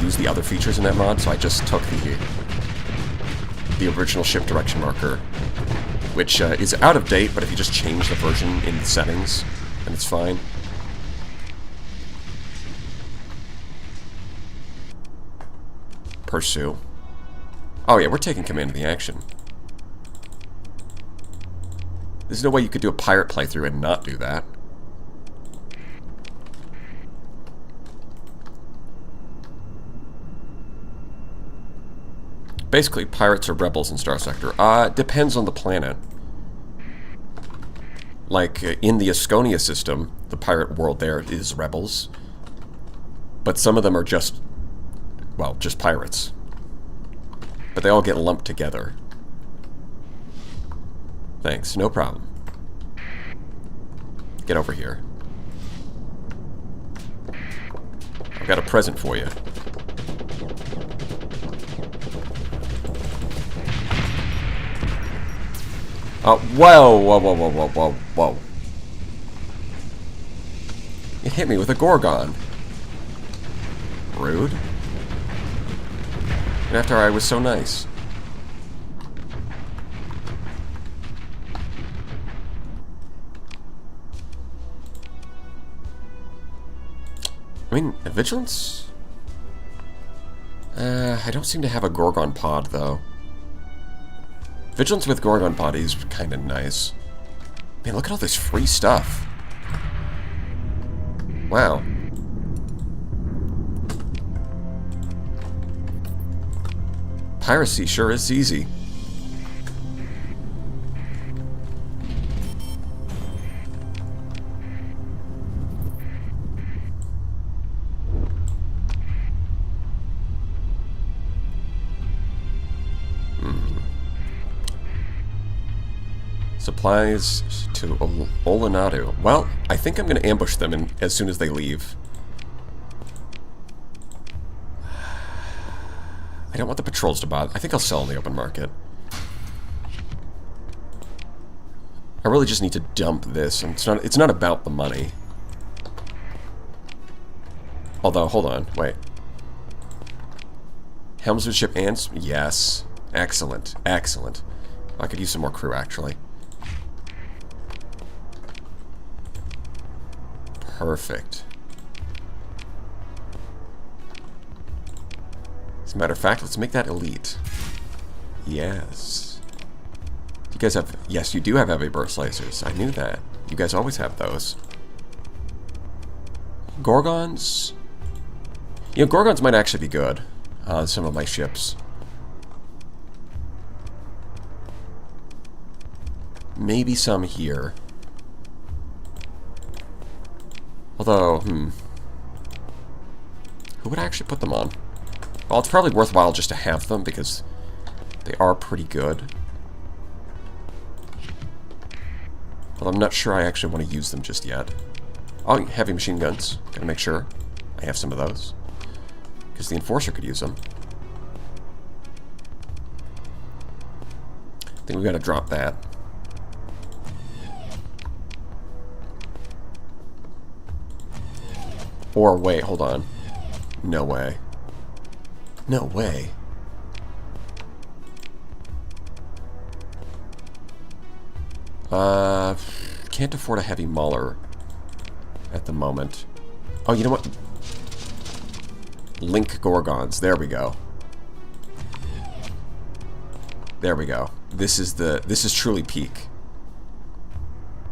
use the other features in that mod, so I just took the original ship direction marker, which is out of date. But if you just change the version in the settings, then it's fine. Pursue. Oh yeah, we're taking command of the action. There's no way you could do a pirate playthrough and not do that. Basically, pirates are rebels in Star Sector. Depends on the planet. Like, in the Asconia system, the pirate world there is rebels. But some of them are just... well, just pirates. But they all get lumped together. Thanks, no problem. Get over here. I've got a present for you. Oh, whoa, whoa, whoa, whoa, whoa, whoa, whoa. It hit me with a Gorgon. Rude. And after I was so nice. I mean, Vigilance? I don't seem to have a Gorgon pod, though. Vigilance with Gorgon pod is kind of nice. Man, look at all this free stuff. Wow. Piracy sure is easy. Supplies to Olanadu. Well, I think I'm going to ambush them as soon as they leave. I don't want the patrols to bother. I think I'll sell in the open market. I really just need to dump this. And it's not about the money. Although, hold on, wait. Helmsmanship and... yes. Excellent. Excellent. I could use some more crew, actually. Perfect. As a matter of fact, let's make that elite. Yes. You guys have... Yes, you do have heavy burst lasers. I knew that. You guys always have those. Gorgons? You know, Gorgons might actually be good on some of my ships. Maybe some here. Although, who would actually put them on? Well, it's probably worthwhile just to have them because they are pretty good. But I'm not sure I actually want to use them just yet. Oh, heavy machine guns. Gotta make sure I have some of those. Because the Enforcer could use them. I think we gotta drop that. Or wait, hold on. No way. No way. Can't afford a heavy mauler at the moment. Oh, you know what? Link Gorgons. There we go. There we go. This is truly peak.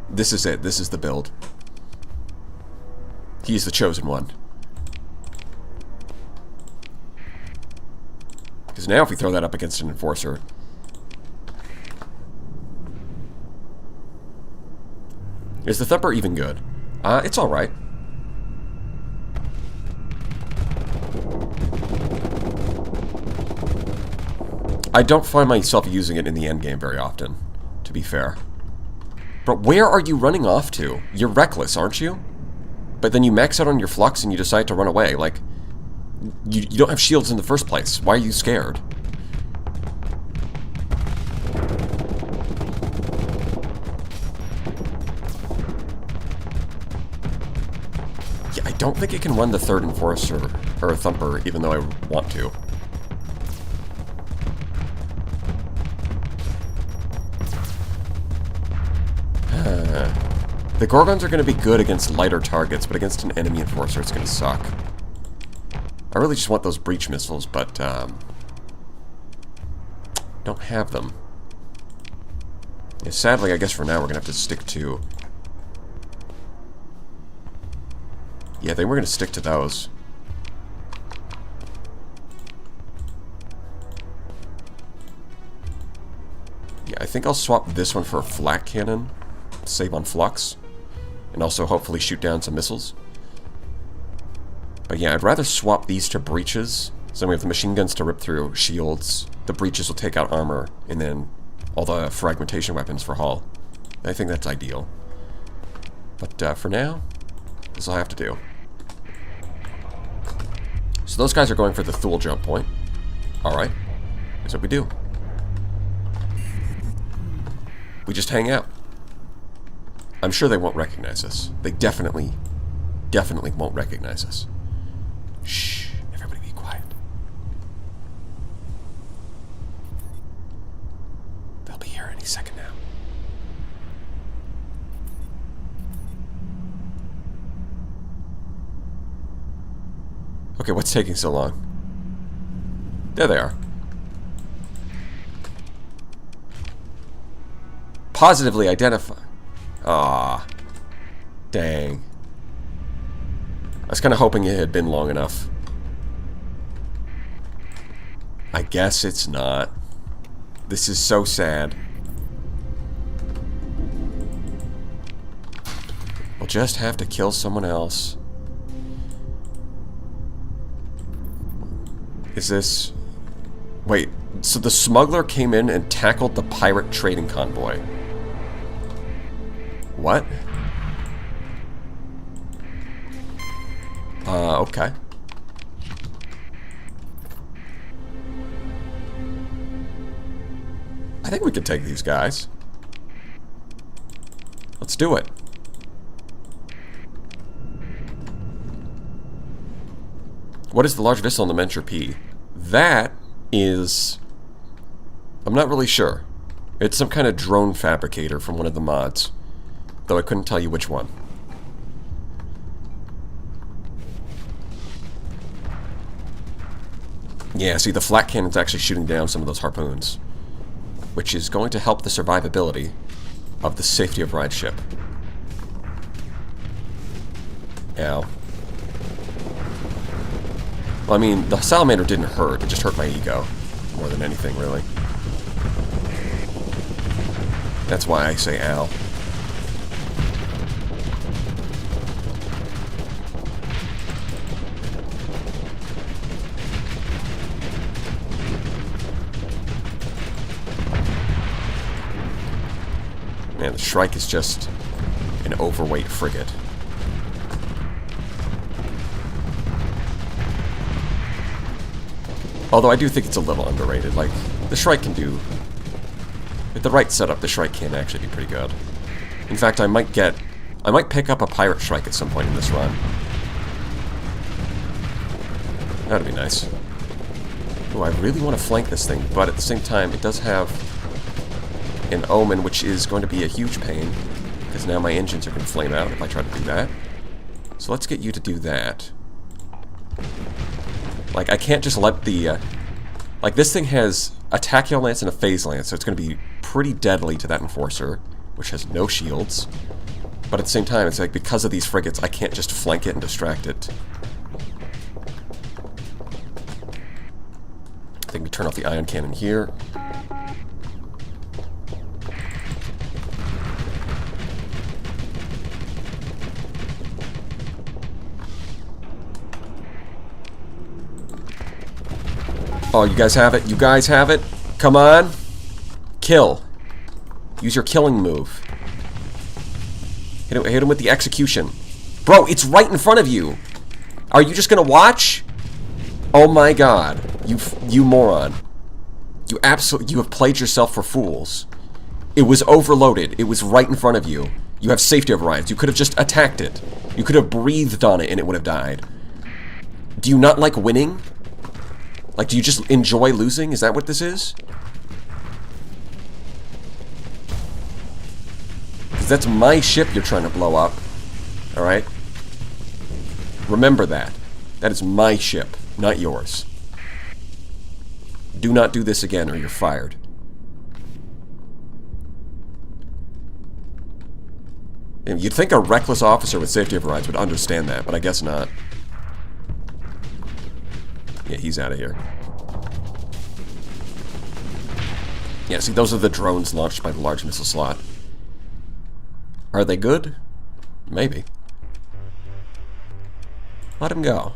This is it. This is the build. He's the chosen one. Because now if we throw that up against an Enforcer... Is the Thumper even good? It's alright. I don't find myself using it in the endgame very often, to be fair. But where are you running off to? You're reckless, aren't you? But then you max out on your flux and you decide to run away. Like, you don't have shields in the first place. Why are you scared? Yeah, I don't think it can run the third Enforcer or Thumper, even though I want to. The Gorgons are going to be good against lighter targets, but against an enemy Enforcer, it's going to suck. I really just want those breach missiles, but don't have them. Yeah, sadly, I guess for now we're going to have to stick to... Yeah, I think we're going to stick to those. Yeah, I think I'll swap this one for a flak cannon. Save on flux. And also hopefully shoot down some missiles. But yeah, I'd rather swap these to breaches. So we have the machine guns to rip through shields. The breaches will take out armor. And then all the fragmentation weapons for hull. I think that's ideal. But for now, this is all I have to do. So those guys are going for the Thule jump point. Alright. Here's what we do. We just hang out. I'm sure they won't recognize us. They definitely won't recognize us. Shh. Everybody be quiet. They'll be here any second now. Okay, what's taking so long? There they are. Positively identify. Ah, dang. I was kind of hoping it had been long enough. I guess it's not. This is so sad. We'll just have to kill someone else. Is this... Wait, so the smuggler came in and tackled the pirate trading convoy. What? Okay. I think we could take these guys. Let's do it. What is the large vessel in the Mentor P? That is... I'm not really sure. It's some kind of drone fabricator from one of the mods. Though I couldn't tell you which one. Yeah, see, the flak cannon's actually shooting down some of those harpoons, which is going to help the survivability of the safety of ride ship. Ow. Well, I mean, the salamander didn't hurt. It just hurt my ego more than anything, really. That's why I say ow. Man, the Shrike is just an overweight frigate. Although I do think it's a little underrated. Like, the Shrike can do... With the right setup, the Shrike can actually be pretty good. In fact, I might pick up a Pirate Shrike at some point in this run. That'd be nice. Oh, I really want to flank this thing, but at the same time, it does have an Omen, which is going to be a huge pain, because now my engines are going to flame out if I try to do that. So let's get you to do that. Like, I can't just let the... like, this thing has a Tachyon Lance and a Phase Lance, so it's going to be pretty deadly to that Enforcer, which has no shields. But at the same time, it's like, because of these frigates, I can't just flank it and distract it. I think we turn off the ion cannon here. Oh, you guys have it? You guys have it? Come on. Kill. Use your killing move. Hit him with the execution. Bro, it's right in front of you. Are you just gonna watch? Oh my god. You moron. You have played yourself for fools. It was overloaded. It was right in front of you. You have safety overrides. You could have just attacked it. You could have breathed on it and it would have died. Do you not like winning? Like, do you just enjoy losing? Is that what this is? Because that's my ship you're trying to blow up. Alright? Remember that. That is my ship, not yours. Do not do this again or you're fired. And you'd think a reckless officer with safety overrides would understand that, but I guess not. Yeah, he's out of here. Yeah, see, those are the drones launched by the large missile slot. Are they good? Maybe. Let him go.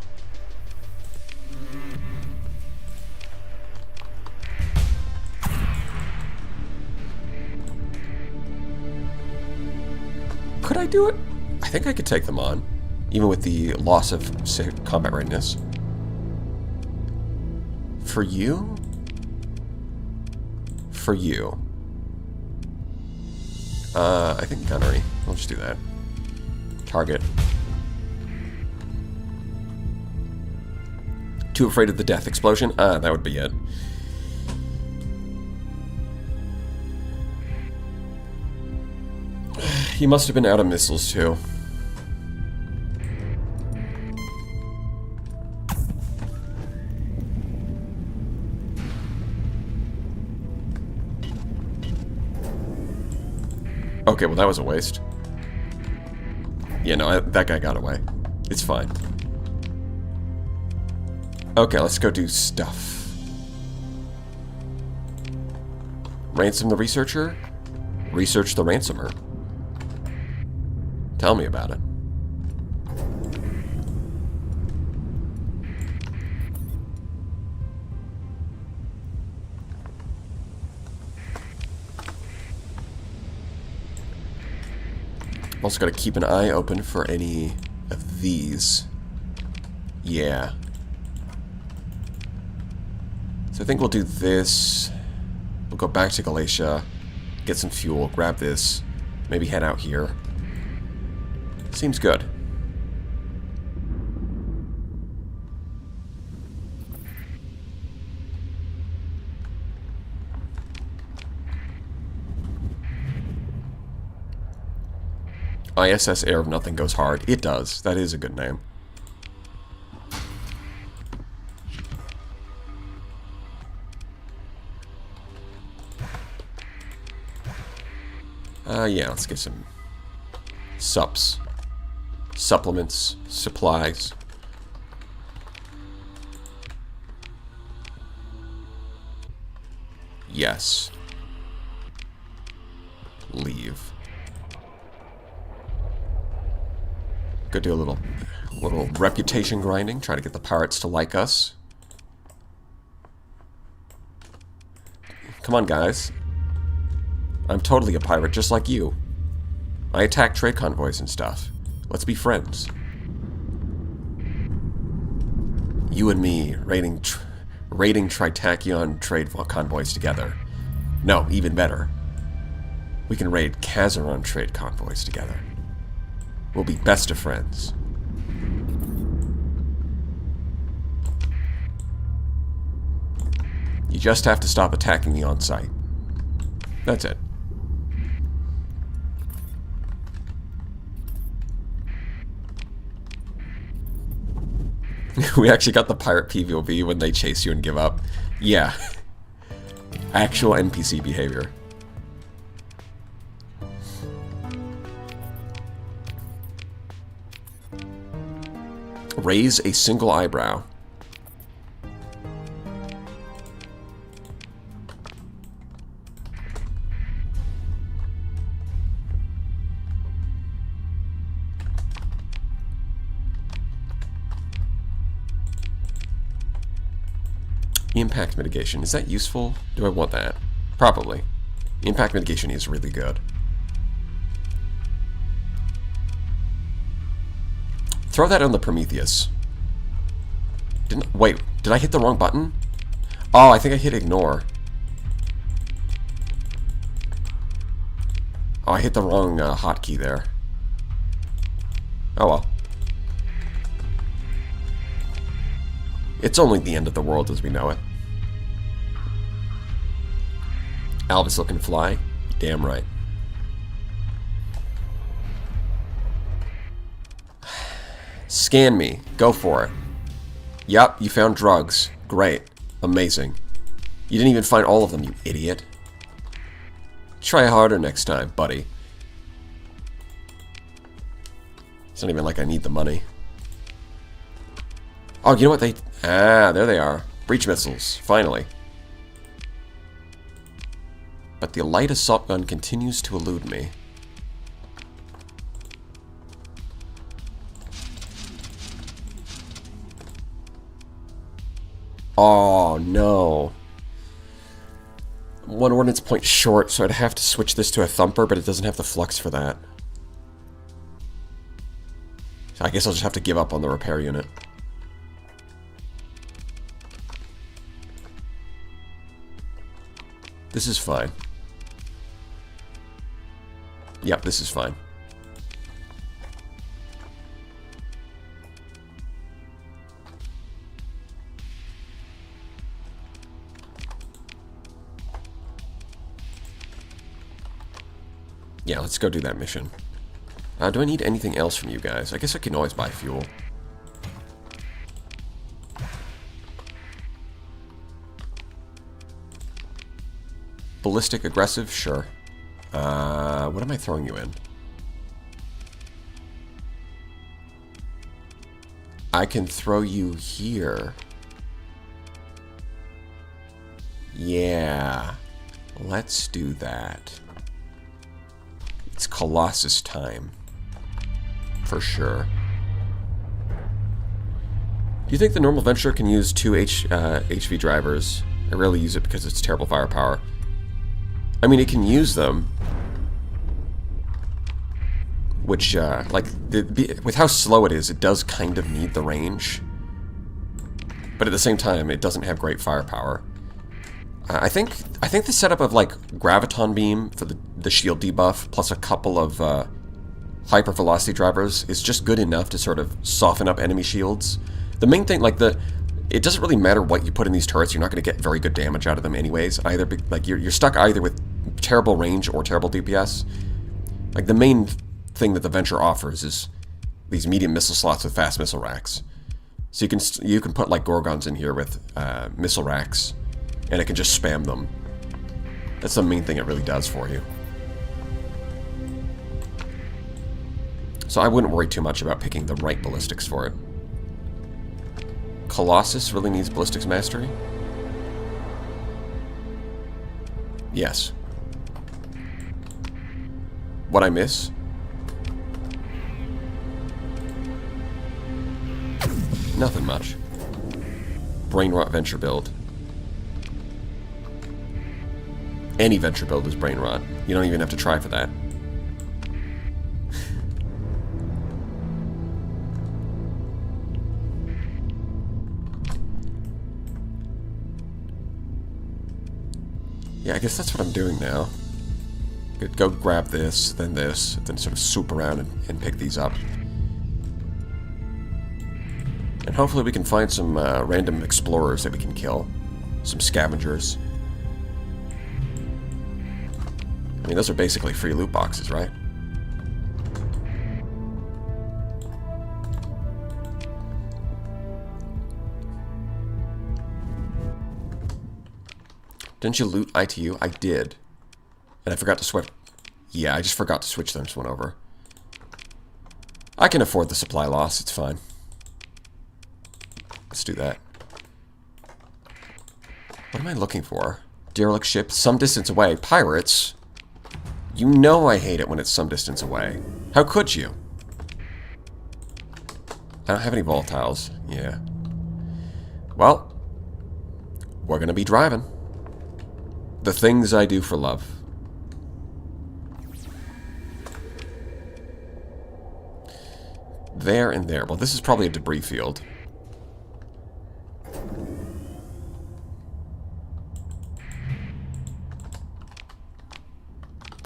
Could I do it? I think I could take them on, even with the loss of combat readiness. For you? For you. I think gunnery. We'll just do that. Target. Too afraid of the death explosion? That would be it. He must have been out of missiles, too. Okay, well that was a waste. Yeah, no, that guy got away. It's fine. Okay, let's go do stuff. Ransom the researcher? Research the ransomer. Tell me about it. Also got to keep an eye open for any of these. Yeah. So I think we'll do this. We'll go back to Galatia, get some fuel, grab this, maybe head out here. Seems good. ISS Air of Nothing goes hard. It does. That is a good name. Yeah, let's get some supplements, supplies. Yes. Leave. Go do a little reputation grinding, try to get the pirates to like us. Come on, guys. I'm totally a pirate, just like you. I attack trade convoys and stuff. Let's be friends. You and me raiding Tritachyon trade convoys together. No, even better. We can raid Kazaron trade convoys together. We'll be best of friends. You just have to stop attacking me on sight. That's it. We actually got the pirate PVOV when they chase you and give up. Yeah. Actual NPC behavior. Raise a single eyebrow. Impact mitigation. Is that useful? Do I want that? Probably. Impact mitigation is really good. Throw that on the Prometheus. Wait, did I hit the wrong button? Oh, I think I hit ignore. Oh, I hit the wrong hotkey there. Oh well. It's only the end of the world as we know it. Alvis looking fly? Damn right. Scan me. Go for it. Yep, you found drugs. Great. Amazing. You didn't even find all of them, you idiot. Try harder next time, buddy. It's not even like I need the money. Oh, you know what they... Ah, there they are. Breach missiles. Finally. But the light assault gun continues to elude me. Oh, no. One ordnance point short, so I'd have to switch this to a thumper, but it doesn't have the flux for that. So I guess I'll just have to give up on the repair unit. This is fine. Yep, this is fine. Yeah, let's go do that mission. Do I need anything else from you guys? I guess I can always buy fuel. Ballistic aggressive? Sure. What am I throwing you in? I can throw you here. Yeah. Let's do that. It's Colossus time. For sure. Do you think the normal Venture can use two HV drivers? I rarely use it because it's terrible firepower. I mean, it can use them. Which, like, with how slow it is, it does kind of need the range. But at the same time, it doesn't have great firepower. I think the setup of, like, Graviton Beam for the shield debuff, plus a couple of hyper velocity drivers, is just good enough to sort of soften up enemy shields. The main thing, like, it doesn't really matter what you put in these turrets, you're not going to get very good damage out of them anyways. Either, like, you're stuck either with terrible range or terrible DPS. Like, the main thing that the Venture offers is these medium missile slots with fast missile racks. So you can put like Gorgons in here with missile racks, and it can just spam them. That's the main thing it really does for you. So I wouldn't worry too much about picking the right ballistics for it. Colossus really needs ballistics mastery? Yes. What I miss? Nothing much. Brain rot Venture build. Any Venture build is brain rot. You don't even have to try for that. Yeah, I guess that's what I'm doing now. Could go grab this, then sort of swoop around and pick these up. And hopefully we can find some random explorers that we can kill. Some scavengers. I mean, those are basically free loot boxes, right? Didn't you loot ITU? I did. And I forgot to switch. Yeah, I just forgot to switch this one over. I can afford the supply loss. It's fine. Let's do that. What am I looking for? Derelict ship, some distance away. Pirates? You know I hate it when it's some distance away. How could you? I don't have any volatiles. Yeah. Well, we're gonna be driving. The things I do for love. There and there. Well, this is probably a debris field.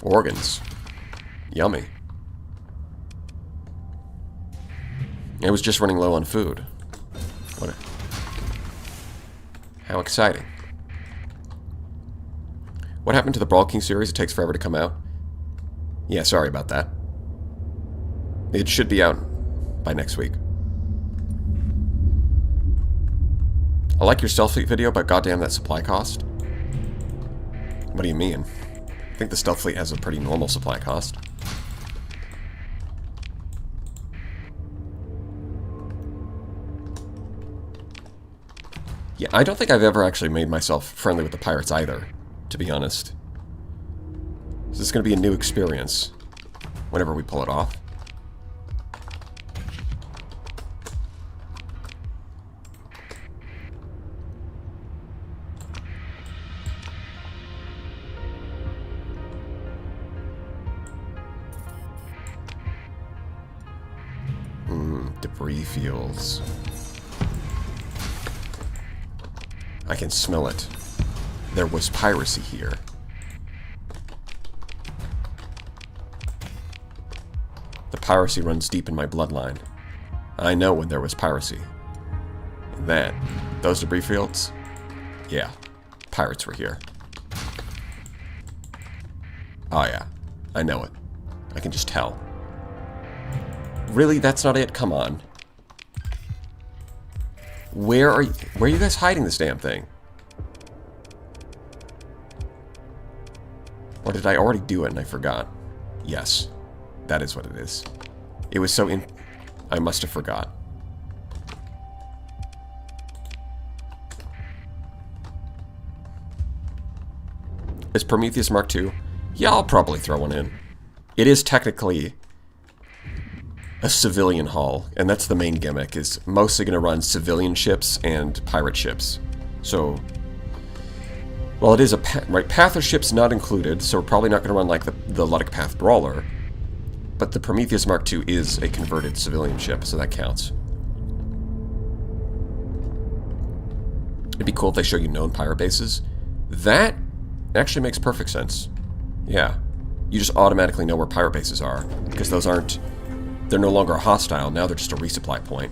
Organs. Yummy. I was just running low on food. How exciting. What happened to the Brawl King series? It takes forever to come out. Yeah, sorry about that. It should be out by next week. I like your stealth fleet video, but goddamn that supply cost. What do you mean? I think the stealth fleet has a pretty normal supply cost. Yeah, I don't think I've ever actually made myself friendly with the pirates either, to be honest. This is going to be a new experience whenever we pull it off. Debris fields. I can smell it. There was piracy here. The piracy runs deep in my bloodline. I know when there was piracy. And then, those debris fields? Yeah, pirates were here. Oh yeah, I know it. I can just tell. Really? That's not it? Come on. Where are you guys hiding this damn thing? Or did I already do it and I forgot? Yes. That is what it is. It was so I must have forgot. Is Prometheus Mark II? Yeah, I'll probably throw one in. It is technically a civilian hull, and that's the main gimmick, is mostly going to run civilian ships and pirate ships. So, well, it is a right, Pather ship's not included, so we're probably not going to run like the Ludic Path Brawler, but the Prometheus Mark II is a converted civilian ship, so that counts. It'd be cool if they show you known pirate bases. That actually makes perfect sense. Yeah, you just automatically know where pirate bases are, because those aren't... They're no longer hostile, now they're just a resupply point.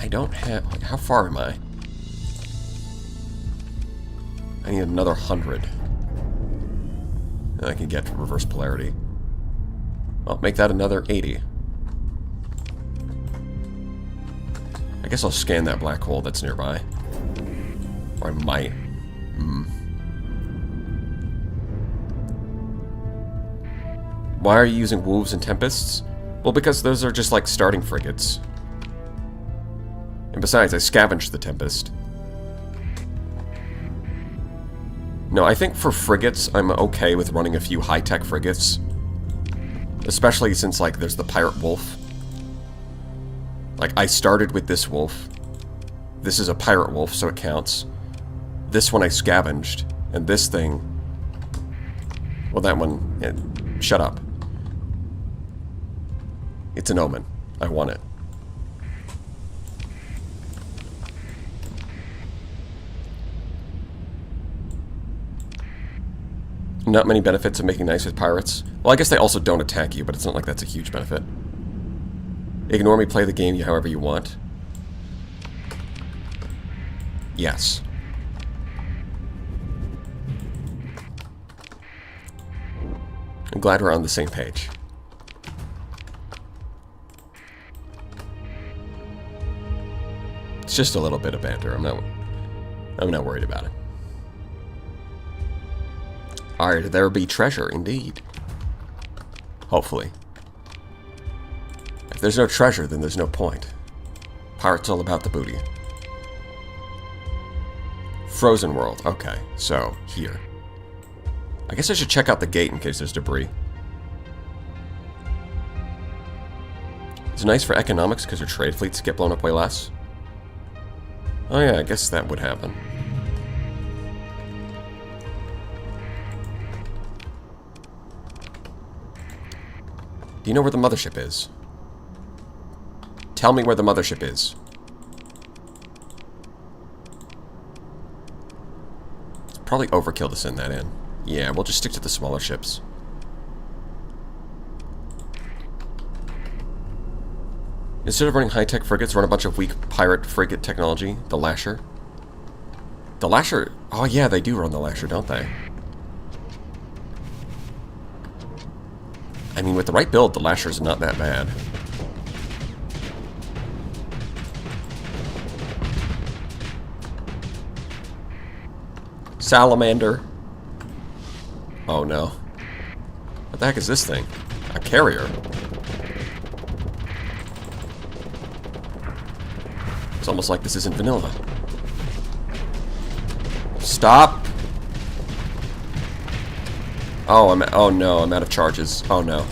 I don't have... How far am I? I need another 100. Then I can get reverse polarity. I'll make that another 80. I guess I'll scan that black hole that's nearby. Or I might. Why are you using Wolves and Tempests? Well, because those are just like starting frigates. And besides, I scavenged the Tempest. No, I think for frigates, I'm okay with running a few high-tech frigates. Especially since, like, there's the Pirate Wolf. Like, I started with this wolf. This is a Pirate Wolf, so it counts. This one I scavenged. And this thing... Well, that one... Yeah, shut up. It's an omen. I want it. Not many benefits of making nice with pirates. Well, I guess they also don't attack you, but it's not like that's a huge benefit. Ignore me, play the game however you want. Yes. I'm glad we're on the same page. It's just a little bit of banter. I'm not worried about it. Alright, there be treasure, indeed. Hopefully. If there's no treasure, then there's no point. Pirates all about the booty. Frozen world. Okay, so, here. I guess I should check out the gate in case there's debris. It's nice for economics because your trade fleets get blown up way less. Oh yeah, I guess that would happen. Do you know where the mothership is? Tell me where the mothership is. It's probably overkill to send that in. Yeah, we'll just stick to the smaller ships. Instead of running high-tech frigates, run a bunch of weak pirate frigate technology. The Lasher. The Lasher... Oh yeah, they do run the Lasher, don't they? I mean, with the right build, the Lasher's not that bad. Salamander. Oh no. What the heck is this thing? A carrier? It's almost like this isn't vanilla. Stop! Oh, oh no, I'm out of charges. Oh no.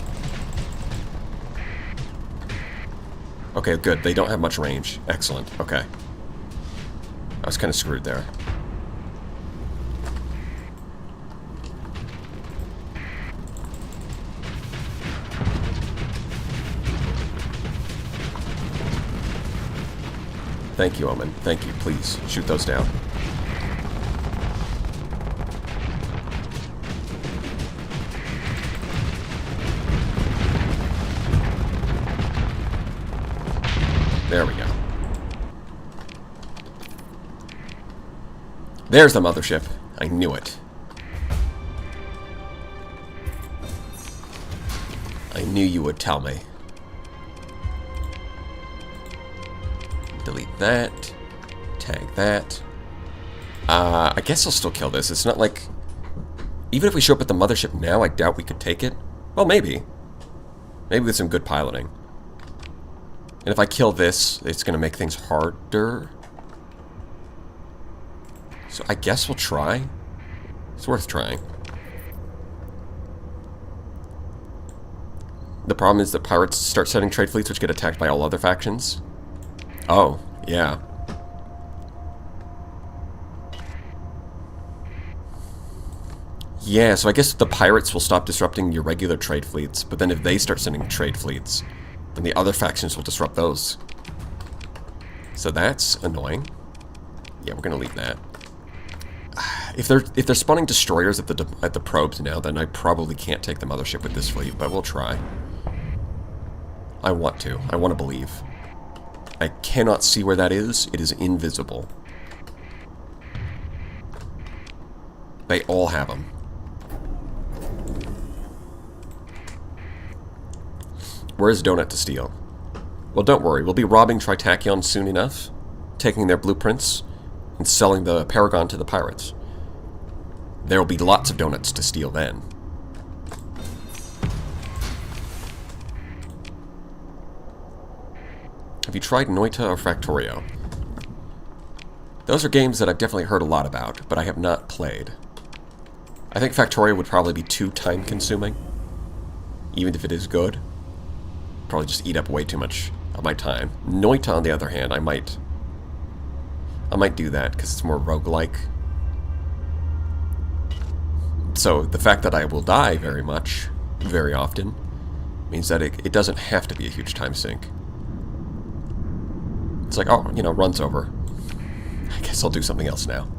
Okay, good. They don't have much range. Excellent. Okay. I was kind of screwed there. Thank you, Omen. Thank you. Please, shoot those down. There we go. There's the mothership. I knew it. I knew you would tell me. Delete that. Tag that. I guess I'll still kill this. It's not like... Even if we show up at the mothership now, I doubt we could take it. Well, maybe. Maybe with some good piloting. And if I kill this, it's going to make things harder. So I guess we'll try. It's worth trying. The problem is that pirates start sending trade fleets which get attacked by all other factions. Oh, yeah. Yeah, so I guess the pirates will stop disrupting your regular trade fleets, but then if they start sending trade fleets, then the other factions will disrupt those. So that's annoying. Yeah, we're gonna leave that. If they're spawning destroyers at the probes now, then I probably can't take the mothership with this fleet, but we'll try. I want to. I want to believe. I cannot see where that is. It is invisible. They all have them. Where's Donut to steal? Well, don't worry. We'll be robbing Tritachyon soon enough, taking their blueprints, and selling the Paragon to the pirates. There will be lots of donuts to steal then. Have you tried Noita or Factorio? Those are games that I've definitely heard a lot about, but I have not played. I think Factorio would probably be too time-consuming, even if it is good. Probably just eat up way too much of my time. Noita, on the other hand, I might do that because it's more roguelike. So the fact that I will die very much, very often, means that it doesn't have to be a huge time sink. It's like, oh, you know, run's over. I guess I'll do something else now.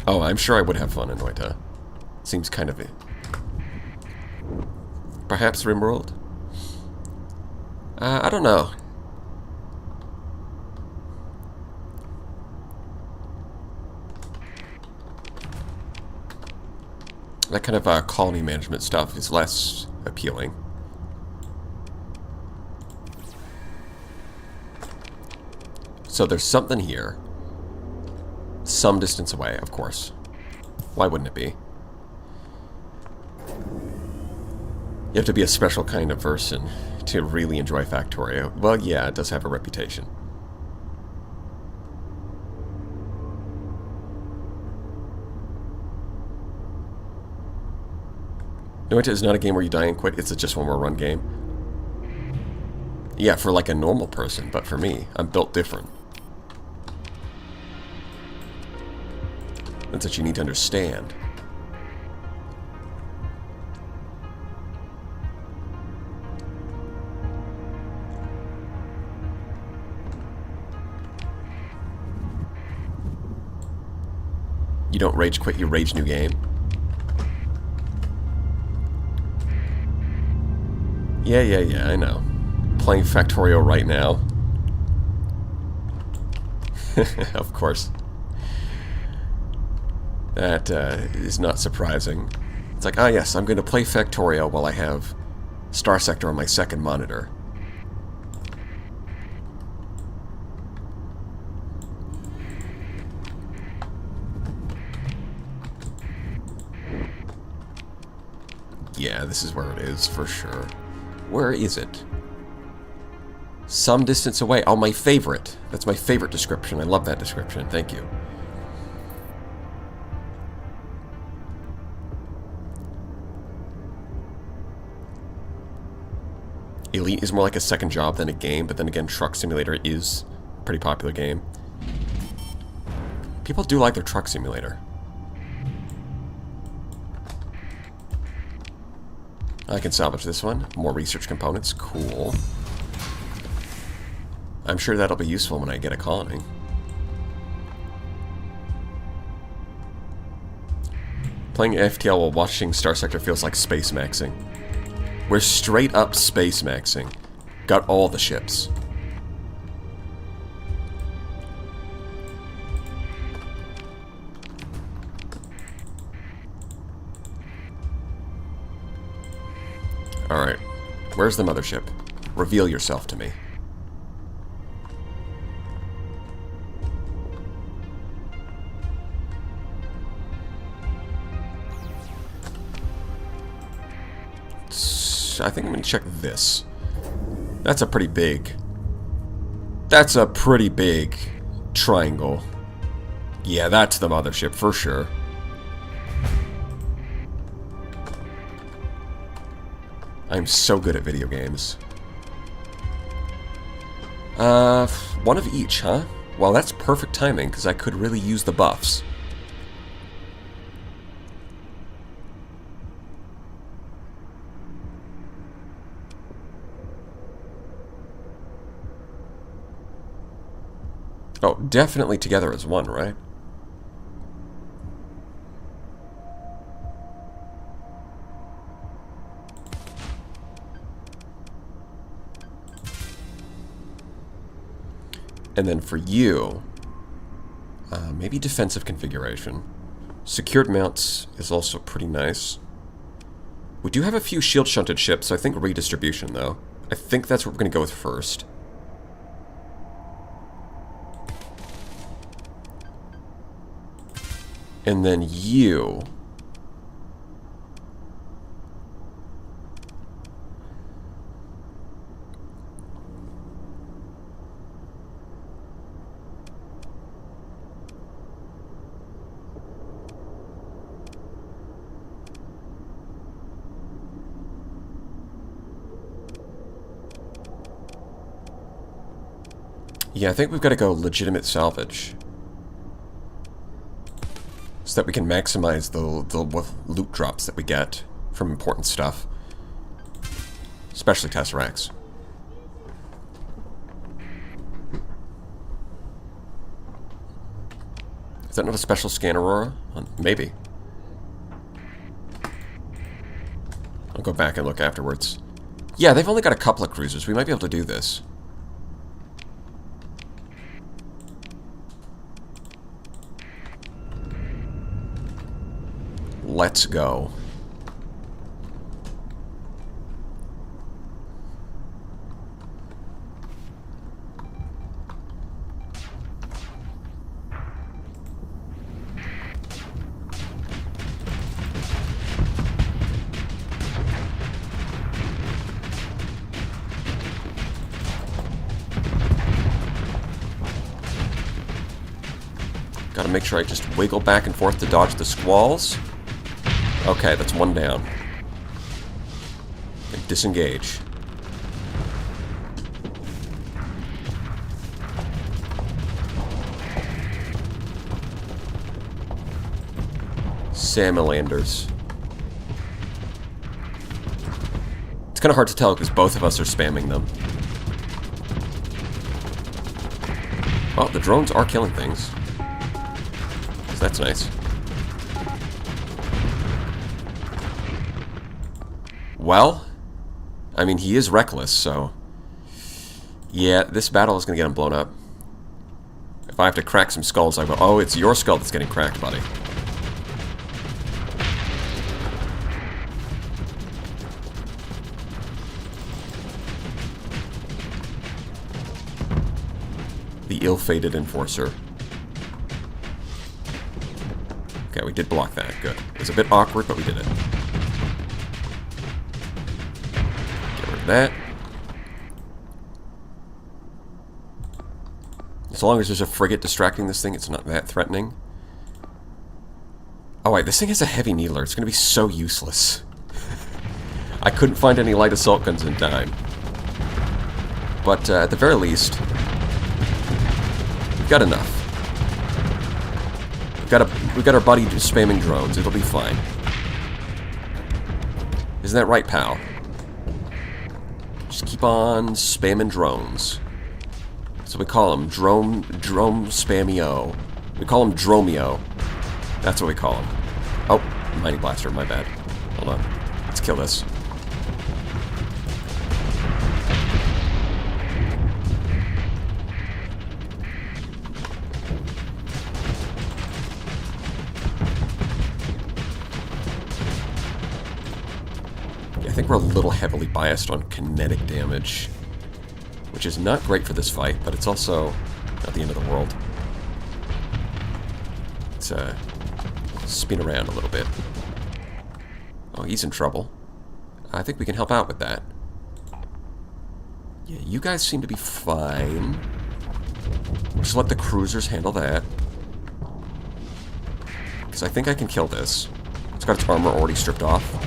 Oh, I'm sure I would have fun in Noita. Seems kind of it. Perhaps RimWorld? I don't know. That kind of colony management stuff is less appealing. So there's something here. Some distance away, of course. Why wouldn't it be? You have to be a special kind of person to really enjoy Factorio. Well, yeah, it does have a reputation. Noita is not a game where you die and quit. It's just one more run game. Yeah, for like a normal person, but for me, I'm built different. That's what you need to understand. You don't rage quit, you rage new game. Yeah, I know. Playing Factorio right now. Of course. That is not surprising. It's like, ah yes, I'm going to play Factorio while I have Star Sector on my second monitor. Yeah, this is where it is, for sure. Where is it? Some distance away. Oh, my favorite. That's my favorite description. I love that description. Thank you. Elite is more like a second job than a game, but then again, Truck Simulator is a pretty popular game. People do like their Truck Simulator. I can salvage this one. More research components. Cool. I'm sure that'll be useful when I get a colony. Playing FTL while watching Star Sector feels like space maxing. We're straight up space maxing. Got all the ships. Alright. Where's the mothership? Reveal yourself to me. I think I'm going to check this. That's a pretty big... That's a pretty big triangle. Yeah, that's the mothership for sure. I'm so good at video games. One of each, huh? Well, that's perfect timing, because I could really use the buffs. Oh, definitely together as one, right? And then for you, maybe defensive configuration. Secured mounts is also pretty nice. We do have a few shield shunted ships, so I think redistribution, though. I think that's what we're going to go with first. And then you... Yeah, I think we've got to go legitimate salvage. So that we can maximize the loot drops that we get from important stuff. Especially Tesseracts. Is that not a special scan, Aurora? Maybe. I'll go back and look afterwards. Yeah, they've only got a couple of cruisers. We might be able to do this. Let's go. Gotta make sure I just wiggle back and forth to dodge the squalls. Okay, that's one down. And disengage. Salamalanders. It's kind of hard to tell because both of us are spamming them. Well, the drones are killing things. So that's nice. Well, I mean, he is reckless, so... Yeah, this battle is going to get him blown up. If I have to crack some skulls, I will... Oh, it's your skull that's getting cracked, buddy. The ill-fated enforcer. Okay, we did block that. Good. It was a bit awkward, but we did it. That. As long as there's a frigate distracting this thing, it's not that threatening. Oh wait, this thing has a heavy needler. It's going to be so useless. I couldn't find any light assault guns in time. But at the very least, we've got enough. We've got our buddy spamming drones. It'll be fine. Isn't that right, pal? Just keep on spamming drones. So we call them drone spammio. We call them Dromio. That's what we call them. Oh, mighty blaster, my bad. Hold on. Let's kill this. I think we're a little heavily biased on kinetic damage, which is not great for this fight, but it's also not the end of the world. Let's spin around a little bit. Oh, he's in trouble. I think we can help out with that. Yeah, you guys seem to be fine. We'll just let the cruisers handle that. Because I think I can kill this. It's got its armor already stripped off.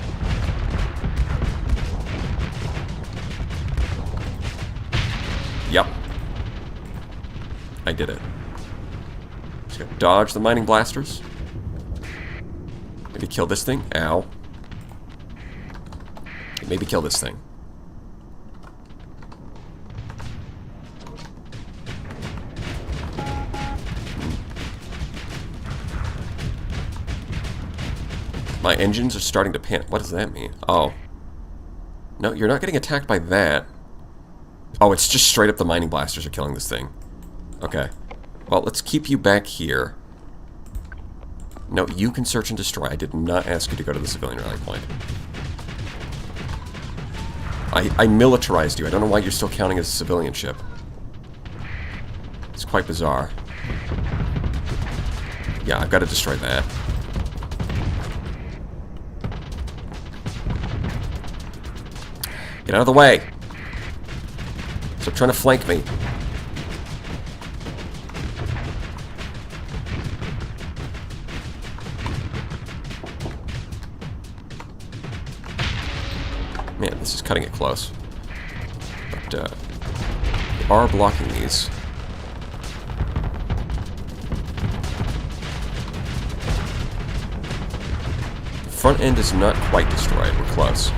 Yep. I did it. Just gotta dodge the mining blasters. Maybe kill this thing. Ow. Maybe kill this thing. My engines are starting to panic. What does that mean? Oh. No, you're not getting attacked by that. Oh, it's just straight up the mining blasters are killing this thing. Okay. Well, let's keep you back here. No, you can search and destroy. I did not ask you to go to the civilian rally point. I militarized you. I don't know why you're still counting as a civilian ship. It's quite bizarre. Yeah, I've got to destroy that. Get out of the way! Stop trying to flank me. Man, this is cutting it close. But, they are blocking these. The front end is not quite destroyed. We're close.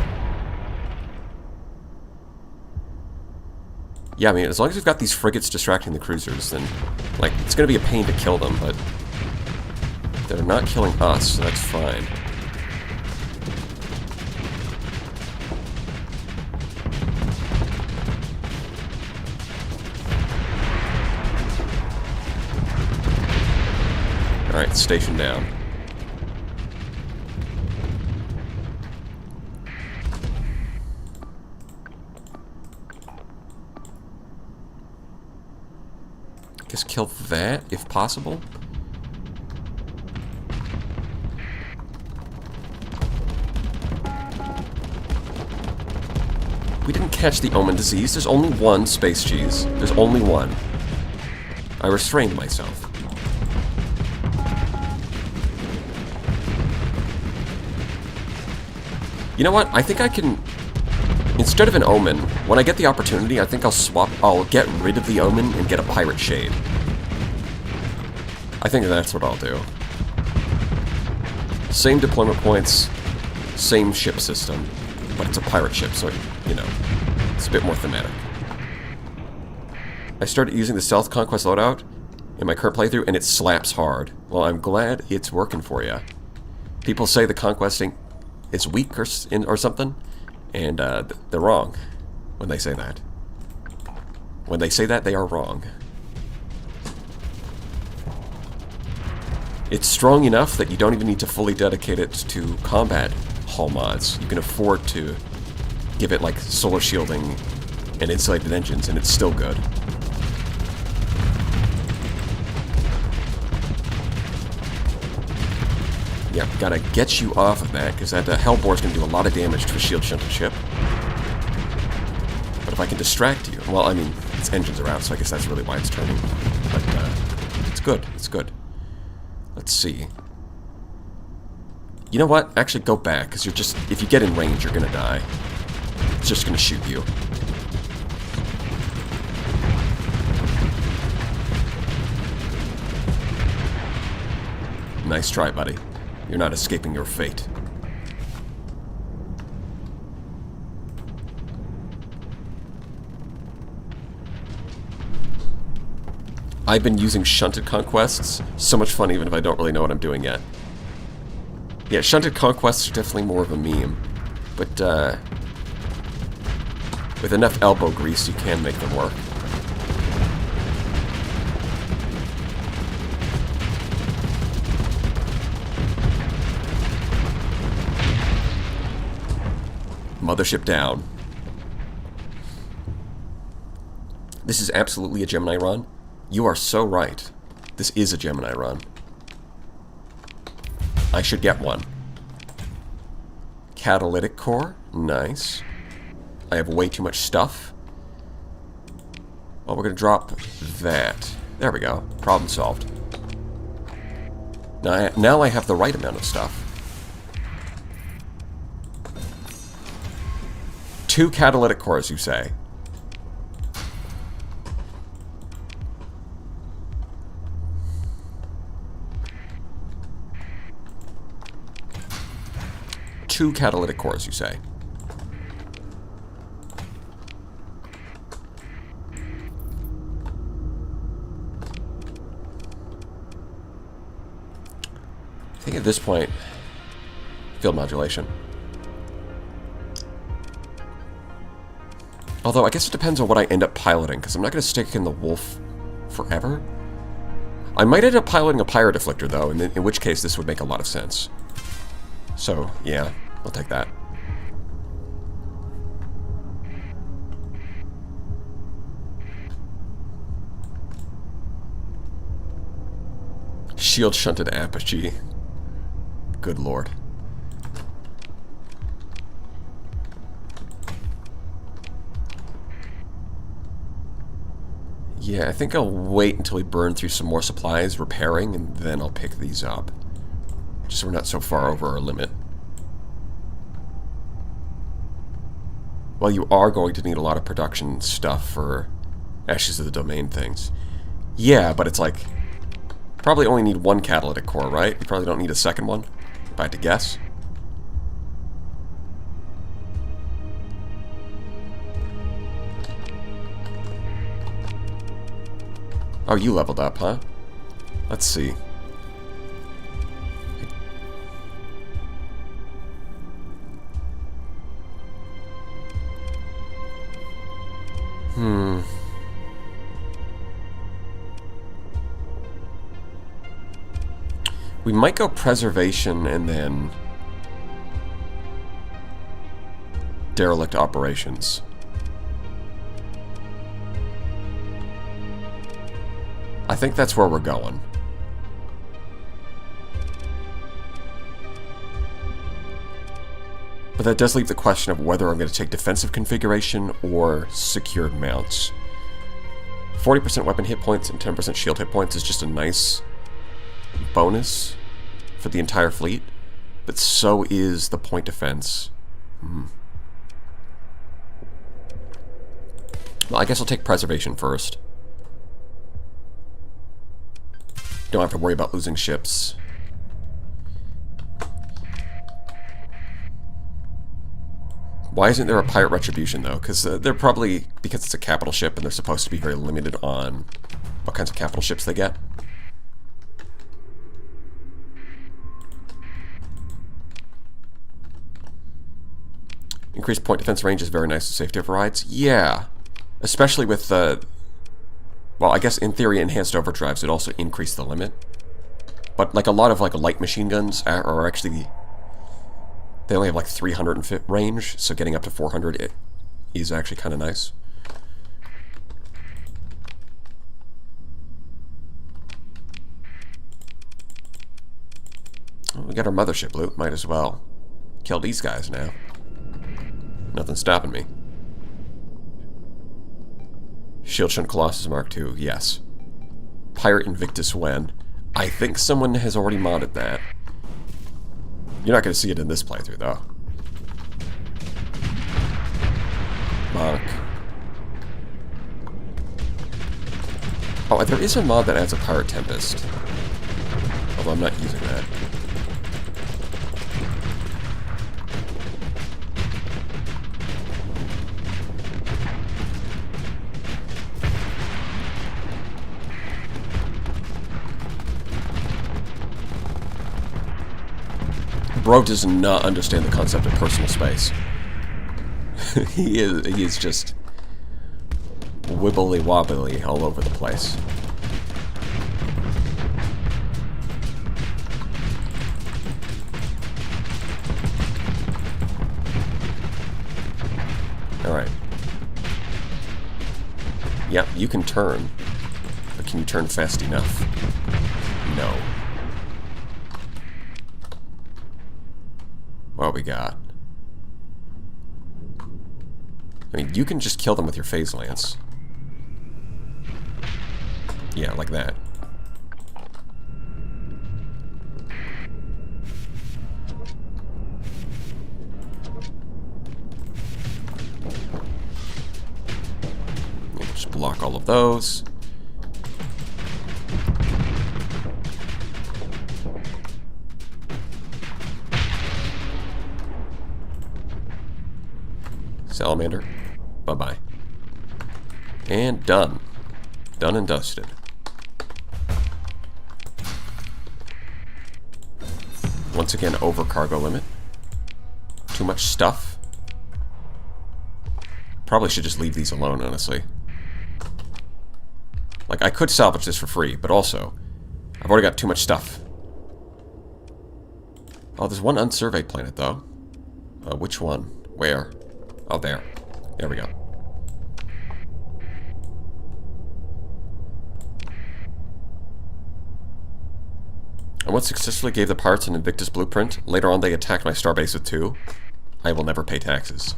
Yeah, I mean, as long as we've got these frigates distracting the cruisers, then, like, it's going to be a pain to kill them, but they're not killing us, so that's fine. Alright, station down. Guess kill that, if possible. We didn't catch the Omen disease. There's only one space cheese. There's only one. I restrained myself. You know what? I think I can... Instead of an Omen, when I get the opportunity, I think I'll get rid of the Omen and get a Pirate Shade. I think that's what I'll do. Same deployment points, same ship system, but it's a pirate ship, so, you know, it's a bit more thematic. I started using the Stealth Conquest loadout in my current playthrough, and it slaps hard. Well, I'm glad it's working for you. People say the Conquesting is weak or something, and they're wrong when they say that. When they say that, they are wrong. It's strong enough that you don't even need to fully dedicate it to combat hull mods. You can afford to give it like solar shielding and insulated engines, and it's still good. Yeah, gotta get you off of that, because that Hellbore's gonna do a lot of damage to a shield shunted ship. But if I can distract you, well, I mean, its engines are out, so I guess that's really why it's turning. But it's good, it's good. Let's see. You know what? Actually, go back, because you're just... If you get in range, you're gonna die. It's just gonna shoot you. Nice try, buddy. You're not escaping your fate. I've been using shunted conquests. So much fun even if I don't really know what I'm doing yet. Yeah, shunted conquests are definitely more of a meme. But, with enough elbow grease, you can make them work. Mothership down. This is absolutely a Gemini run. You are so right. This is a Gemini run. I should get one. Catalytic core. Nice. I have way too much stuff. Well, we're going to drop that. There we go. Problem solved. Now I have the right amount of stuff. 2 catalytic cores, you say? Two catalytic cores, you say? I think at this point, field modulation. Although, I guess it depends on what I end up piloting, because I'm not going to stick in the Wolf forever? I might end up piloting a pirate afflictor, though, in which case this would make a lot of sense. So, yeah, I'll take that. Shield shunted apogee. Good lord. Yeah, I think I'll wait until we burn through some more supplies repairing, and then I'll pick these up. Just so we're not so far over our limit. Well, you are going to need a lot of production stuff for Ashes of the Domain things. Yeah, but it's like... Probably only need one catalytic core, right? You probably don't need a second one, if I had to guess. Oh, you leveled up, huh? Let's see. We might go preservation and then derelict operations. I think that's where we're going. But that does leave the question of whether I'm going to take defensive configuration or secured mounts. 40% weapon hit points and 10% shield hit points is just a nice bonus for the entire fleet, but so is the point defense. Well, I guess I'll take preservation first. Don't have to worry about losing ships. Why isn't there a pirate retribution, though? Because they're probably, because it's a capital ship and they're supposed to be very limited on what kinds of capital ships they get. Increased point defense range is very nice to safety overrides. Yeah. Especially with the... Well, I guess in theory, enhanced overdrives would also increase the limit. But like a lot of like light machine guns are actually... They only have like 300 range, so getting up to 400 is actually kind of nice. Well, we got our mothership loot. Might as well kill these guys now. Nothing's stopping me. Shield Shunt Colossus Mark II, yes. Pirate Invictus when? I think someone has already modded that. You're not going to see it in this playthrough, though. Bonk. Oh, there is a mod that adds a Pirate Tempest. Although I'm not using that. Bro does not understand the concept of personal space. he is just wibbly wobbly all over the place. Alright. Yep, you can turn. But can you turn fast enough? No. What we got? I mean, you can just kill them with your phase lance. Yeah, like that. Just block all of those. Salamander, bye-bye. And done. Done and dusted. Once again, over cargo limit. Too much stuff. Probably should just leave these alone, honestly. Like, I could salvage this for free, but also, I've already got too much stuff. Oh, there's one unsurveyed planet, though. Which one? Where? Oh, there. There we go. I once successfully gave the pirates an Invictus blueprint. Later on, they attacked my starbase with 2. I will never pay taxes.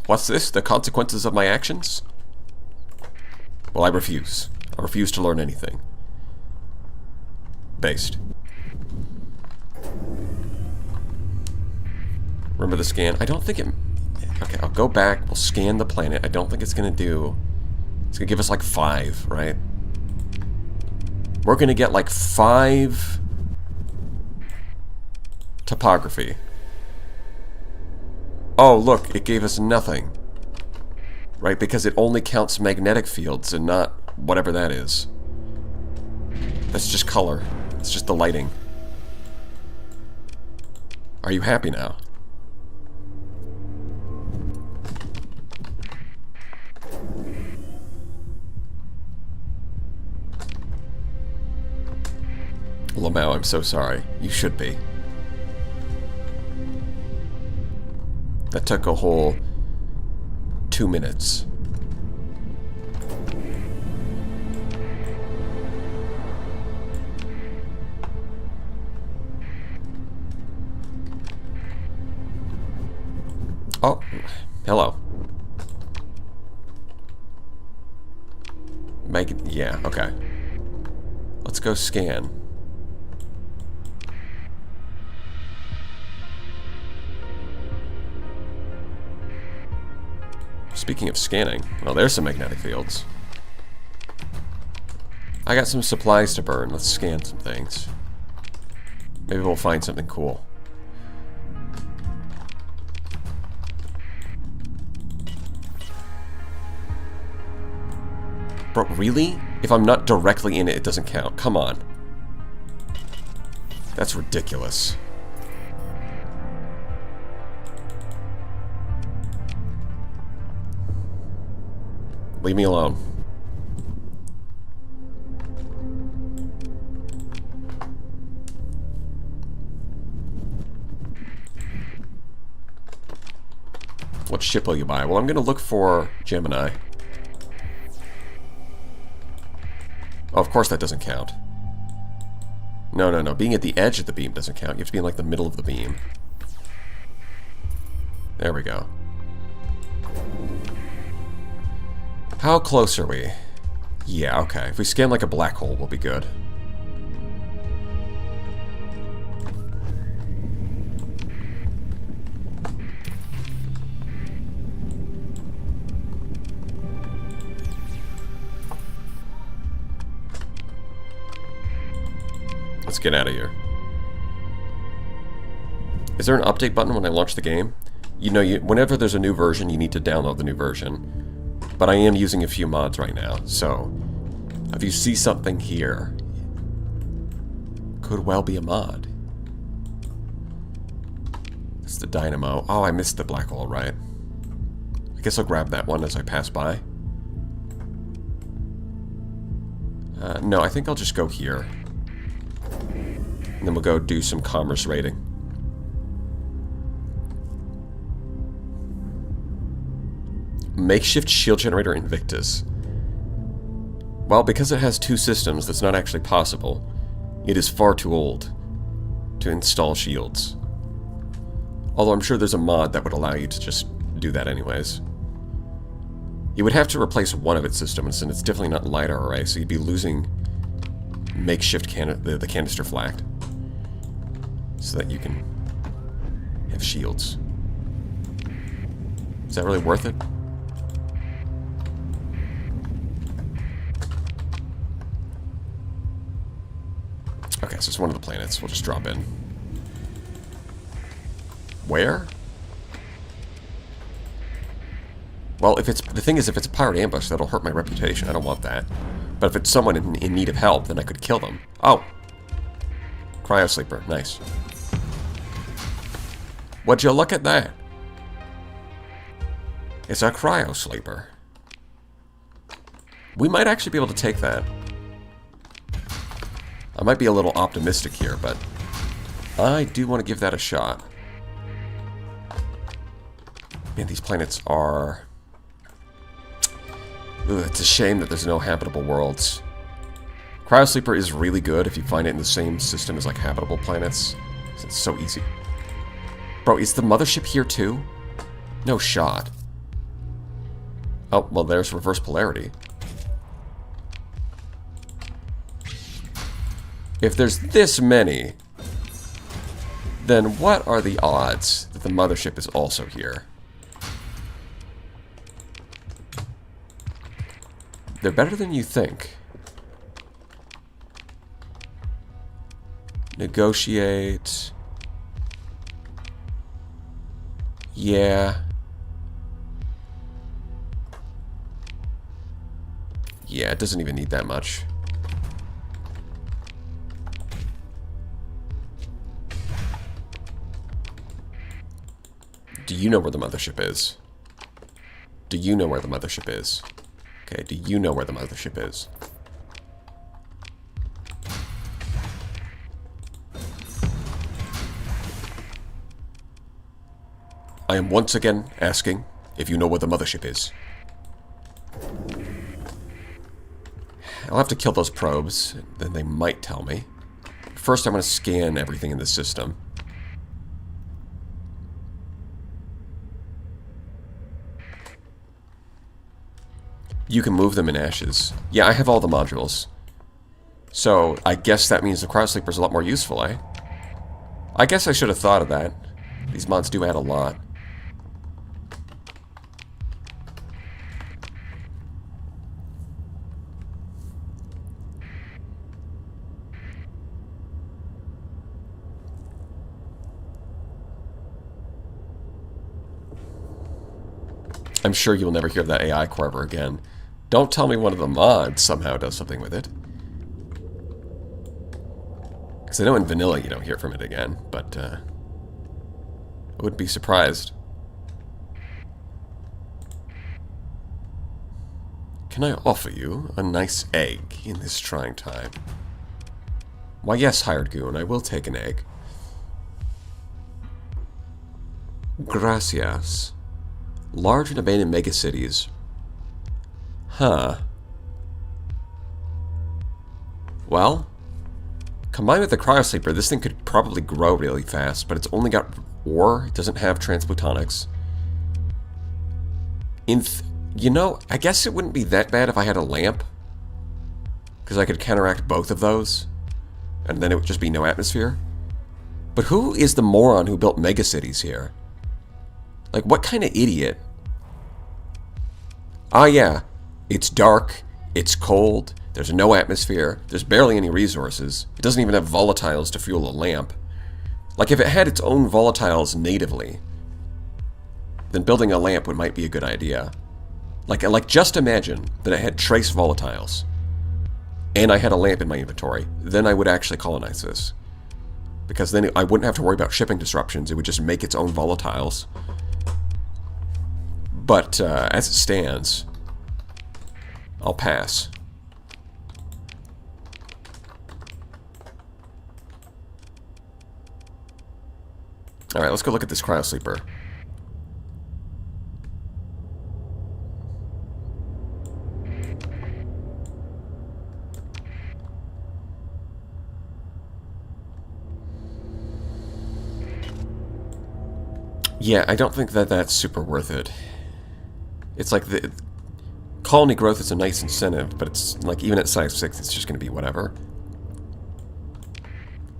What's this? The consequences of my actions? Well, I refuse. I refuse to learn anything. Based. Remember the scan? I don't think it... Okay, I'll go back. We'll scan the planet. I don't think it's going to do... It's going to give us like 5, right? We're going to get like 5 topography. Oh, look, it gave us nothing. Right, because it only counts magnetic fields and not whatever that is. That's just color. It's just the lighting. Are you happy now? Lamau, I'm so sorry. You should be. That took a whole 2 minutes. Oh, hello. Yeah, okay. Let's go scan. Speaking of scanning, well, there's some magnetic fields. I got some supplies to burn. Let's scan some things. Maybe we'll find something cool. Bro, really? If I'm not directly in it, it doesn't count. Come on. That's ridiculous. Leave me alone. What ship will you buy? Well, I'm going to look for Gemini. Oh, of course that doesn't count. No, no, no. Being at the edge of the beam doesn't count. You have to be in, like, the middle of the beam. There we go. How close are we? Yeah, okay. If we scan like a black hole, we'll be good. Let's get out of here. Is there an update button when I launch the game? You know, whenever there's a new version, you need to download the new version. But I am using a few mods right now, so if you see something here, could well be a mod. It's the dynamo. Oh, I missed the black hole, right? I guess I'll grab that one as I pass by. No, I think I'll just go here. And then we'll go do some commerce raiding. Makeshift shield generator Invictus. Well, because it has 2 systems, that's not actually possible. It is far too old to install shields. Although I'm sure there's a mod that would allow you to just do that anyways. You would have to replace one of its systems, and it's definitely not LiDAR array, so you'd be losing makeshift the canister flak, so that you can have shields. Is that really worth it? Okay, so it's one of the planets. We'll just drop in. Where? Well, if it's the thing is, if it's a pirate ambush, that'll hurt my reputation. I don't want that. But if it's someone in need of help, then I could kill them. Oh, cryo sleeper, nice. Would you look at that? It's a cryo sleeper. We might actually be able to take that. I might be a little optimistic here, but I do want to give that a shot. Man, these planets are... Ugh, it's a shame that there's no habitable worlds. Cryosleeper is really good if you find it in the same system as like habitable planets. It's so easy. Bro, is the mothership here too? No shot. Oh, well there's reverse polarity. If there's this many, then what are the odds that the mothership is also here? They're better than you think. Negotiate. Yeah. Yeah, it doesn't even need that much. Do you know where the mothership is? Do you know where the mothership is? Okay, do you know where the mothership is? I am once again asking if you know where the mothership is. I'll have to kill those probes, then they might tell me. First, I'm going to scan everything in the system. You can move them in ashes. Yeah, I have all the modules. So, I guess that means the Cryosleeper's a lot more useful, eh? I guess I should have thought of that. These mods do add a lot. I'm sure you'll never hear of that AI core ever again. Don't tell me one of the mods somehow does something with it. Because I know in vanilla you don't hear from it again, but I wouldn't be surprised. Can I offer you a nice egg in this trying time? Why yes, hired goon, I will take an egg. Gracias. Large and abandoned megacities. Huh. Well, combined with the Cryosleeper, this thing could probably grow really fast, but it's only got ore. It doesn't have transplutonics. You know, I guess it wouldn't be that bad if I had a lamp, because I could counteract both of those, and then it would just be no atmosphere. But who is the moron who built megacities here? Like, what kind of idiot? Ah, yeah. It's dark, it's cold, there's no atmosphere, there's barely any resources. It doesn't even have volatiles to fuel a lamp. Like, if it had its own volatiles natively, then building a lamp might be a good idea. Like just imagine that it had trace volatiles, and I had a lamp in my inventory. Then I would actually colonize this. Because then I wouldn't have to worry about shipping disruptions, it would just make its own volatiles. But, as it stands, I'll pass. Alright, let's go look at this Cryosleeper. Yeah, I don't think that that's super worth it. It's like the colony growth is a nice incentive, but it's like even at size 6, it's just going to be whatever.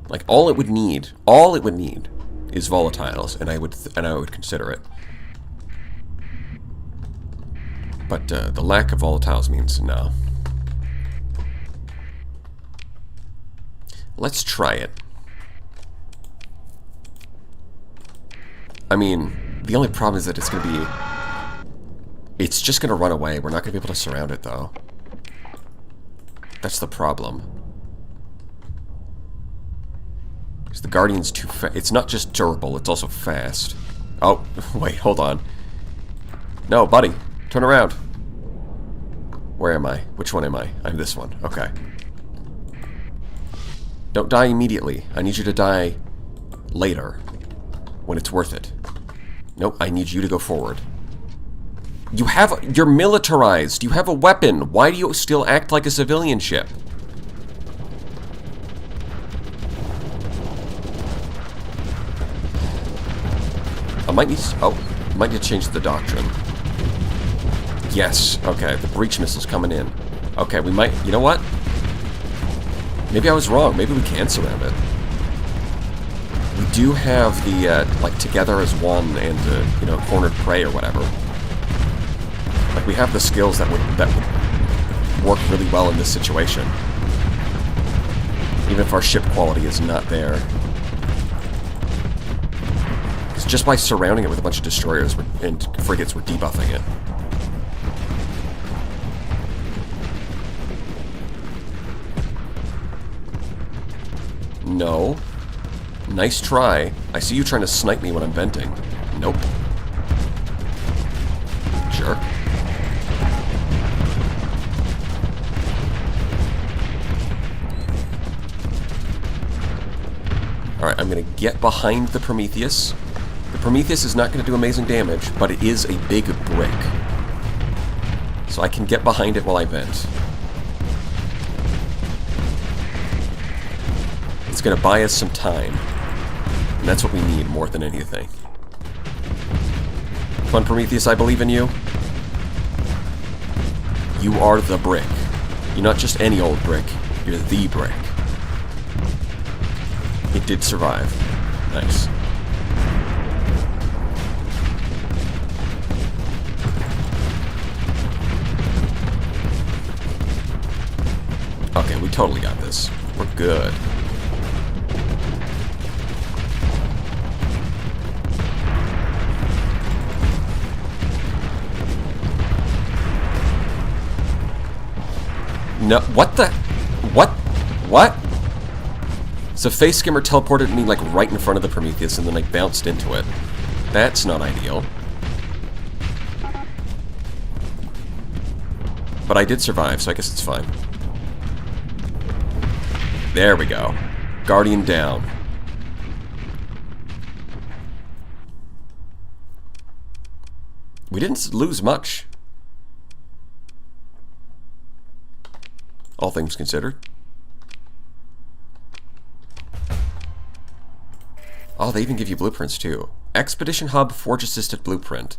Like all it would need is volatiles, and I would consider it. But the lack of volatiles means no. Let's try it. I mean, the only problem is that it's going to be... It's just going to run away. We're not going to be able to surround it, though. That's the problem. Because the Guardian's too fast. It's not just durable, it's also fast. Oh, wait, hold on. No, buddy. Turn around. Where am I? Which one am I? I'm this one. Okay. Don't die immediately. I need you to die later. When it's worth it. Nope, I need you to go forward. You're militarized. You have a weapon. Why do you still act like a civilian ship? I might need to change the doctrine. Yes, okay, the breach missile's coming in. Okay, we might, you know what? Maybe I was wrong. Maybe we can surround it. We do have the, like, together as one and, you know, cornered prey or whatever. Like, we have the skills that would work really well in this situation. Even if our ship quality is not there. Because just by surrounding it with a bunch of destroyers and frigates, we're debuffing it. No. Nice try. I see you trying to snipe me when I'm venting. Nope. Sure. Alright, I'm going to get behind the Prometheus. The Prometheus is not going to do amazing damage, but it is a big brick. So I can get behind it while I vent. It's going to buy us some time. And that's what we need more than anything. Come on, Prometheus, I believe in you. You are the brick. You're not just any old brick. You're the brick. It did survive. Nice. Okay, we totally got this. We're good. No, what the? What? So Face Skimmer teleported me like right in front of the Prometheus and then like bounced into it. That's not ideal. But I did survive, so I guess it's fine. There we go. Guardian down. We didn't lose much. All things considered. Oh, they even give you blueprints too. Expedition Hub Forge Assisted Blueprint.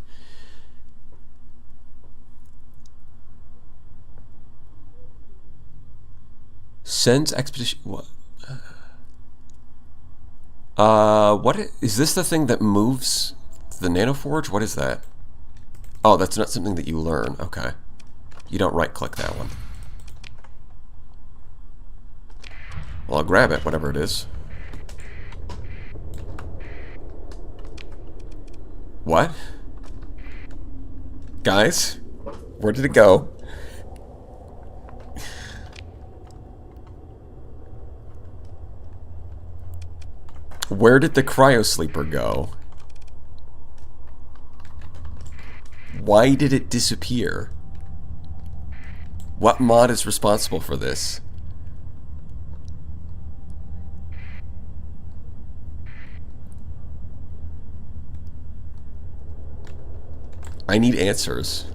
Sends expedition. What? What is this? The thing that moves the nanoforge? What is that? Oh, that's not something that you learn. Okay, you don't right-click that one. Well, I'll grab it, whatever it is. What? Guys? Where did it go? Where did the cryosleeper go? Why did it disappear? What mod is responsible for this? I need answers.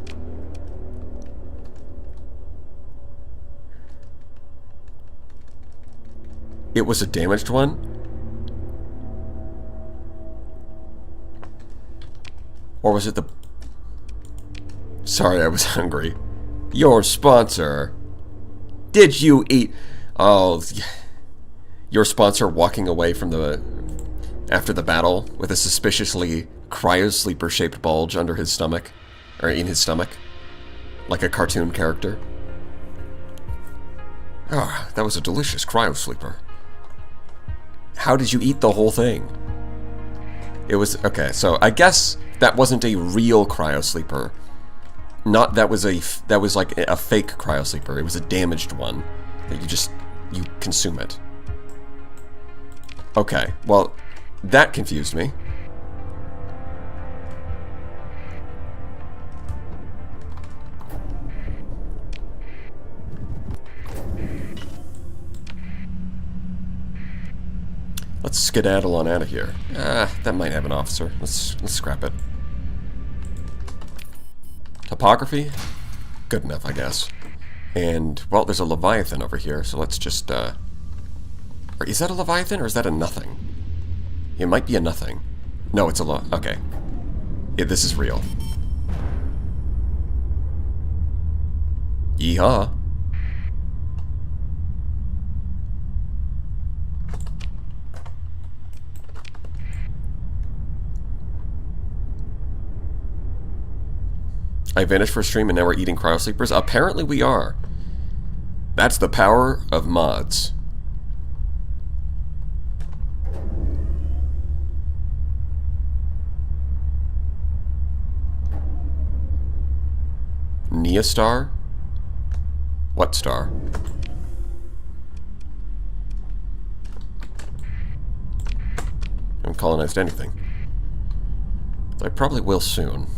It was a damaged one? Or was it the... Sorry, I was hungry. Your sponsor. Did you eat... Oh, your sponsor walking away from the... After the battle with a suspiciously cryosleeper-shaped bulge under his stomach. Or in his stomach. Like a cartoon character. Ah, that was a delicious cryosleeper. How did you eat the whole thing? It was... Okay, so I guess that wasn't a real cryosleeper. Not that was a... That was like a fake cryosleeper. It was a damaged one. That you consume it. Okay, well, that confused me. Let's skedaddle on out of here. That might have an officer. Let's scrap it. Topography? Good enough, I guess. And, well, there's a Leviathan over here, so let's just, is that a Leviathan, or is that a nothing? It might be a nothing. No, it's a okay. Yeah, this is real. Yeehaw. I vanished for a stream and now we're eating cryosleepers? Apparently we are. That's the power of mods. Nia star? What star? I haven't colonized anything. I probably will soon.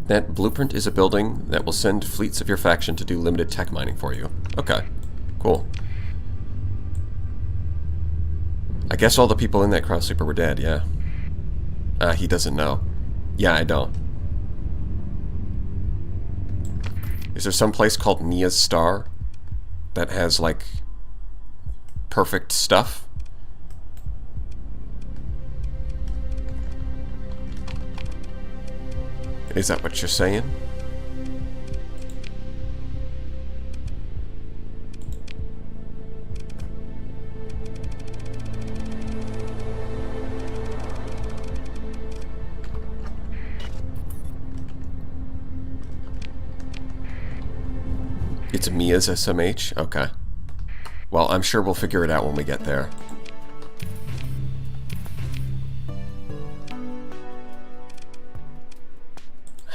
That blueprint is a building that will send fleets of your faction to do limited tech mining for you. Okay, cool. I guess all the people in that crosssleeper were dead, yeah. He doesn't know. Yeah, I don't. Is there some place called Nia's Star that has, like, perfect stuff? Is that what you're saying? It's Mia's SMH? Okay. Well, I'm sure we'll figure it out when we get there.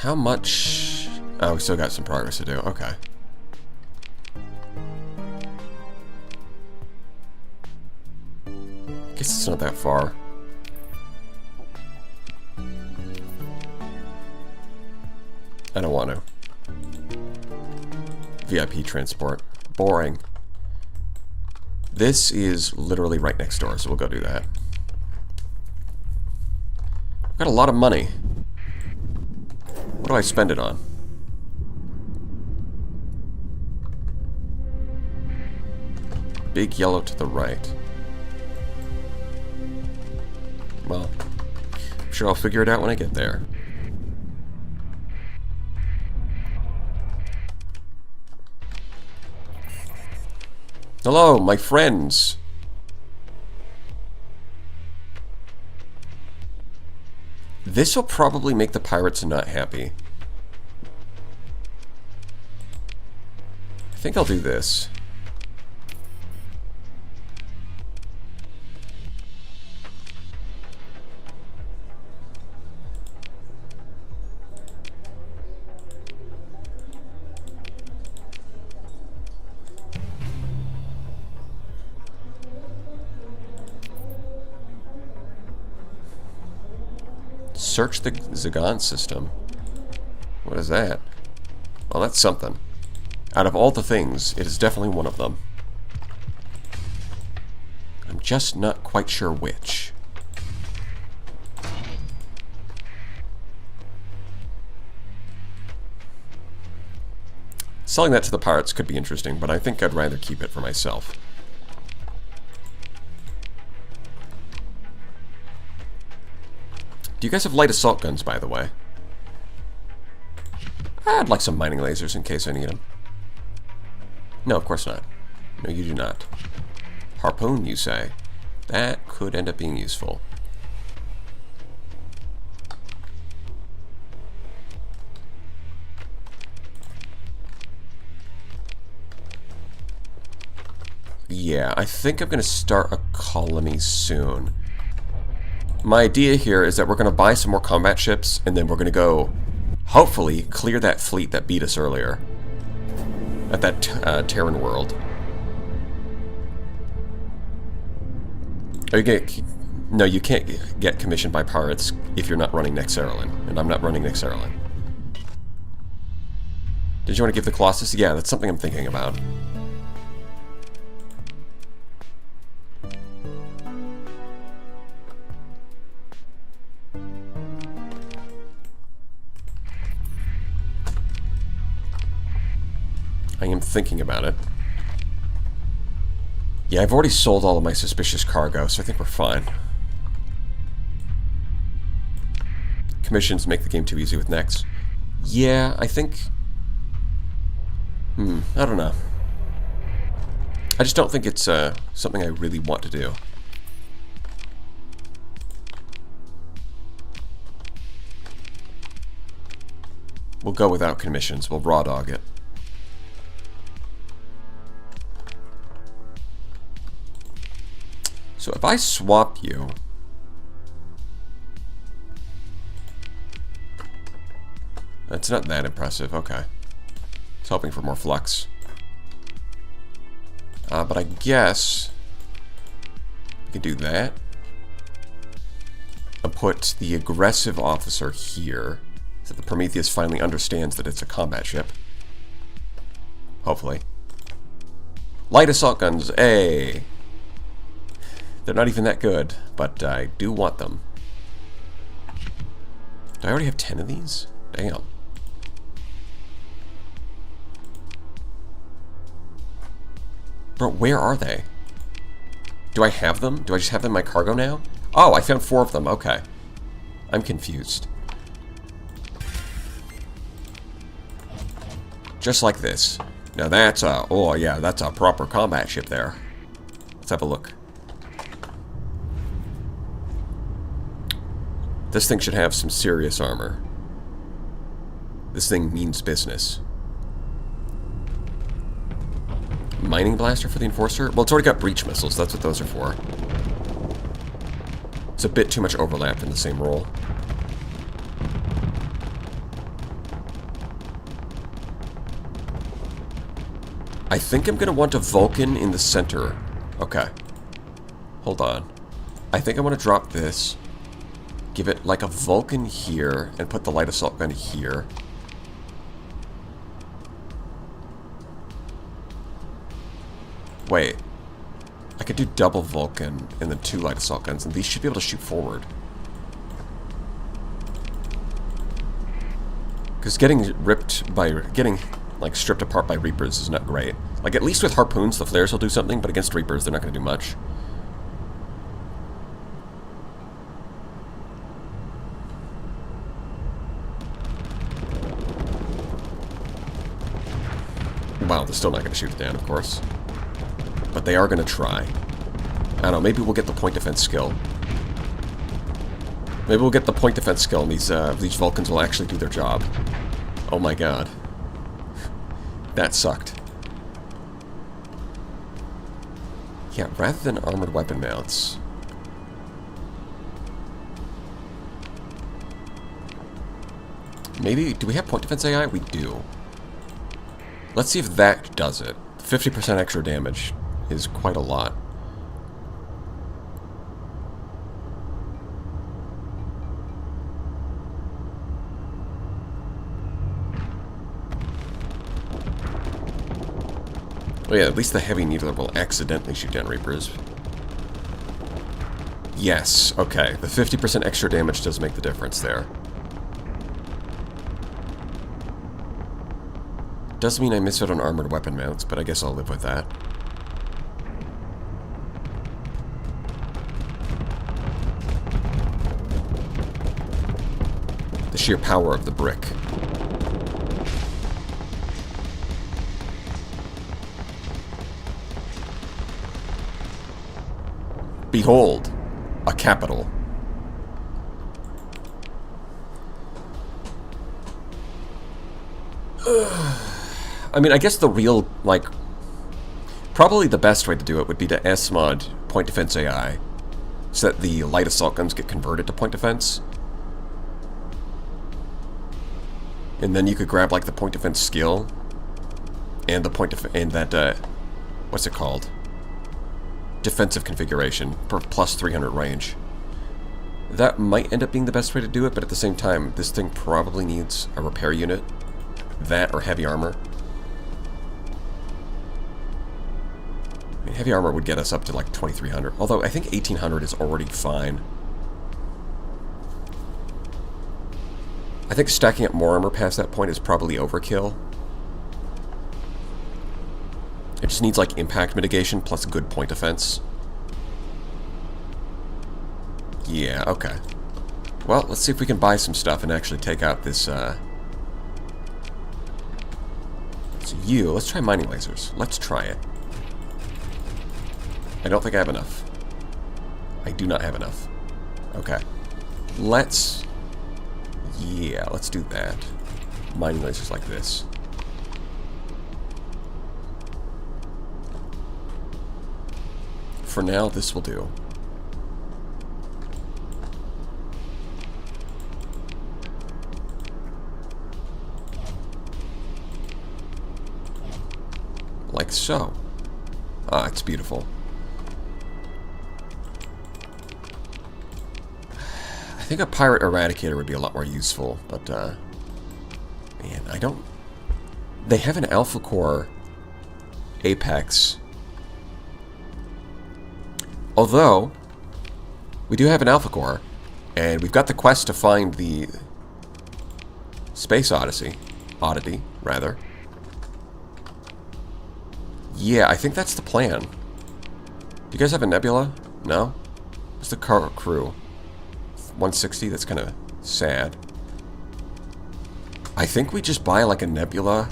How much... Oh, we still got some progress to do. Okay. Guess it's not that far. I don't want to. VIP transport. Boring. This is literally right next door, so we'll go do that. I've got a lot of money. What do I spend it on? Big yellow to the right. Well, I'm sure I'll figure it out when I get there. Hello, my friends. This will probably make the pirates not happy. I think I'll do this. Search the Zagon system. What is that? Well, that's something. Out of all the things, it is definitely one of them. I'm just not quite sure which. Selling that to the pirates could be interesting, but I think I'd rather keep it for myself. Do you guys have light assault guns, by the way? I'd like some mining lasers in case I need them. No, of course not. No, you do not. Harpoon, you say? That could end up being useful. Yeah, I think I'm going to start a colony soon. My idea here is that we're going to buy some more combat ships, and then we're going to go, hopefully, clear that fleet that beat us earlier. At that Terran world. Are you get? No, you can't get commissioned by pirates if you're not running Nexerlin, and I'm not running Nexerlin. Did you want to give the Colossus? Yeah, that's something I'm thinking about. I am thinking about it. Yeah, I've already sold all of my suspicious cargo, so I think we're fine. Commissions make the game too easy with Nex. Yeah, I think... I don't know. I just don't think it's something I really want to do. We'll go without commissions. We'll raw dog it. So if I swap you... That's not that impressive. Okay. It's hoping for more flux. But I guess... we can do that. I'll put the aggressive officer here, so that the Prometheus finally understands that it's a combat ship. Hopefully. Light assault guns, hey! They're not even that good, but I do want them. Do I already have 10 of these? Damn. Bro, where are they? Do I have them? Do I just have them in my cargo now? Oh, I found 4 of them. Okay. I'm confused. Just like this. Now that's a... oh, yeah, that's a proper combat ship there. Let's have a look. This thing should have some serious armor. This thing means business. Mining blaster for the Enforcer? Well, it's already got breach missiles. That's what those are for. It's a bit too much overlap in the same role. I think I'm going to want a Vulcan in the center. Okay. Hold on. I think I want to drop this. Give it like a Vulcan here, and put the light assault gun here. Wait. I could do double Vulcan and then 2 light assault guns, and these should be able to shoot forward. Because getting ripped by... getting, like, stripped apart by Reapers is not great. Like, at least with Harpoons, the flares will do something, but against Reapers, they're not going to do much. Wow, they're still not going to shoot it down, of course. But they are going to try. I don't know, maybe we'll get the point defense skill. Maybe we'll get the point defense skill and these Vulcans will actually do their job. Oh my god. That sucked. Yeah, rather than armored weapon mounts. Maybe, do we have point defense AI? We do. Let's see if that does it. 50% extra damage is quite a lot. Oh yeah, at least the heavy needler will accidentally shoot down Reapers. Yes, okay. The 50% extra damage does make the difference there. Does mean I miss out on armored weapon mounts, but I guess I'll live with that. The sheer power of the brick. Behold, a capital. I mean, I guess the real, like, probably the best way to do it would be to S-mod point defense AI, so that the light assault guns get converted to point defense. And then you could grab, like, the point defense skill, and the point and that, what's it called? Defensive configuration, for plus 300 range. That might end up being the best way to do it, but at the same time, this thing probably needs a repair unit. that or heavy armor. I mean, heavy armor would get us up to like 2,300. Although I think 1,800 is already fine. I think stacking up more armor past that point is probably overkill. It just needs like impact mitigation plus good point defense. Yeah, okay. Well, let's see if we can buy some stuff and actually take out this, So let's try mining lasers. Let's try it. I don't think I have enough. I do not have enough. Okay. Yeah, let's do that. Mining lasers like this. For now, this will do. Like so. Ah, it's beautiful. I think a pirate eradicator would be a lot more useful, but, man, I don't... They have an alpha core apex. Although, we do have an alpha core, and we've got the quest to find the Space Oddity, rather. Yeah, I think that's the plan. Do you guys have a nebula? No? What's the crew? 160? That's kind of sad. I think we just buy like a nebula,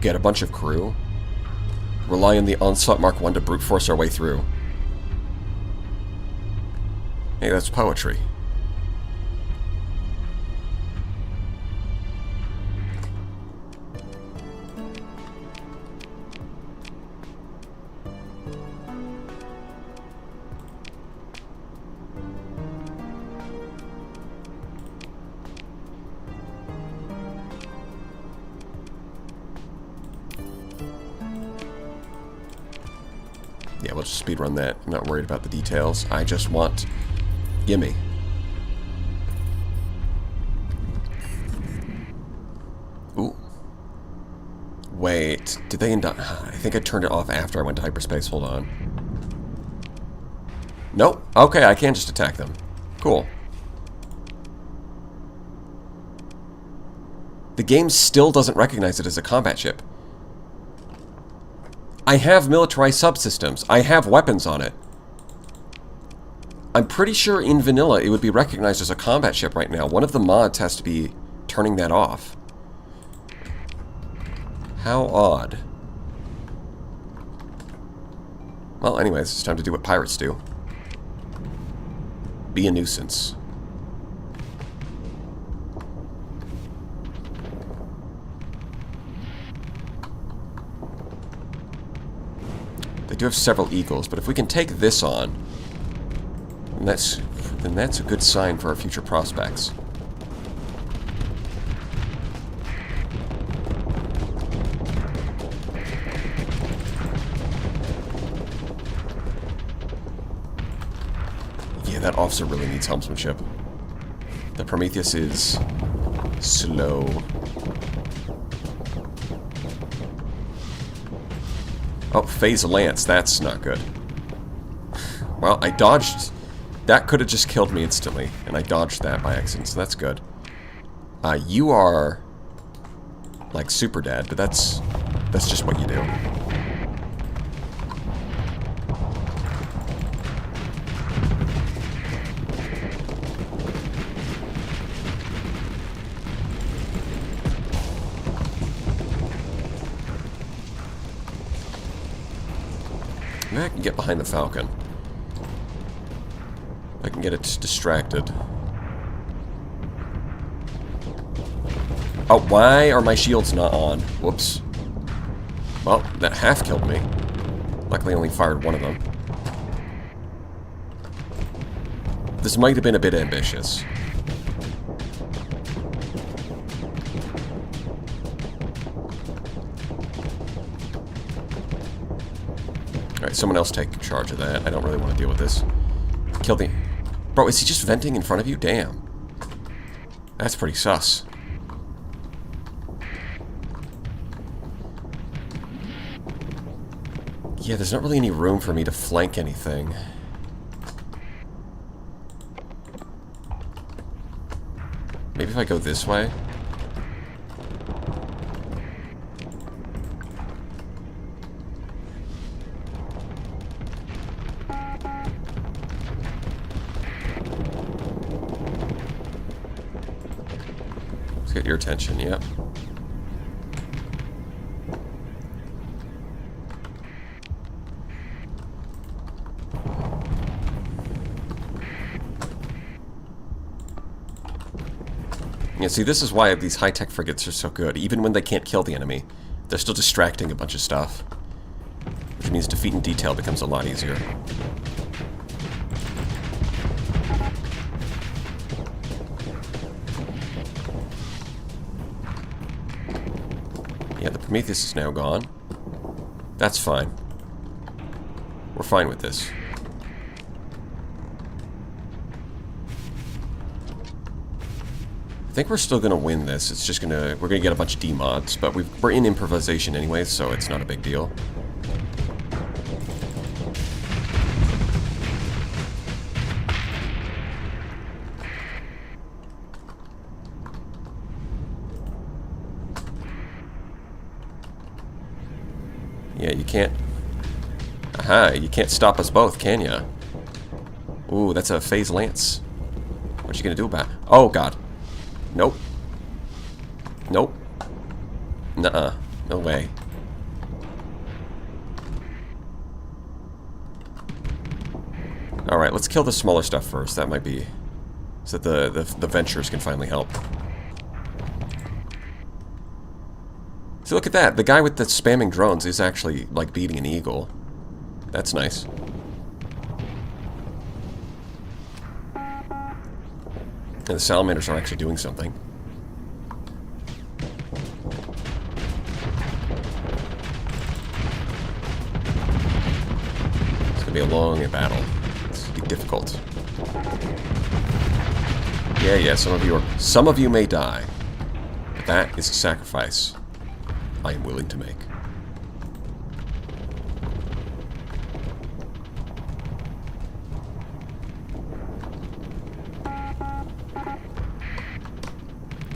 get a bunch of crew, rely on the Onslaught Mark 1 to brute force our way through. Hey, that's poetry. Yeah, we'll just speedrun that. I'm not worried about the details. I just want... Gimme. Ooh. Wait, did they end up... I think I turned it off after I went to hyperspace. Hold on. Nope. Okay, I can just attack them. Cool. The game still doesn't recognize it as a combat ship. I have militarized subsystems. I have weapons on it. I'm pretty sure in vanilla it would be recognized as a combat ship right now. One of the mods has to be turning that off. How odd. Well, anyways, it's time to do what pirates do. Be a nuisance. They do have several eagles, but if we can take this on, then that's a good sign for our future prospects. Yeah, that officer really needs helmsmanship. The Prometheus is slow. Oh, phase lance. That's not good. Well, I dodged... That could have just killed me instantly, and I dodged that by accident, so that's good. You are... like, super dead, but that's just what you do. Maybe I can get behind the Falcon. I can get it distracted. Oh, why are my shields not on? Whoops. Well, that half killed me. Luckily I only fired one of them. This might have been a bit ambitious. Alright, someone else take charge of that. I don't really want to deal with this. Kill the... Bro, is he just venting in front of you? Damn. That's pretty sus. Yeah, there's not really any room for me to flank anything. Maybe if I go this way? Let's get your attention, yep. Yeah, see, this is why these high-tech frigates are so good. Even when they can't kill the enemy, they're still distracting a bunch of stuff. Which means defeat in detail becomes a lot easier. Yeah, the Prometheus is now gone. That's fine. We're fine with this. I think we're still gonna win this. It's just we're gonna get a bunch of demods, but we're in improvisation anyway, so it's not a big deal. Yeah, you can't... Aha, you can't stop us both, can ya? Ooh, that's a phase lance. What you gonna do about it? Oh, God. Nope. Nope. Nuh-uh. No way. Alright, let's kill the smaller stuff first. That might be... so that the ventures can finally help. So look at that. The guy with the spamming drones is actually, like, beating an eagle. That's nice. And the salamanders are actually doing something. It's gonna be a long battle. It's gonna be difficult. Yeah, some of you may die. But that is a sacrifice I am willing to make.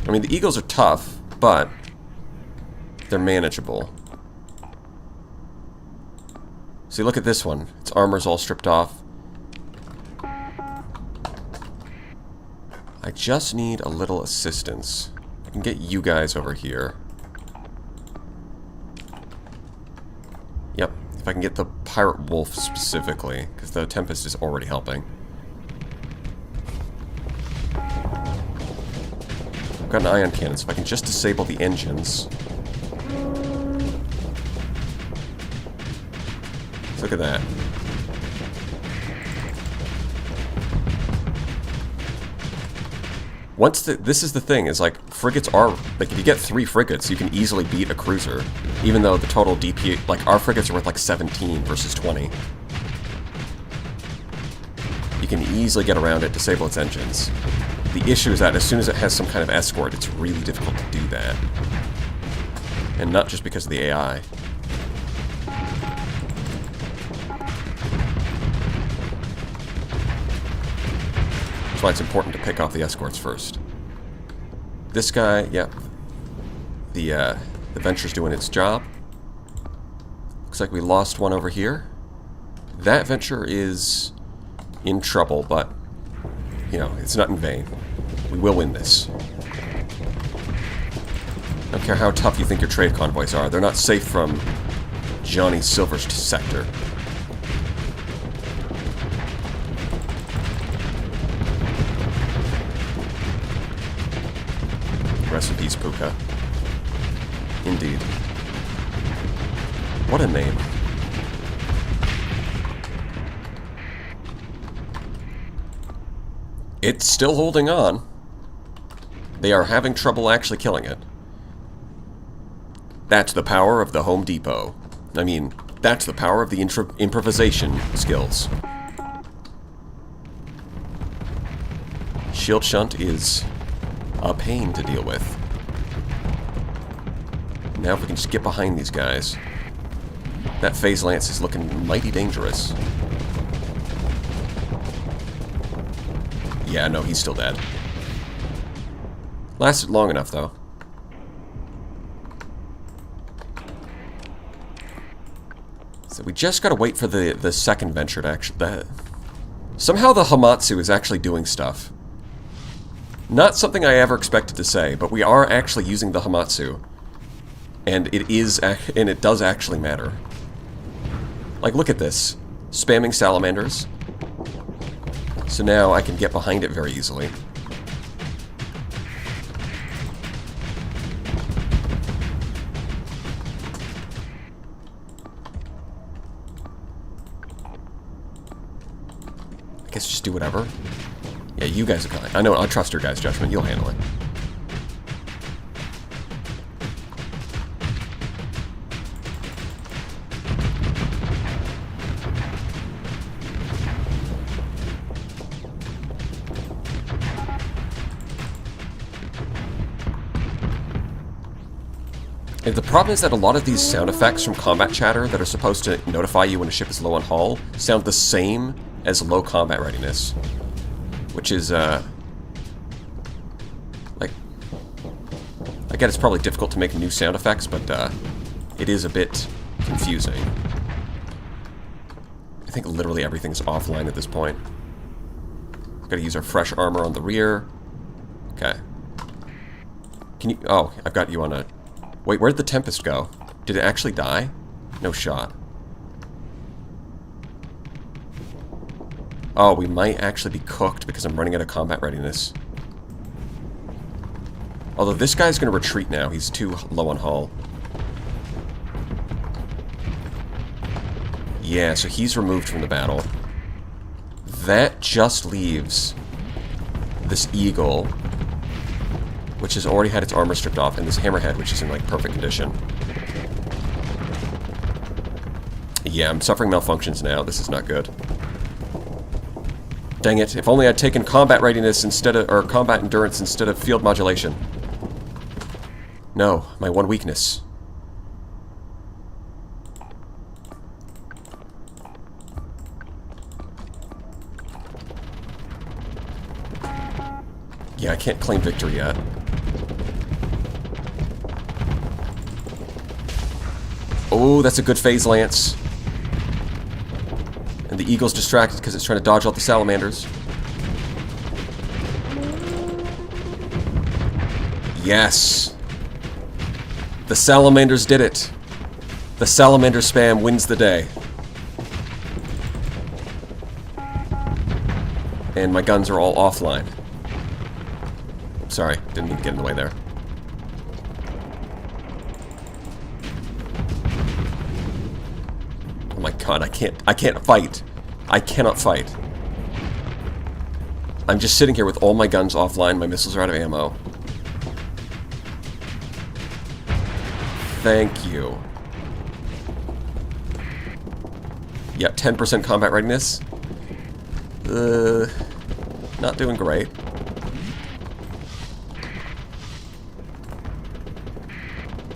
I mean, the eagles are tough, but they're manageable. See, look at this one. Its armor's all stripped off. I just need a little assistance. I can get you guys over here. Yep, if I can get the pirate wolf specifically, because the Tempest is already helping. I've got an ion cannon, so if I can just disable the engines. Look at that. This is the thing, is like, frigates are, like, if you get 3 frigates, you can easily beat a cruiser. Even though the total DP, like, our frigates are worth like 17 versus 20. You can easily get around it, disable its engines. The issue is that as soon as it has some kind of escort, it's really difficult to do that. And not just because of the AI. That's why it's important to pick off the escorts first. This guy, yeah. The Venture's doing its job. Looks like we lost one over here. That Venture is in trouble, but, you know, it's not in vain. We will win this. I don't care how tough you think your trade convoys are. They're not safe from Johnny Silver's sector. Rest in peace, Puka. Indeed. What a name. It's still holding on. They are having trouble actually killing it. That's the power of the Home Depot. I mean, that's the power of the improvisation skills. Shield Shunt is a pain to deal with. Now if we can just get behind these guys. That phase lance is looking mighty dangerous. Yeah, no, he's still dead. Lasted long enough, though. So we just gotta wait for the second venture to actually... Somehow the Hamatsu is actually doing stuff. Not something I ever expected to say, but we are actually using the Hamatsu. And it does actually matter. Like, look at this. Spamming salamanders. So now I can get behind it very easily. I guess just do whatever. Yeah, you guys are kind. I know, I'll trust your guys' judgment. You'll handle it. And the problem is that a lot of these sound effects from combat chatter that are supposed to notify you when a ship is low on hull sound the same as low combat readiness. Which is, like, I get it's probably difficult to make new sound effects, but it is a bit confusing. I think literally everything's offline at this point. Gotta use our fresh armor on the rear. Okay. Can you... Oh, I've got you on a... Wait, where'd the Tempest go? Did it actually die? No shot. Oh, we might actually be cooked because I'm running out of combat readiness. Although this guy's going to retreat now. He's too low on hull. Yeah, so he's removed from the battle. That just leaves this Eagle, which has already had its armor stripped off, and this Hammerhead, which is in, like, perfect condition. Yeah, I'm suffering malfunctions now. This is not good. Dang it. If only I'd taken combat readiness instead of... or combat endurance instead of field modulation. No, my one weakness. Yeah, I can't claim victory yet. Oh, that's a good phase lance. And the Eagle's distracted because it's trying to dodge all the salamanders. Yes. The salamanders did it. The salamander spam wins the day. And my guns are all offline. Sorry, didn't mean to get in the way there. Oh my god, I can't fight. I cannot fight. I'm just sitting here with all my guns offline, my missiles are out of ammo. Thank you. Yeah, 10% combat readiness. Not doing great.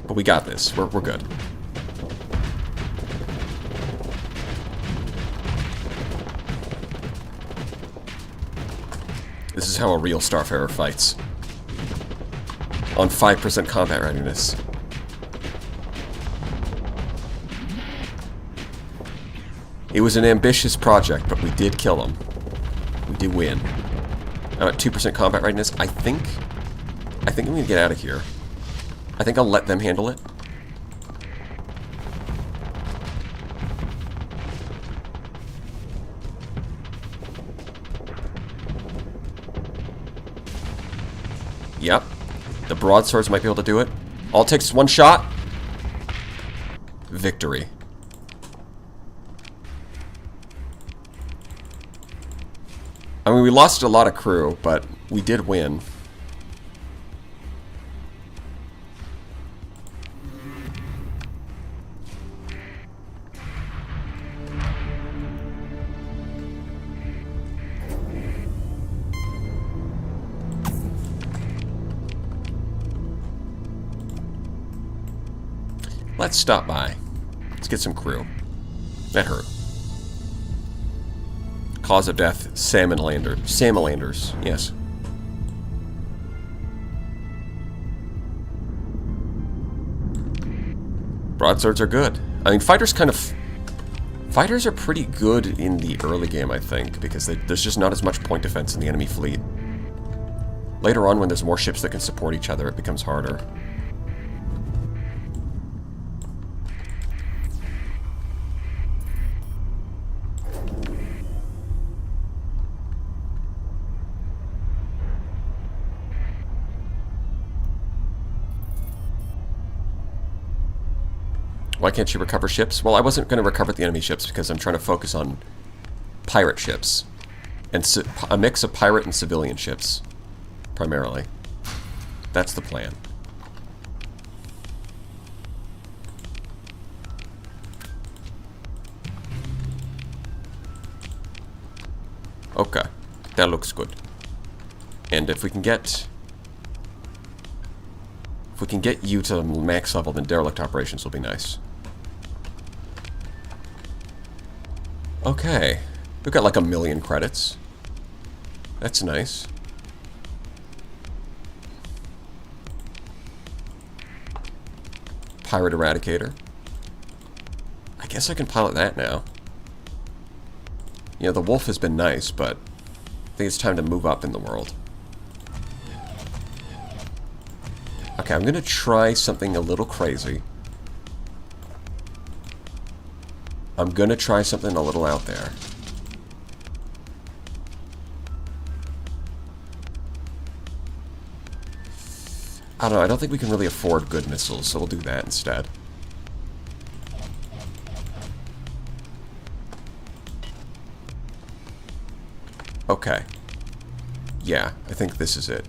But we got this. We're good. This is how a real Starfarer fights. On 5% combat readiness. It was an ambitious project, but we did kill him. We did win. I'm at 2% combat readiness. I think I'm gonna get out of here. I think I'll let them handle it. Yep. The broadswords might be able to do it. All it takes is one shot. Victory. I mean, we lost a lot of crew, but we did win. Let's stop by. Let's get some crew. That hurt. Cause of death, salamanders, yes. Broadswords are good. I mean, fighters are pretty good in the early game, I think, because there's just not as much point defense in the enemy fleet. Later on, when there's more ships that can support each other, it becomes harder. Why can't you recover ships? Well, I wasn't going to recover the enemy ships because I'm trying to focus on pirate ships. And a mix of pirate and civilian ships, primarily. That's the plan. Okay, that looks good. And if we can get you to max level, then derelict operations will be nice. Okay, we've got like 1 million credits. That's nice. Pirate Eradicator. I guess I can pilot that now. You know, the Wolf has been nice, but I think it's time to move up in the world. Okay, I'm gonna try something a little crazy. I'm gonna try something a little out there. I don't know, I don't think we can really afford good missiles, so we'll do that instead. Okay. Yeah, I think this is it.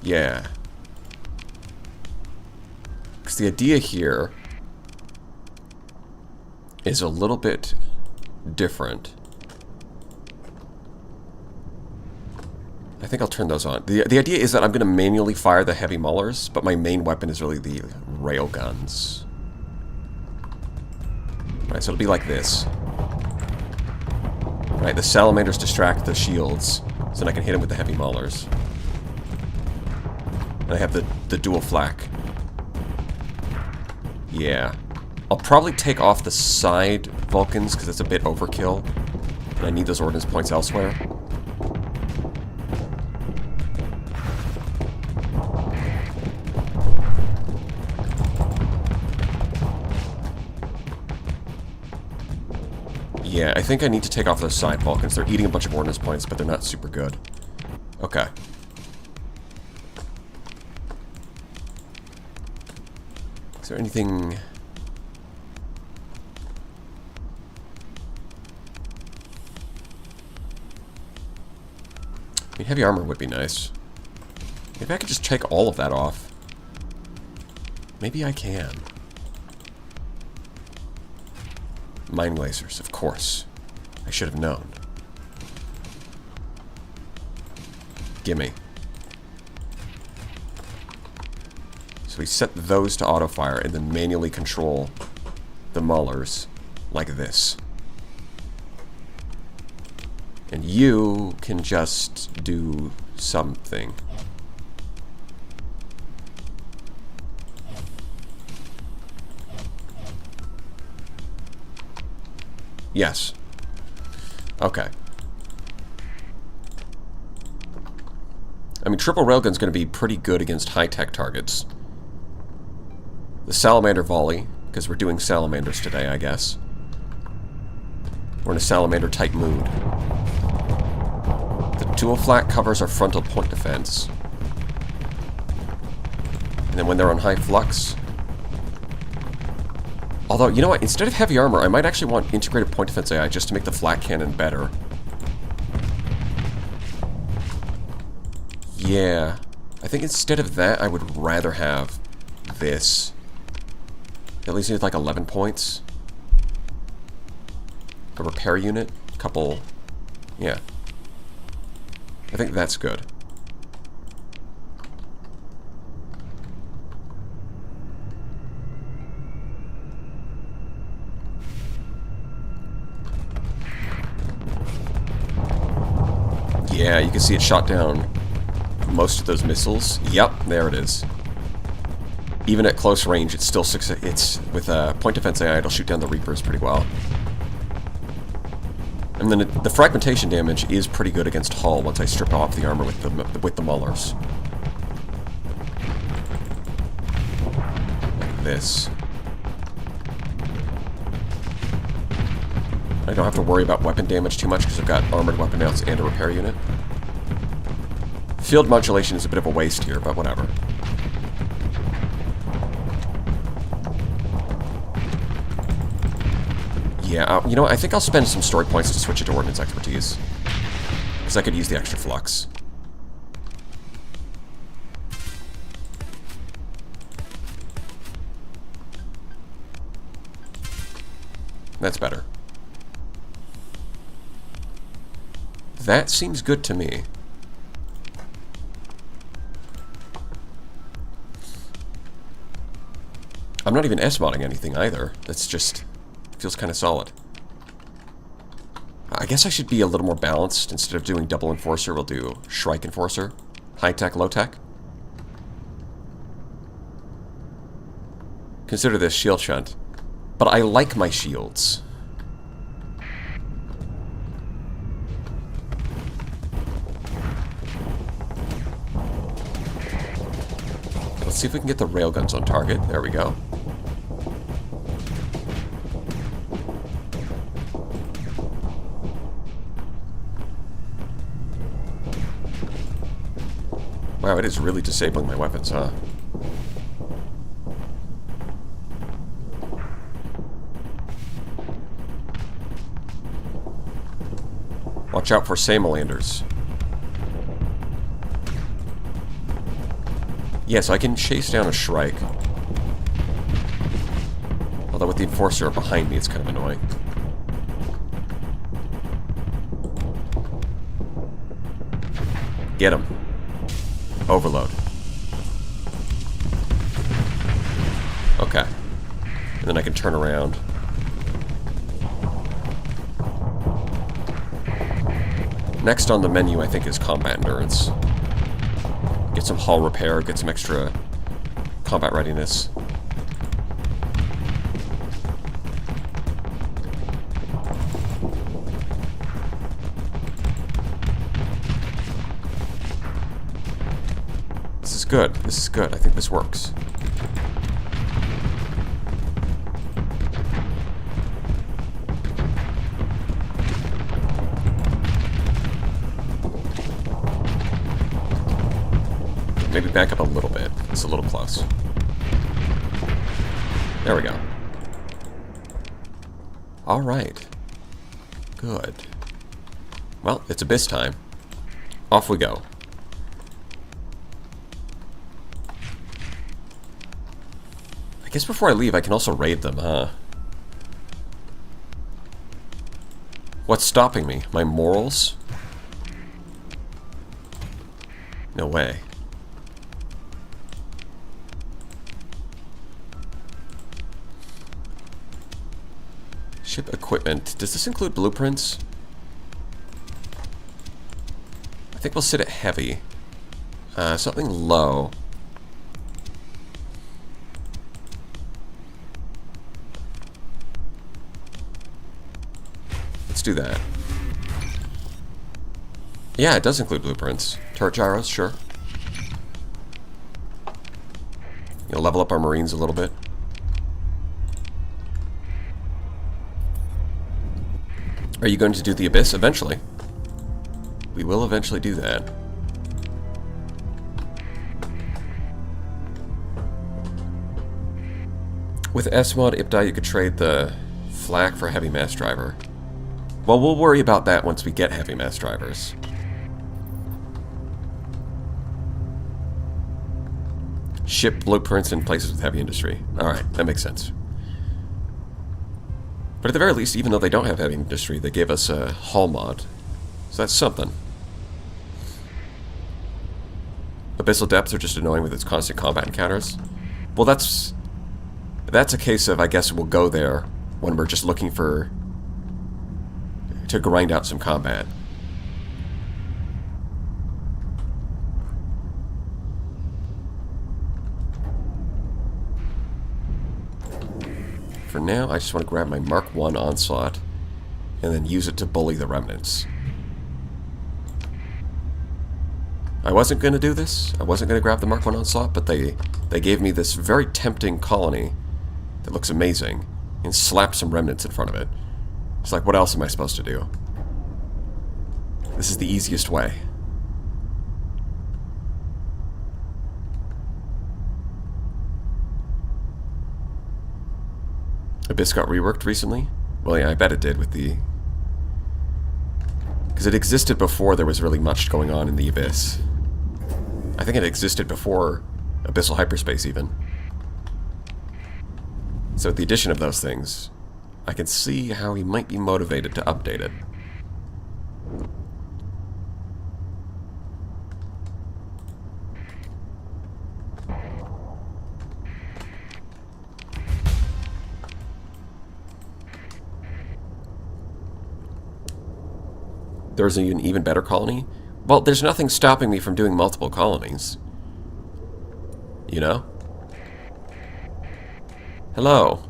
Yeah. Because the idea here is a little bit different. I think I'll turn those on. The idea is that I'm going to manually fire the heavy maulers, but my main weapon is really the rail guns. Right, so it'll be like this. Right, the salamanders distract the shields, so then I can hit them with the heavy maulers. And I have the dual flak. Yeah. I'll probably take off the side Vulcans, because it's a bit overkill. And I need those ordnance points elsewhere. Yeah, I think I need to take off those side Vulcans. They're eating a bunch of ordnance points, but they're not super good. Okay. Is there anything... I mean, heavy armor would be nice. Maybe I could just take all of that off. Maybe I can. Mine lasers, of course. I should have known. Gimme. So we set those to auto-fire and then manually control the maulers like this. And you can just do something. Yes. Okay. I mean, triple railgun's going to be pretty good against high-tech targets. The salamander volley, because we're doing salamanders today, I guess. We're in a salamander-type mood. The dual flak covers our frontal point defense. And then when they're on high flux... Although, you know what? Instead of heavy armor, I might actually want integrated point defense AI just to make the flak cannon better. Yeah. I think instead of that, I would rather have this. At least need like 11 points. A repair unit. A couple... Yeah. I think that's good. Yeah, you can see it shot down most of those missiles. Yep, there it is. Even at close range, it's still it's with a point defense AI, it'll shoot down the Reapers pretty well. And then the fragmentation damage is pretty good against hull once I strip off the armor with the Maulers. Like this. I don't have to worry about weapon damage too much because I've got armored weapon mounts and a repair unit. Field modulation is a bit of a waste here, but whatever. Yeah, you know what? I think I'll spend some story points to switch it to Ordnance Expertise. Because I could use the extra flux. That's better. That seems good to me. I'm not even S-modding anything either. That's just... feels kind of solid. I guess I should be a little more balanced. Instead of doing double Enforcer, we'll do Shrike Enforcer. High-tech, low-tech. Consider this shield shunt. But I like my shields. Let's see if we can get the railguns on target. There we go. Wow, it is really disabling my weapons, huh? Watch out for Samolanders. Yeah, so I can chase down a Shrike. Although with the Enforcer behind me, it's kind of annoying. Get him. Overload. Okay. And then I can turn around. Next on the menu, I think, is Combat Endurance. Get some hull repair, get some extra combat readiness. This is good. This is good. I think this works. Maybe back up a little bit. It's a little close. There we go. Alright. Good. Well, it's Abyss time. Off we go. I guess before I leave, I can also raid them, huh? What's stopping me? My morals? No way. Ship equipment. Does this include blueprints? I think we'll sit at heavy. Something low. Let's do that. Yeah, it does include blueprints. Turret gyros, sure. You'll level up our Marines a little bit. Are you going to do the Abyss eventually? We will eventually do that. With S-Mod IPDI, you could trade the flak for heavy mass driver. Well, we'll worry about that once we get heavy mass drivers. Ship blueprints in places with heavy industry. Alright, that makes sense. But at the very least, even though they don't have heavy industry, they gave us a hull mod. So that's something. Abyssal depths are just annoying with its constant combat encounters. Well, that's a case of, I guess we'll go there when we're just looking to grind out some combat. For now, I just want to grab my Mark 1 Onslaught and then use it to bully the remnants. I wasn't going to do this. I wasn't going to grab the Mark 1 Onslaught, but they gave me this very tempting colony that looks amazing and slap some remnants in front of it. It's like, what else am I supposed to do? This is the easiest way. Abyss got reworked recently? Well, yeah, I bet it did with the... Because it existed before there was really much going on in the Abyss. I think it existed before Abyssal Hyperspace, even. So with the addition of those things, I can see how he might be motivated to update it. There's an even better colony? Well, there's nothing stopping me from doing multiple colonies. You know? Hello.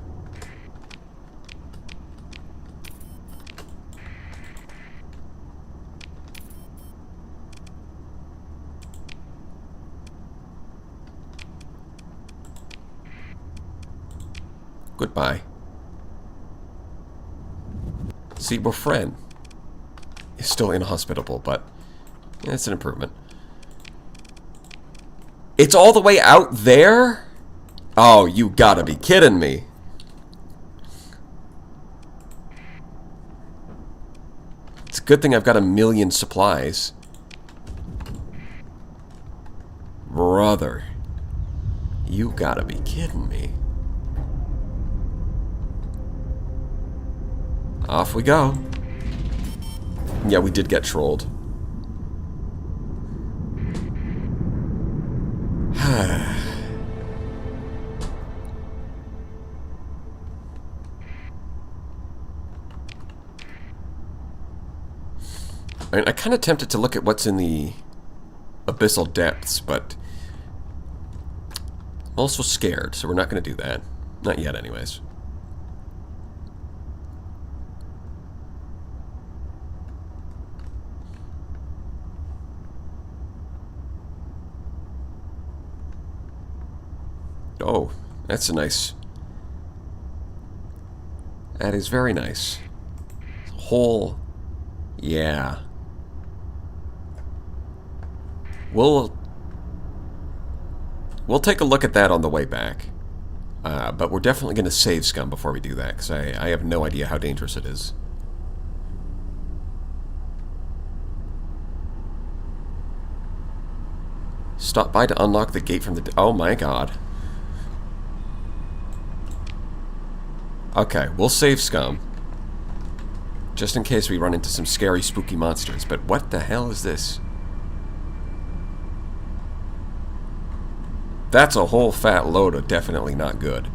Goodbye. See, we're friends. Is still inhospitable, but it's an improvement. It's all the way out there? Oh, you gotta be kidding me. It's a good thing I've got 1,000,000 supplies. Brother. You gotta be kidding me. Off we go. Yeah, we did get trolled. I mean, I kind of tempted to look at what's in the abyssal depths, but I'm also scared, so we're not going to do that. Not yet, anyways. Oh, that's a nice... That is very nice. Whole... Yeah. We'll take a look at that on the way back. But we're definitely going to save scum before we do that, because I have no idea how dangerous it is. Stop by to unlock the gate from the... Oh my god. Okay, we'll save scum. Just in case we run into some scary, spooky monsters. But what the hell is this? That's a whole fat load of definitely not good.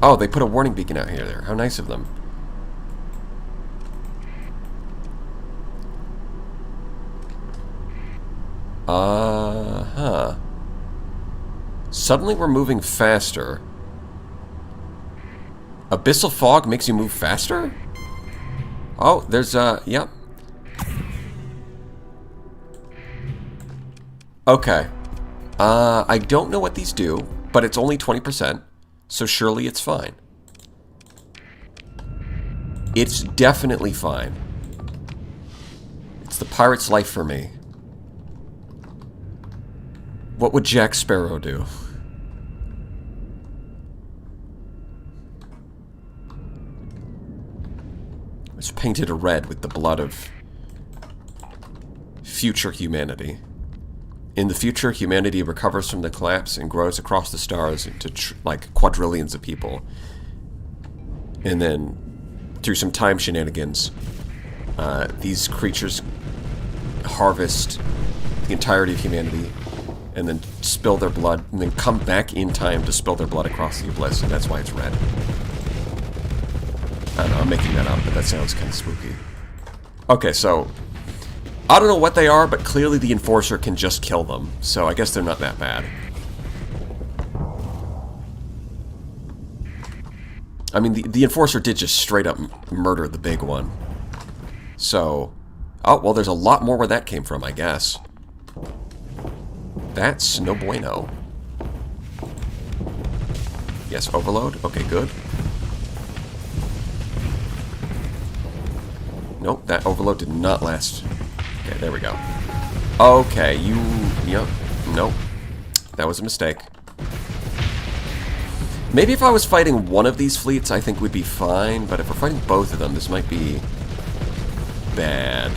Oh, they put a warning beacon out here there. How nice of them. Huh. Suddenly we're moving faster. Abyssal fog makes you move faster? Oh, there's yep. Okay. I don't know what these do, but it's only 20%, so surely it's fine. It's definitely fine. It's the pirate's life for me. What would Jack Sparrow do? It's painted red with the blood of future humanity. In the future, humanity recovers from the collapse and grows across the stars into like quadrillions of people. And then, through some time shenanigans, these creatures harvest the entirety of humanity and then spill their blood, and then come back in time to spill their blood across the abyss, and that's why it's red. I don't know, I'm making that up, but that sounds kind of spooky. Okay, so I don't know what they are, but clearly the Enforcer can just kill them, so I guess they're not that bad. I mean, the Enforcer did just straight up murder the big one. So, oh, well, there's a lot more where that came from, I guess. That's no bueno. Yes, overload? Okay, good. Nope, that overload did not last. Okay, there we go. Okay, yep, nope. That was a mistake. Maybe if I was fighting one of these fleets, I think we'd be fine, but if we're fighting both of them, this might be bad.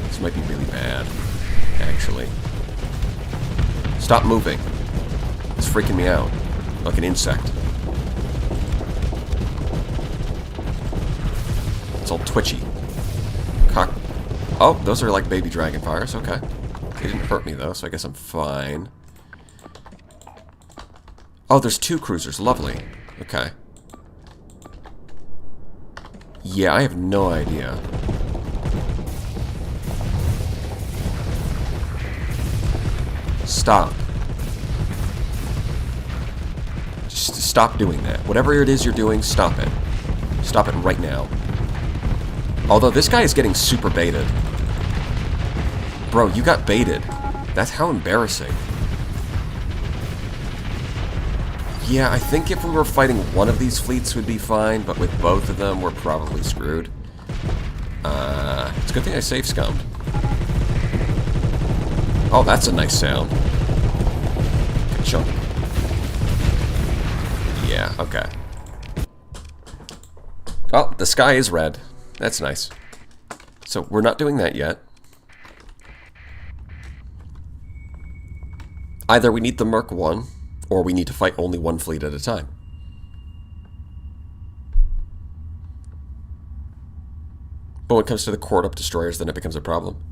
This might be really bad, actually. Stop moving. It's freaking me out. Like an insect. It's all twitchy. Cock. Oh, those are like baby dragonfires. Okay. They didn't hurt me, though, so I guess I'm fine. Oh, there's 2 cruisers. Lovely. Okay. Yeah, I have no idea. Stop. Just stop doing that. Whatever it is you're doing, stop it. Stop it right now. Although this guy is getting super baited. Bro, you got baited. That's how embarrassing. Yeah, I think if we were fighting one of these fleets we'd be fine, but with both of them we're probably screwed. It's a good thing I safe scummed. Oh, that's a nice sound. Good chunk. Yeah, okay. Oh, the sky is red. That's nice. So we're not doing that yet. Either we need the Merc 1, or we need to fight only one fleet at a time. But when it comes to the cored-up destroyers, then it becomes a problem.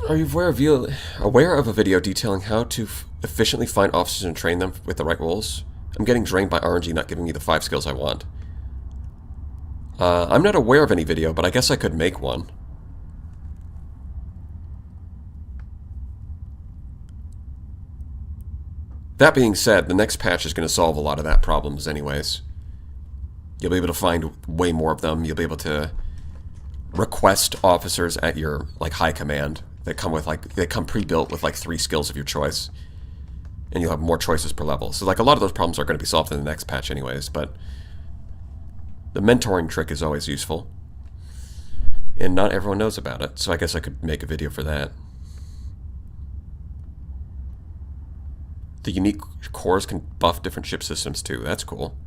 Are you aware of a video detailing how to efficiently find officers and train them with the right roles? I'm getting drained by RNG not giving me the 5 skills I want. I'm not aware of any video, but I guess I could make one. That being said, the next patch is going to solve a lot of that problems anyways. You'll be able to find way more of them. You'll be able to request officers at your like high command that come with they come pre-built with like 3 skills of your choice. And you'll have more choices per level. So like a lot of those problems are going to be solved in the next patch anyways, but the mentoring trick is always useful. And not everyone knows about it, so I guess I could make a video for that. The unique cores can buff different ship systems too. That's cool.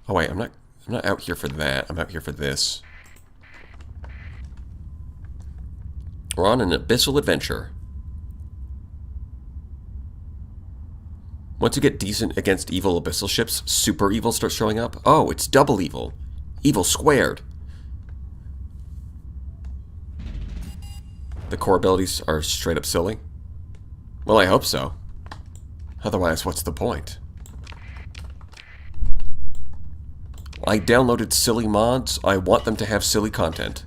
Oh wait, I'm not out here for that. I'm out here for this. We're on an abyssal adventure. Once you get decent against evil abyssal ships, super evil starts showing up. Oh, it's double evil. Evil squared. The core abilities are straight up silly. Well, I hope so. Otherwise, what's the point? I downloaded silly mods. I want them to have silly content.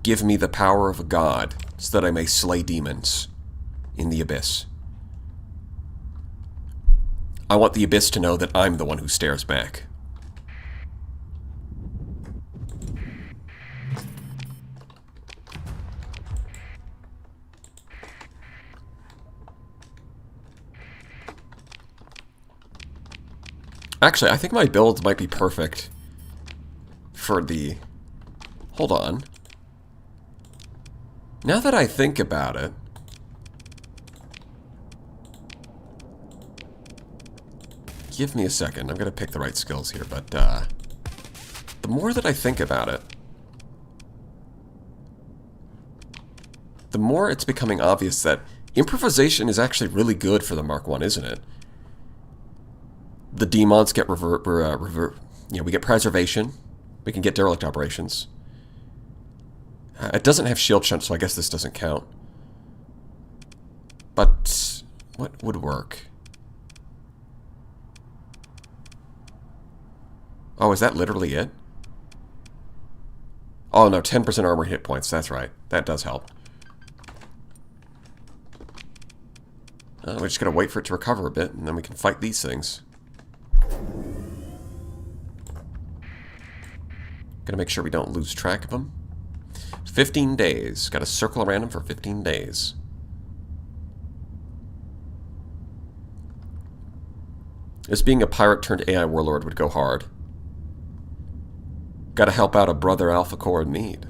Give me the power of a god, so that I may slay demons in the abyss. I want the abyss to know that I'm the one who stares back. Actually, I think my build might be perfect for the... Hold on. Now that I think about it... Give me a second. I'm going to pick the right skills here, but the more that I think about it, the more it's becoming obvious that improvisation is actually really good for the Mark 1, isn't it? The demons get we get preservation. We can get derelict operations. It doesn't have shield shunt, so I guess this doesn't count. What would work? Oh, is that literally it? Oh, no, 10% armor hit points. That's right. That does help. We're just going to wait for it to recover a bit, and then we can fight these things. Gonna make sure we don't lose track of them. 15 days. Got to circle around them for 15 days. This being a pirate turned AI warlord would go hard. Gotta help out a brother Alpha Core in need.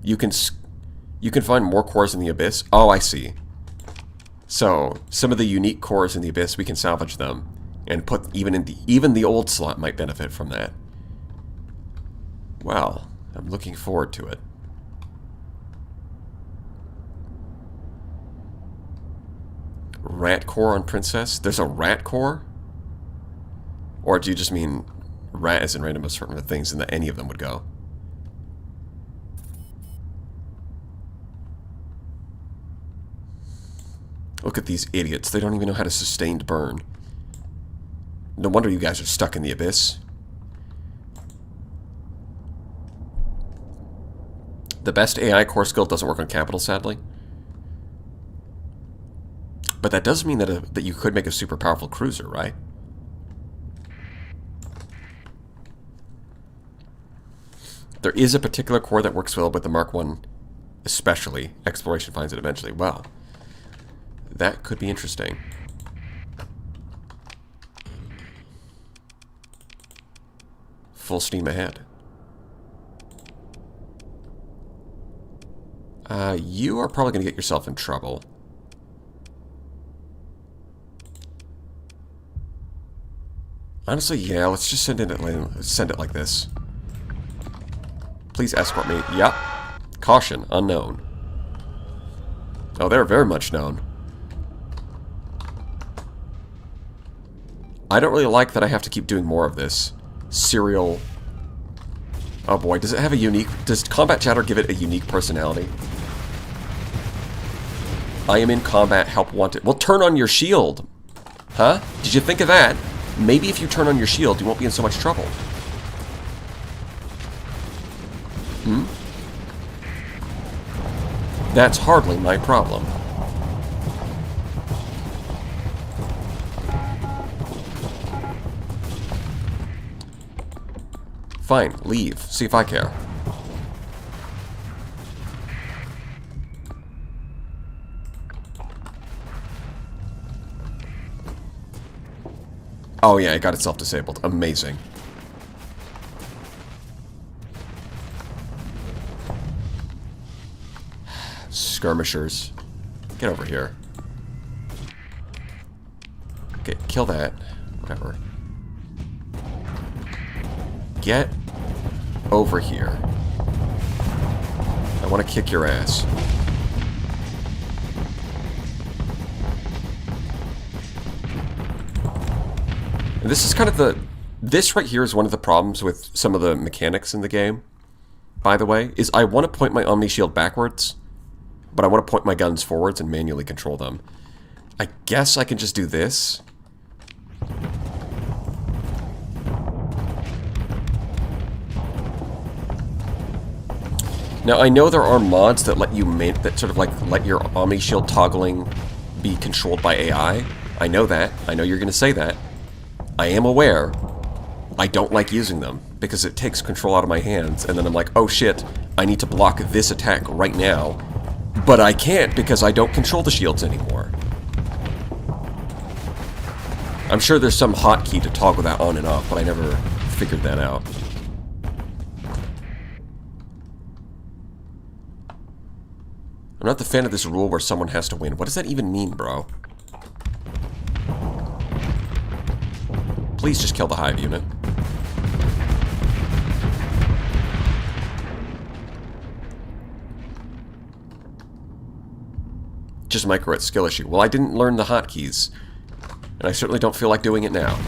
You can find more cores in the Abyss. Oh, I see. So some of the unique cores in the Abyss, we can salvage them and put even the old slot might benefit from that. Well, I'm looking forward to it. Rat core on Princess? There's a rat core? Or do you just mean rat as in random assortment of things and that any of them would go? Look at these idiots. They don't even know how to sustained burn. No wonder you guys are stuck in the Abyss. The best AI core skill doesn't work on capital, sadly. But that does mean that you could make a super powerful cruiser, right? There is a particular core that works well with the Mark 1, especially. Exploration finds it eventually. Well, that could be interesting. Full steam ahead. You are probably going to get yourself in trouble. Honestly, yeah, let's just send it like this. Please escort me. Yep. Caution, unknown. Oh, they're very much known. I don't really like that I have to keep doing more of this. Serial... Oh boy, does it have a unique... Does combat chatter give it a unique personality? I am in combat, help wanted. Well, turn on your shield. Huh? Did you think of that? Maybe if you turn on your shield, you won't be in so much trouble. Hmm? That's hardly my problem. Fine, leave. See if I care. Oh yeah, it got itself disabled. Amazing. Skirmishers. Get over here. Okay, kill that. Whatever. Get over here. I want to kick your ass. And this is kind of the... This right here is one of the problems with some of the mechanics in the game, by the way, is I want to point my Omni Shield backwards, but I want to point my guns forwards and manually control them. I guess I can just do this. Now, I know there are mods that let you that sort of like let your Omni Shield toggling be controlled by AI. I know that. I know you're going to say that. I am aware. I don't like using them because it takes control out of my hands, and then I'm like, oh shit, I need to block this attack right now. But I can't because I don't control the shields anymore. I'm sure there's some hotkey to toggle that on and off, but I never figured that out. I'm not the fan of this rule where someone has to win. What does that even mean, bro? Please just kill the hive unit. Just micro at skill issue. Well, I didn't learn the hotkeys, and I certainly don't feel like doing it now.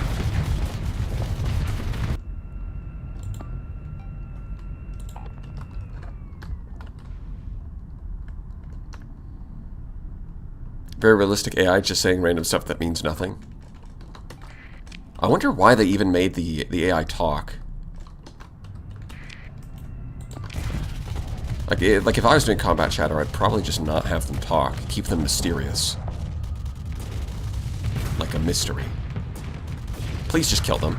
Very realistic AI just saying random stuff that means nothing. I wonder why they even made the AI talk. Like if I was doing combat chatter, I'd probably just not have them talk. Keep them mysterious. Like a mystery. Please just kill them.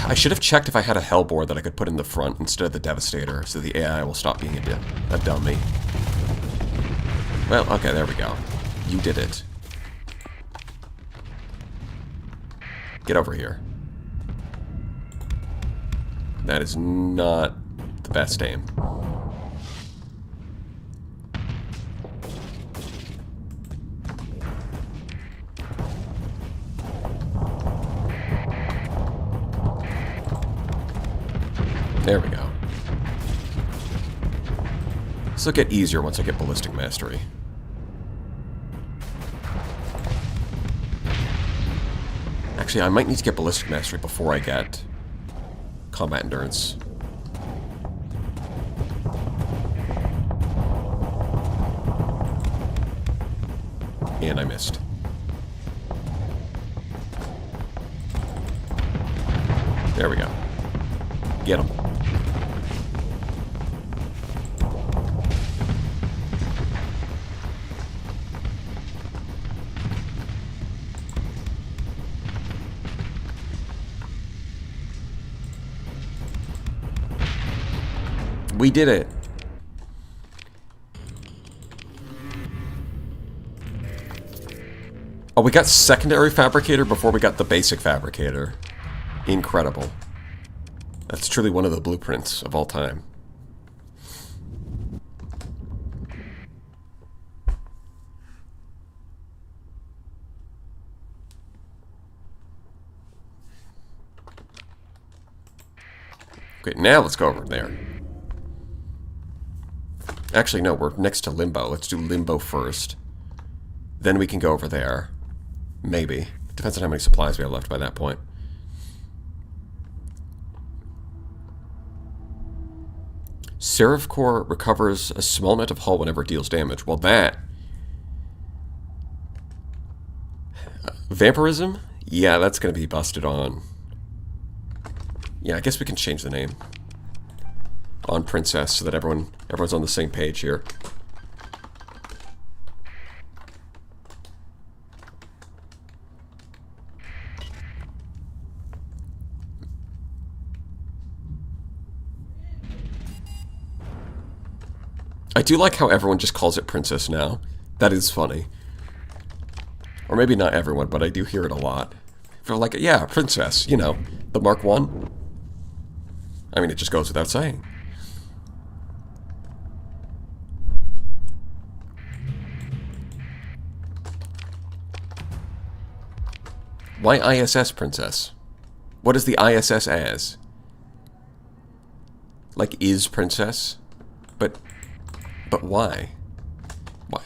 I should have checked if I had a Hellbore that I could put in the front instead of the Devastator, so the AI will stop being a dummy. Well, okay, there we go. You did it. Get over here. That is not the best aim. There we go. This will get easier once I get Ballistic Mastery. Actually, I might need to get Ballistic Mastery before I get Combat Endurance. And I missed. There we go. Get him. We did it. Oh, we got secondary fabricator before we got the basic fabricator. Incredible. That's truly one of the blueprints of all time. Okay, now let's go over there. Actually, no, we're next to Limbo. Let's do Limbo first. Then we can go over there. Maybe. Depends on how many supplies we have left by that point. Seraph Core recovers a small amount of hull whenever it deals damage. Well, that... Vampirism? Yeah, that's going to be busted on. Yeah, I guess we can change the name. On Princess, so that everyone's on the same page here. I do like how everyone just calls it Princess now. That is funny. Or maybe not everyone, but I do hear it a lot. They're like, yeah, Princess, you know, the Mark 1. I mean, it just goes without saying. Why ISS Princess? What is the ISS as? Like, is Princess? But why? Why?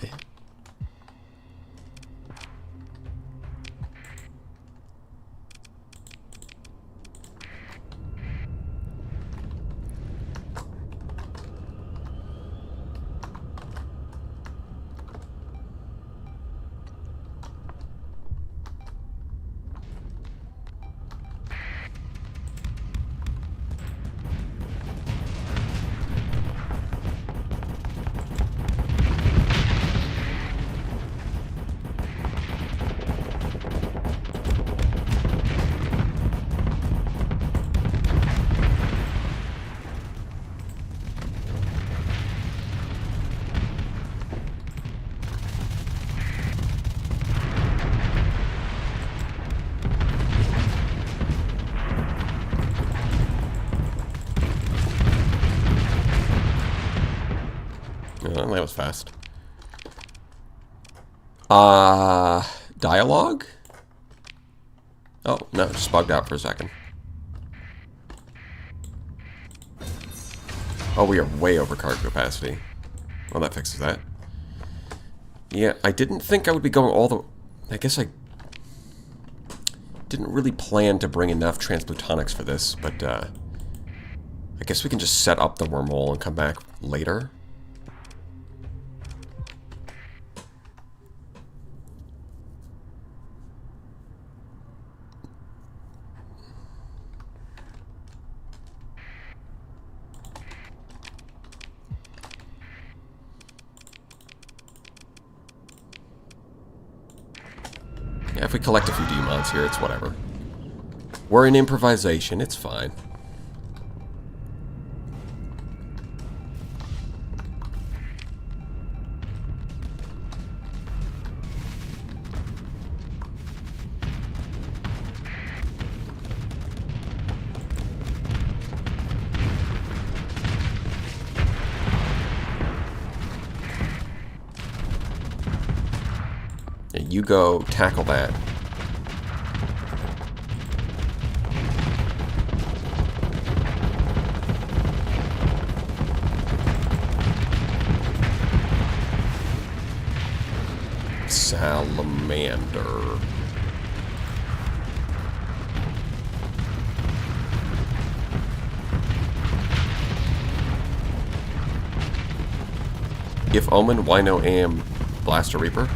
Oh, that was fast. Dialogue? Oh, no, it just bugged out for a second. Oh, we are way over cargo capacity. Well, that fixes that. Yeah, I didn't think I would be going all the... I guess I didn't really plan to bring enough transplutonics for this, but I guess we can just set up the wormhole and come back later. if we collect a few demons here, it's whatever. We're in improvisation, it's fine. You go tackle that. Salamander. If Omen, why no AM Blaster Reaper?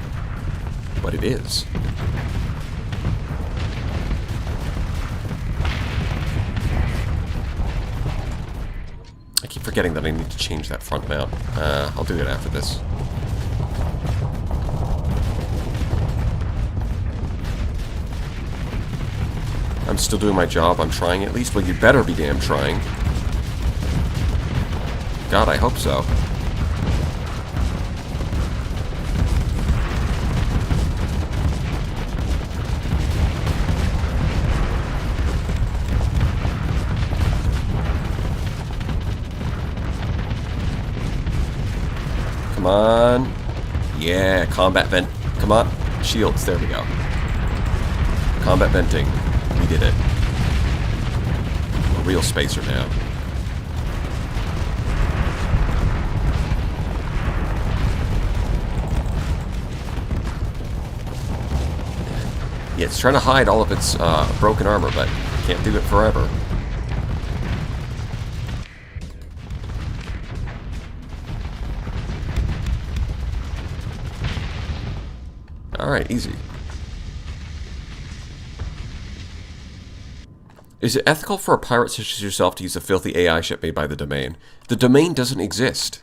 But it is. I keep forgetting that I need to change that front mount. I'll do it after this. I'm still doing my job. I'm trying at least. Well, you better be damn trying. God, I hope so. Come on. Yeah, combat vent. Come on. Shields. There we go. Combat venting. We did it. A real spacer now. Yeah, it's trying to hide all of its broken armor, but can't do it forever. Alright, easy. Is it ethical for a pirate such as yourself to use a filthy AI ship made by the Domain? The Domain doesn't exist.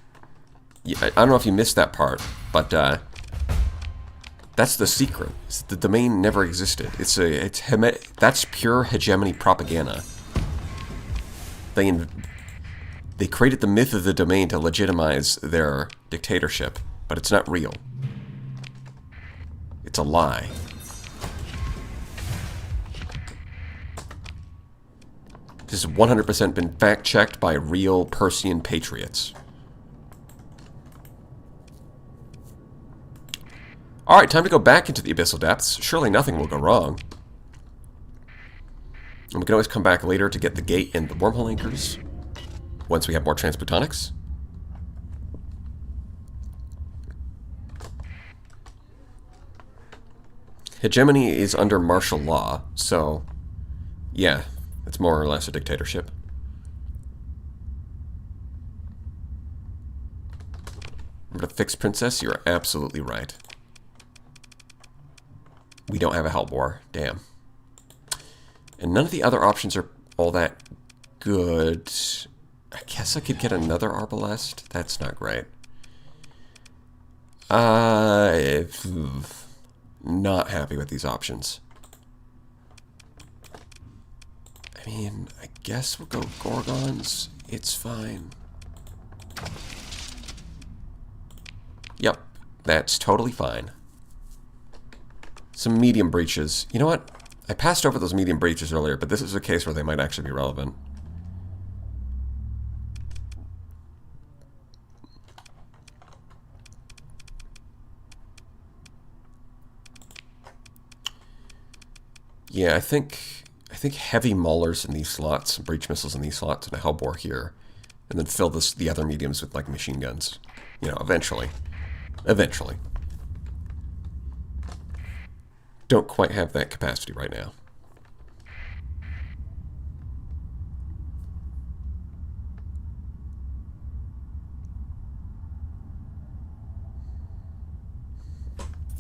I don't know if you missed that part, but that's the secret. The Domain never existed. That's pure hegemony propaganda. They created the myth of the Domain to legitimize their dictatorship, but it's not real. It's a lie. This has 100% been fact-checked by real Persian patriots. Alright, time to go back into the Abyssal Depths. Surely nothing will go wrong. And we can always come back later to get the gate and the wormhole anchors. Once we have more transplutonics. Hegemony is under martial law, so yeah, it's more or less a dictatorship. Remember to fix Princess? You're absolutely right. We don't have a Help War. Damn. And none of the other options are all that good. I guess I could get another Arbalest. That's not great. Not happy with these options. I mean, I guess we'll go Gorgons. It's fine. Yep, that's totally fine. Some medium breaches. You know what? I passed over those medium breaches earlier, but this is a case where they might actually be relevant. Yeah, I think heavy maulers in these slots, breach missiles in these slots, and a Hellbore here, and then fill the other mediums with like machine guns. You know, eventually. Eventually. Don't quite have that capacity right now.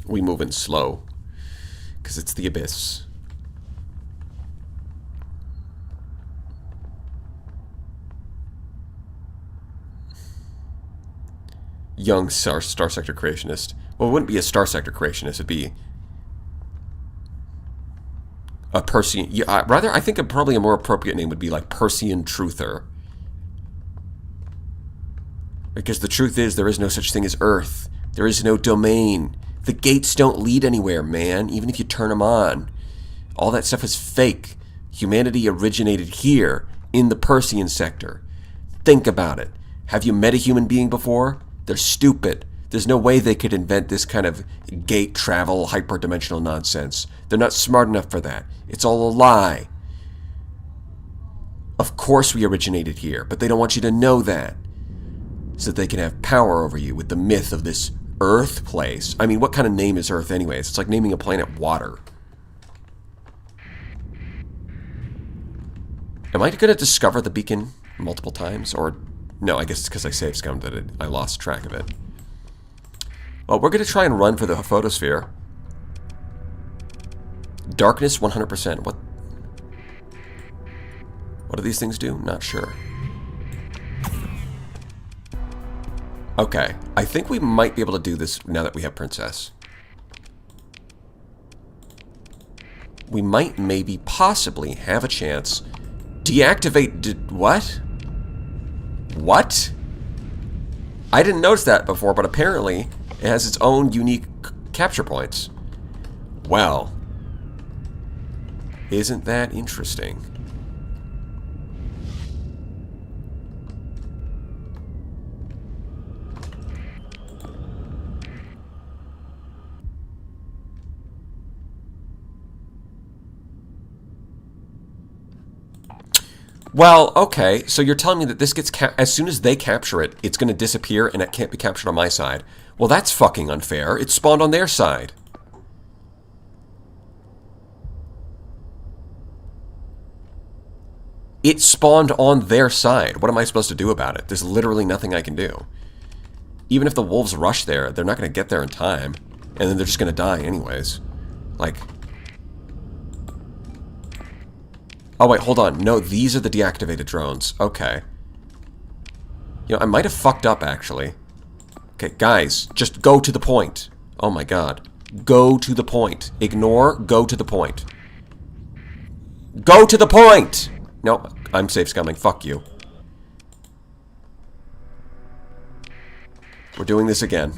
We move in slow, because it's the Abyss. Young Star Sector creationist. Well, it wouldn't be a Star Sector creationist. It'd be A Persian... Yeah, rather, I think probably a more appropriate name would be like Persian Truther. Because the truth is, there is no such thing as Earth. There is no domain. The gates don't lead anywhere, man, even if you turn them on. All that stuff is fake. Humanity originated here, in the Persian sector. Think about it. Have you met a human being before? They're stupid. There's no way they could invent this kind of gate travel, hyperdimensional nonsense. They're not smart enough for that. It's all a lie. Of course we originated here, but they don't want you to know that. So that they can have power over you with the myth of this Earth place. I mean, what kind of name is Earth anyways? It's like naming a planet water. Am I going to discover the beacon multiple times? Or, no, I guess it's because I save scummed that I lost track of it. Well, we're going to try and run for the photosphere. Darkness 100%. What do these things do? Not sure. Okay, I think we might be able to do this now that we have Princess. We might, maybe, possibly have a chance. Deactivate... what? What? I didn't notice that before, but apparently it has its own unique capture points. Well, isn't that interesting? Well, okay, so you're telling me that this gets as soon as they capture it, it's going to disappear and it can't be captured on my side. Well, that's fucking unfair. It spawned on their side. It spawned on their side. What am I supposed to do about it? There's literally nothing I can do. Even if the wolves rush there, they're not going to get there in time. And then they're just going to die anyways. Like... oh, wait, hold on. No, these are the deactivated drones. Okay. You know, I might have fucked up, actually. Okay, guys, just go to the point. Oh, my God. Go to the point. Ignore, go to the point. Go to the point! No, I'm safe scumming. Fuck you. We're doing this again.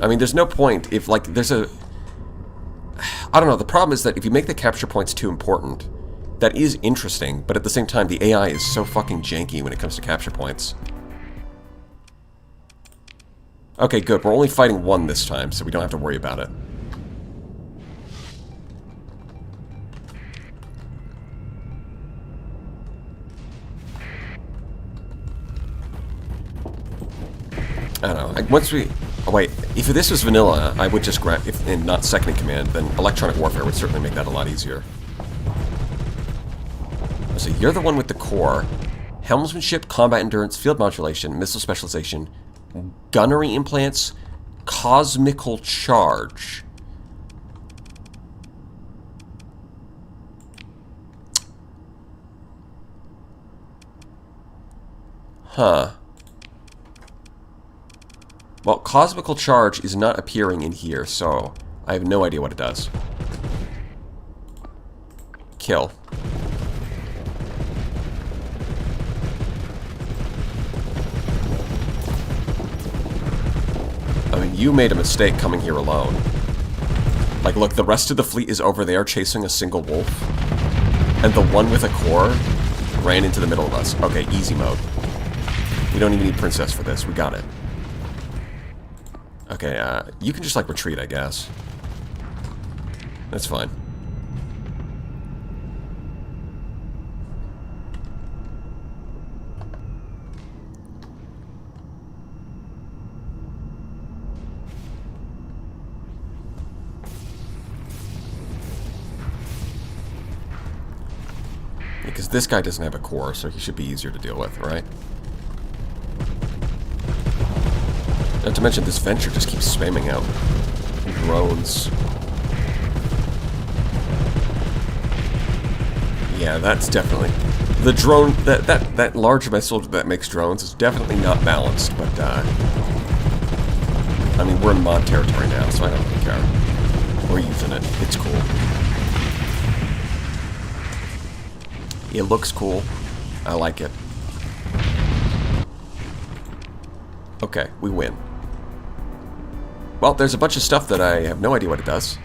I mean, there's no point if, like, there's a... I don't know, the problem is that if you make the capture points too important, that is interesting, but at the same time, the AI is so fucking janky when it comes to capture points. Okay, good. We're only fighting one this time, so we don't have to worry about it. I don't know. Once we... oh, wait. If this was vanilla, I would just grab... and not second in command, then electronic warfare would certainly make that a lot easier. So you're the one with the core. Helmsmanship, combat endurance, field modulation, missile specialization, gunnery implants, cosmical charge. Huh. Well, cosmical charge is not appearing in here, so I have no idea what it does. Kill. I mean, you made a mistake coming here alone. Like, look, the rest of the fleet is over there chasing a single wolf. And the one with a core ran into the middle of us. Okay, easy mode. We don't even need Princess for this. We got it. Okay, you can just, like, retreat, I guess. That's fine. Because this guy doesn't have a core, so he should be easier to deal with, right? Not to mention, this venture just keeps spamming out drones. Yeah, that's definitely... The drone, that large missile that makes drones is definitely not balanced, but, I mean, we're in mod territory now, so I don't really care. We're using it. It's cool. It looks cool. I like it. Okay, we win. Well, there's a bunch of stuff that I have no idea what it does.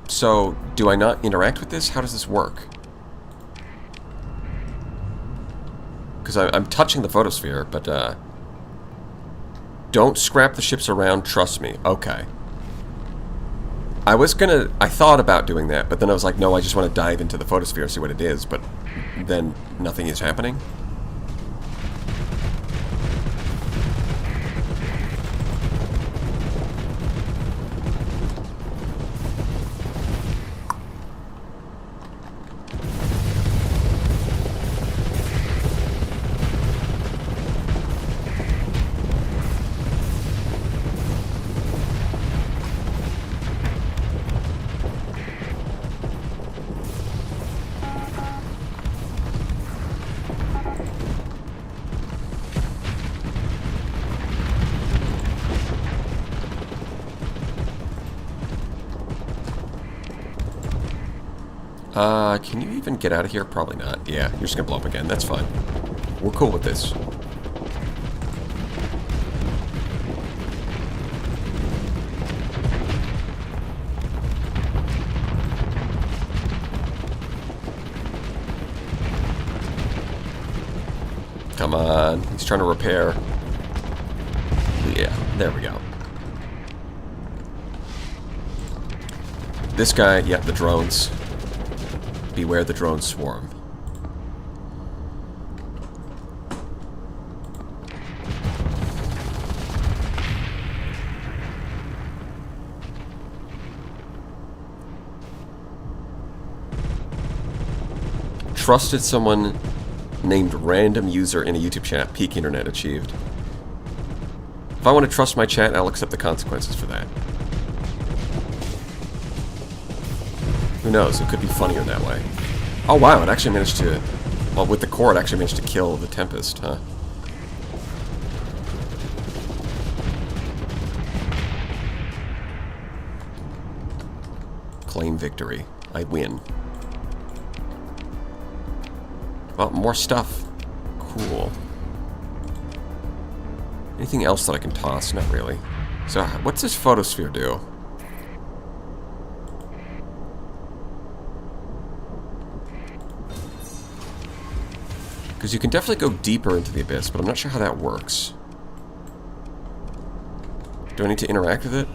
So, do I not interact with this? How does this work? Because I'm touching the photosphere, but, don't scrap the ships around, trust me. Okay. I thought about doing that, but then I was like, no, I just want to dive into the photosphere and see what it is, but then nothing is happening. Can you even get out of here? Probably not. Yeah, you're just gonna blow up again. That's fine. We're cool with this. Come on. He's trying to repair. Yeah, there we go. This guy, yeah, the drones. Beware the drone swarm. Trusted someone named random user in a YouTube chat. Peak internet achieved. If I want to trust my chat, I'll accept the consequences for that. Who knows? It could be funnier that way. Oh wow, it actually managed to... Well, with the core, it actually managed to kill the Tempest, huh? Claim victory. I win. Well, more stuff. Cool. Anything else that I can toss? Not really. So, what's this photosphere do? Because you can definitely go deeper into the abyss, but I'm not sure how that works. Do I need to interact with it?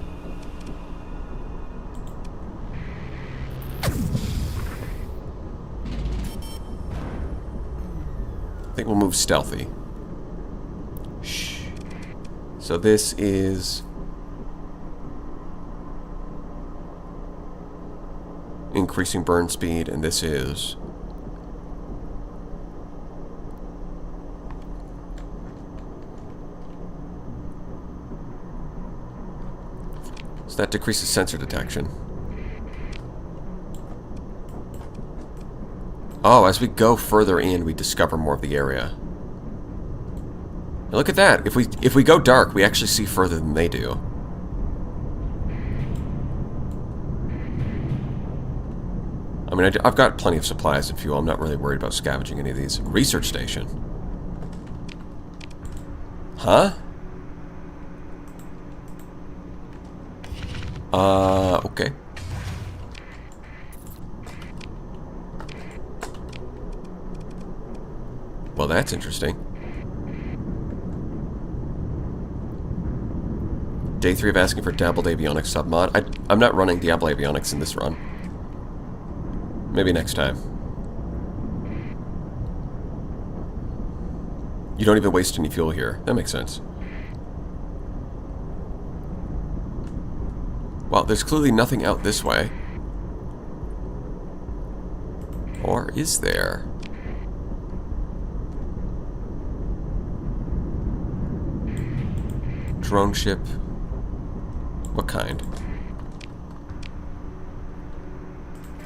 I think we'll move stealthy. Shh. So this is... increasing burn speed, and this is... that decreases sensor detection. Oh, as we go further in, we discover more of the area. Now look at that. If we go dark, we actually see further than they do. I mean, I've got plenty of supplies and fuel. I'm not really worried about scavenging any of these. Research station. Huh? Okay. Well, that's interesting. Day 3 of asking for Dabbled Avionics submod. I'm not running Diablo Avionics in this run. Maybe next time. You don't even waste any fuel here. That makes sense. Well, there's clearly nothing out this way. Or is there? Drone ship. What kind?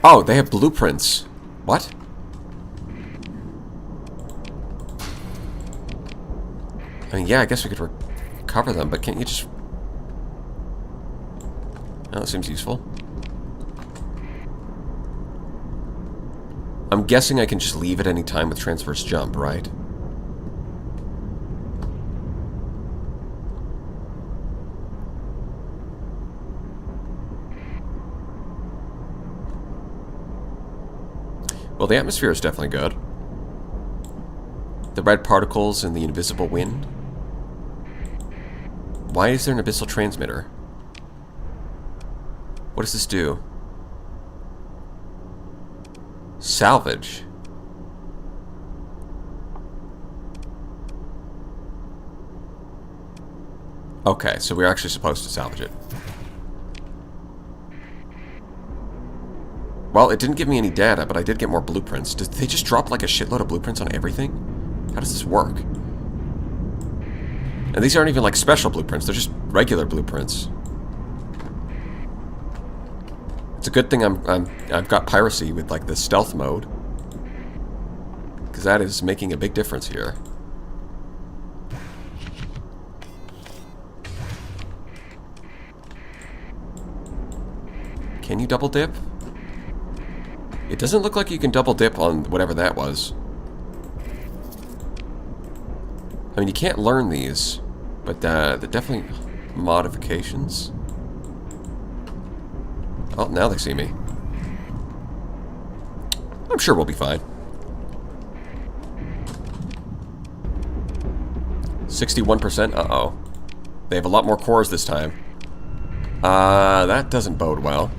Oh, they have blueprints. What? I mean, yeah, I guess we could recover them, but can't you just... Oh, that seems useful. I'm guessing I can just leave at any time with transverse jump, right? Well, the atmosphere is definitely good. The red particles and the invisible wind. Why is there an abyssal transmitter? What does this do? Salvage. Okay, so we're actually supposed to salvage it. Well, it didn't give me any data, but I did get more blueprints. Did they just drop like a shitload of blueprints on everything? How does this work? And these aren't even like special blueprints, they're just regular blueprints. It's a good thing I've got piracy with like the stealth mode, because that is making a big difference here. Can you double dip? It doesn't look like you can double dip on whatever that was. I mean, you can't learn these, but they're definitely modifications. Oh, now they see me. I'm sure we'll be fine. 61%? Uh-oh. They have a lot more cores this time. That doesn't bode well.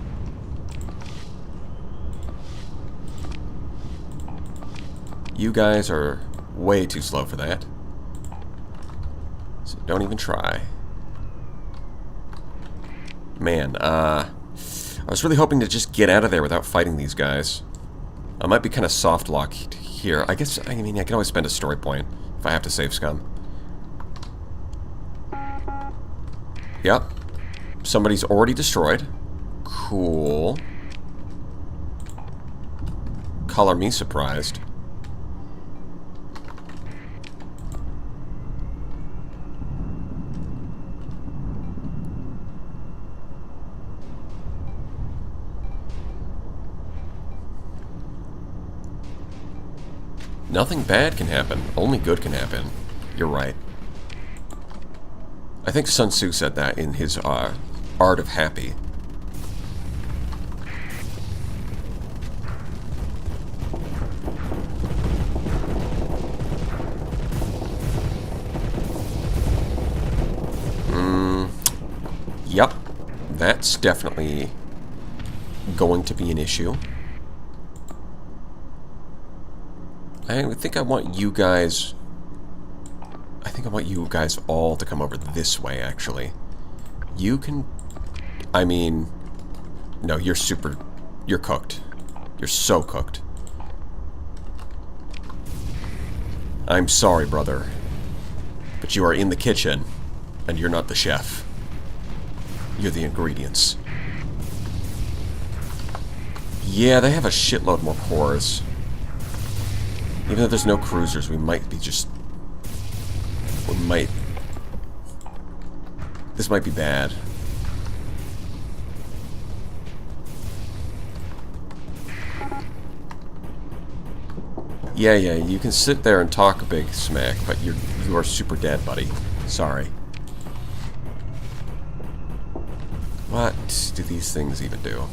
You guys are way too slow for that. So don't even try. Man, I was really hoping to just get out of there without fighting these guys. I might be kind of soft locked here. I guess, I mean, I can always spend a story point if I have to save scum. Yep. Somebody's already destroyed. Cool. Color me surprised. Nothing bad can happen. Only good can happen. You're right. I think Sun Tzu said that in his Art of Happy. Yep. That's definitely going to be an issue. I think I want you guys... I think I want you guys all to come over this way, actually. You can... I mean... No, you're super... You're cooked. You're so cooked. I'm sorry, brother. But you are in the kitchen, and you're not the chef. You're the ingredients. Yeah, they have a shitload more cores. Even though there's no cruisers, we might be just... We might... This might be bad. Yeah, you can sit there and talk a big smack, but you are super dead, buddy. Sorry. What do these things even do?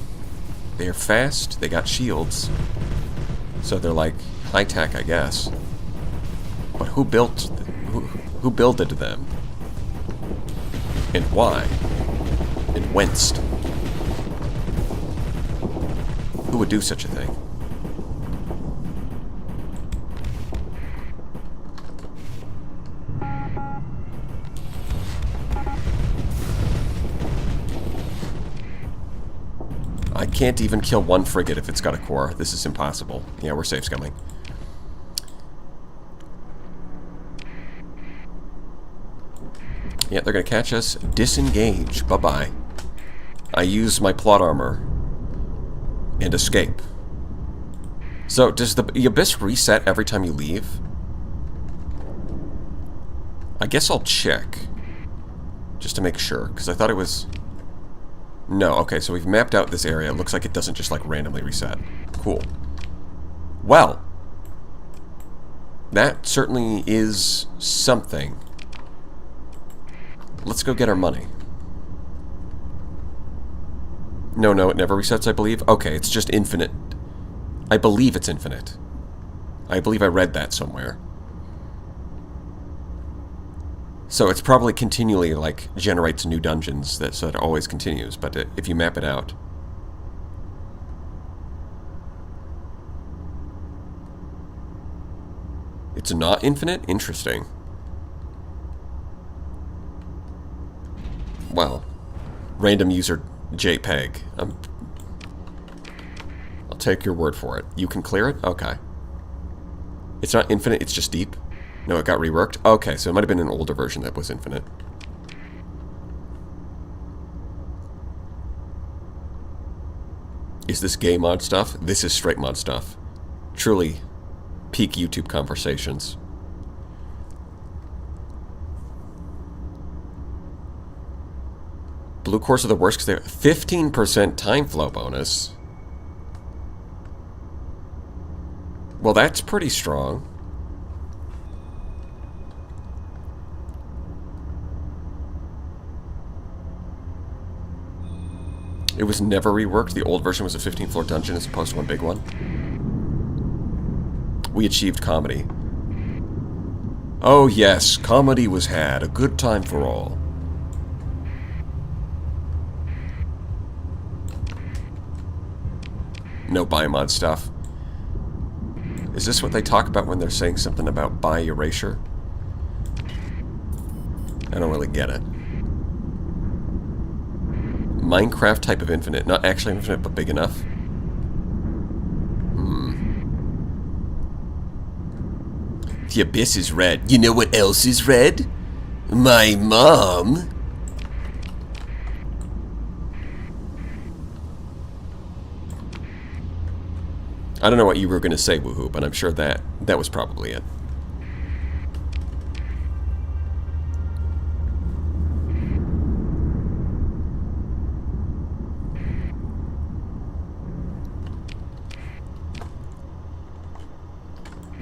They're fast, they got shields. So they're like high tech, I guess. But who who builded them? And why? And whence? Who would do such a thing? I can't even kill one frigate if it's got a core. This is impossible. Yeah, we're safe scumming. Yeah, they're gonna catch us. Disengage. Bye-bye. I use my plot armor. And escape. So, does the abyss reset every time you leave? I guess I'll check. Just to make sure, because I thought it was... No, okay, so we've mapped out this area. It looks like it doesn't just, like, randomly reset. Cool. Well, that certainly is something. Let's go get our money. No, it never resets, I believe. Okay, it's just infinite. I believe it's infinite. I believe I read that somewhere. So it's probably continually, like, generates new dungeons, so it always continues, but if you map it out. It's not infinite? Interesting. Well, random user JPEG. I'll take your word for it. You can clear it? Okay. It's not infinite, it's just deep? No, it got reworked? Okay, so it might have been an older version that was infinite. Is this gay mod stuff? This is straight mod stuff. Truly peak YouTube conversations. Blue cores are the worst because they have 15% time flow bonus. Well, that's pretty strong. It was never reworked. The old version was a 15-floor dungeon as opposed to one big one. We achieved comedy. Oh yes, comedy was had. A good time for all. No buy mod stuff. Is this what they talk about when they're saying something about buy erasure? I don't really get it. Minecraft type of infinite. Not actually infinite, but big enough. The abyss is red. You know what else is red? My mom. I don't know what you were going to say, woohoo, but I'm sure that was probably it.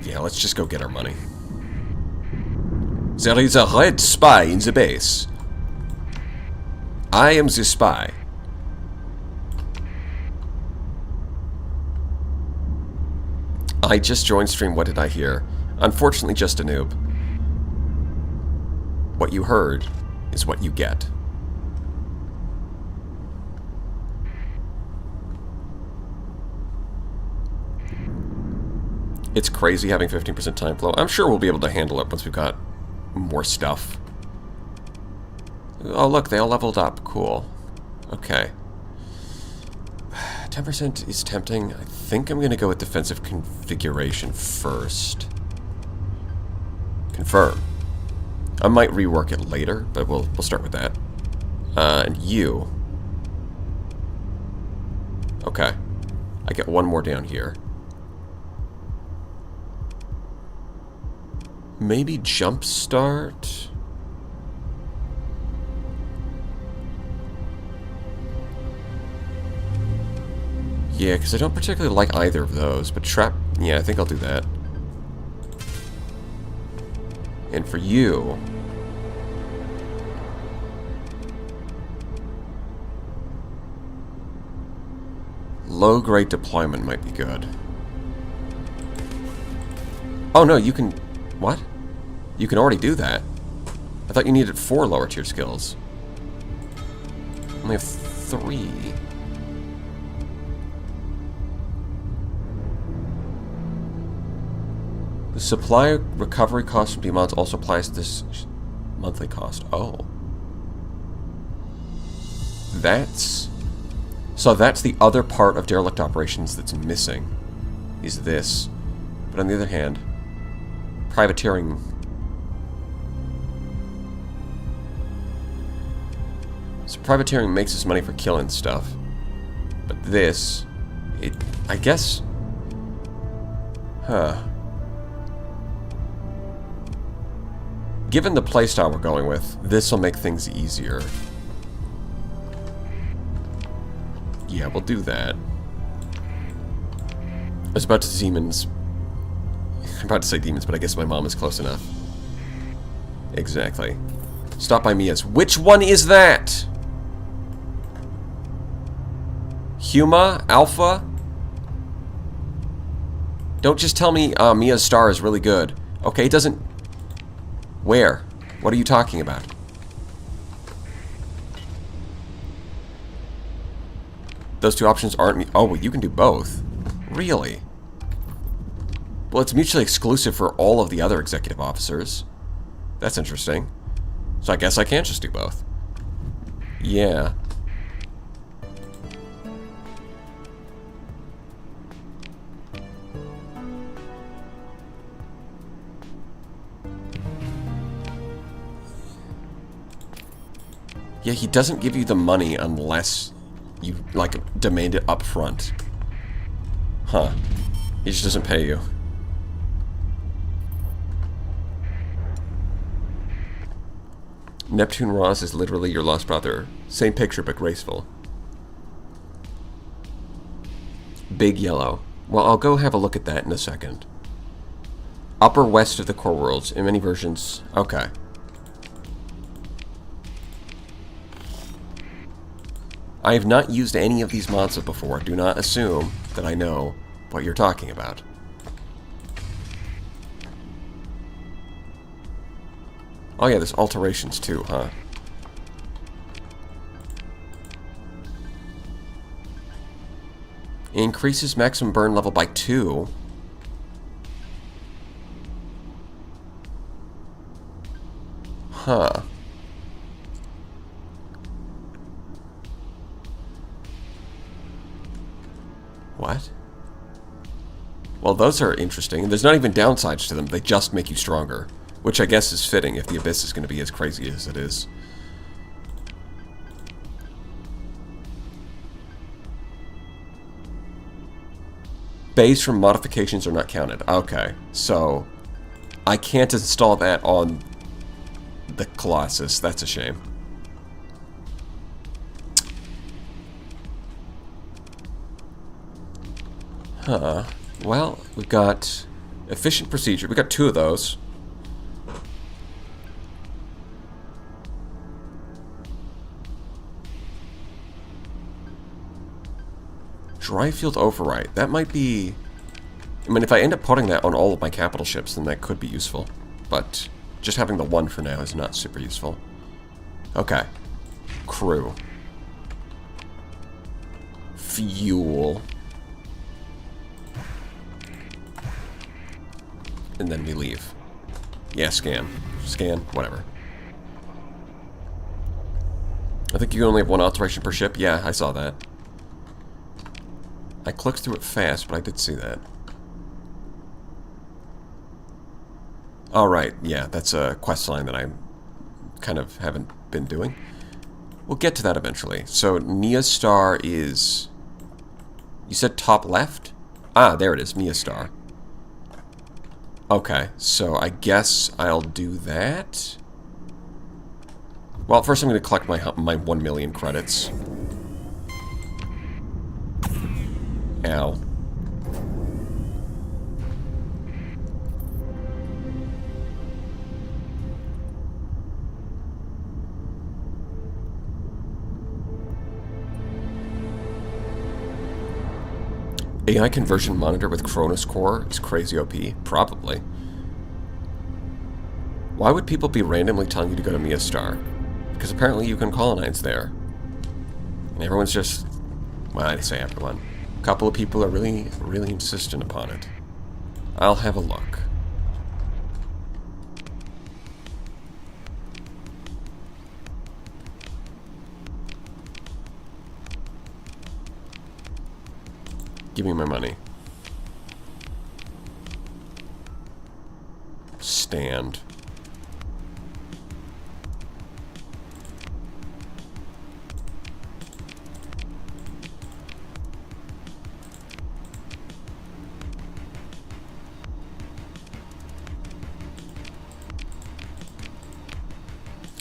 Yeah, let's just go get our money. There is a red spy in the base. I am the spy. I just joined stream. What did I hear? Unfortunately, just a noob. What you heard is what you get. It's crazy having 15% time flow. I'm sure we'll be able to handle it once we've got more stuff. Oh, look, they all leveled up. Cool. Okay. 10% is tempting. I think I'm going to go with defensive configuration first. Confirm. I might rework it later, but we'll start with that. And you. Okay. I get one more down here. Maybe jump start? Yeah, because I don't particularly like either of those, but trap... Yeah, I think I'll do that. And for you... low-grade deployment might be good. Oh, no, you can... What? You can already do that. I thought you needed 4 lower tier skills. I only have 3. The supply recovery cost from demods also applies to this monthly cost. Oh. That's... So that's the other part of derelict operations that's missing. Is this. But on the other hand... privateering. So privateering makes us money for killing stuff. But this, I guess, Huh. Given the playstyle we're going with, this will make things easier. Yeah, we'll do that. I was about to say demons. I'm about to say demons, but I guess my mom is close enough. Exactly. Stop by Mia's. Which one is that? Huma? Alpha? Don't just tell me Mia's star is really good. Okay, it doesn't... Where? What are you talking about? Those two options aren't... Oh, well, you can do both. Really? Well, it's mutually exclusive for all of the other executive officers. That's interesting. So I guess I can't just do both. Yeah. Yeah, he doesn't give you the money unless you, like, demand it up front. Huh. He just doesn't pay you. Neptune Ross is literally your lost brother. Same picture, but graceful. Big Yellow. Well, I'll go have a look at that in a second. Upper west of the core worlds. In many versions. Okay. I have not used any of these mods before. Do not assume that I know what you're talking about. Oh yeah, there's alterations too, huh? Increases maximum burn level by 2. Huh. What? Well, those are interesting. There's not even downsides to them. They just make you stronger. Which I guess is fitting if the Abyss is going to be as crazy as it is. Bays from modifications are not counted. Okay, so I can't install that on the Colossus. That's a shame. Huh. Well, we've got efficient procedure. We've got 2 of those. Dry field overwrite. That might be... I mean, if I end up putting that on all of my capital ships, then that could be useful. But just having the 1 for now is not super useful. Okay. Crew. Fuel. And then we leave. Yeah, scan. Scan, whatever. I think you only have 1 alteration per ship. Yeah, I saw that. I clicked through it fast, but I did see that. Alright, yeah, that's a quest line that I kind of haven't been doing. We'll get to that eventually. So, Nia's star is... You said top left? Ah, there it is, Nia's star. Okay, so I guess I'll do that. Well, first I'm going to collect my 1 million credits. Ow. AI conversion monitor with Cronus core is crazy OP. Probably. Why would people be randomly telling you to go to Mia Star? Because apparently you can colonize there. And everyone's just... Well, I say everyone. A couple of people are really, really insistent upon it. I'll have a look. Give me my money. Stand.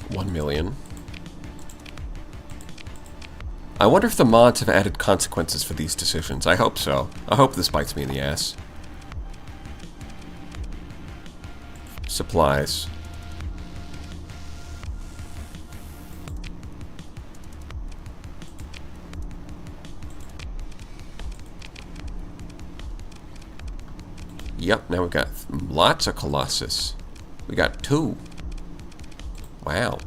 1 million. I wonder if the mods have added consequences for these decisions. I hope so. I hope this bites me in the ass. Supplies. Yep, now we've got lots of Colossus. We got 2. Wow.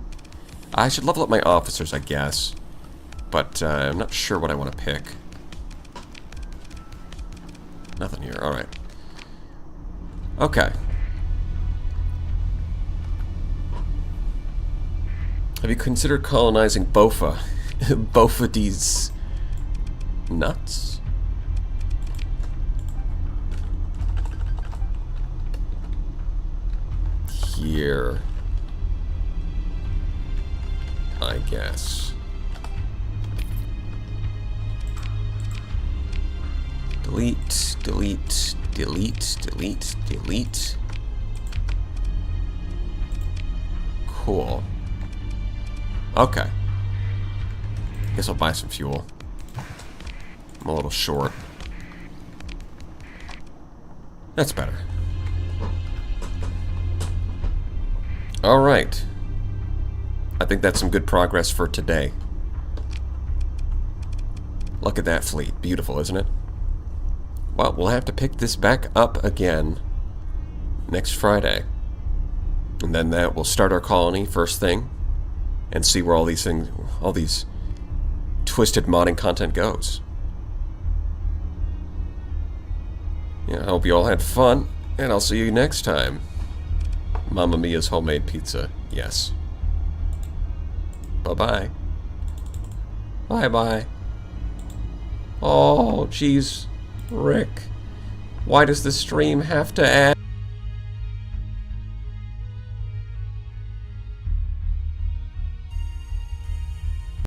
I should level up my officers, I guess. But I'm not sure what I want to pick. Nothing here. Alright. Okay. Have you considered colonizing Bofa? Bofa these nuts? Here. I guess. Delete, delete, delete, delete, delete. Cool. Okay. Guess I'll buy some fuel. I'm a little short. That's better. Alright. I think that's some good progress for today. Look at that fleet. Beautiful, isn't it? Well, we'll have to pick this back up again next Friday. And then that will start our colony first thing and see where all these things, all these twisted modding content goes. Yeah, I hope you all had fun, and I'll see you next time. Mamma Mia's homemade pizza, yes. Bye-bye. Bye-bye. Oh, jeez. Rick, why does the stream have to end?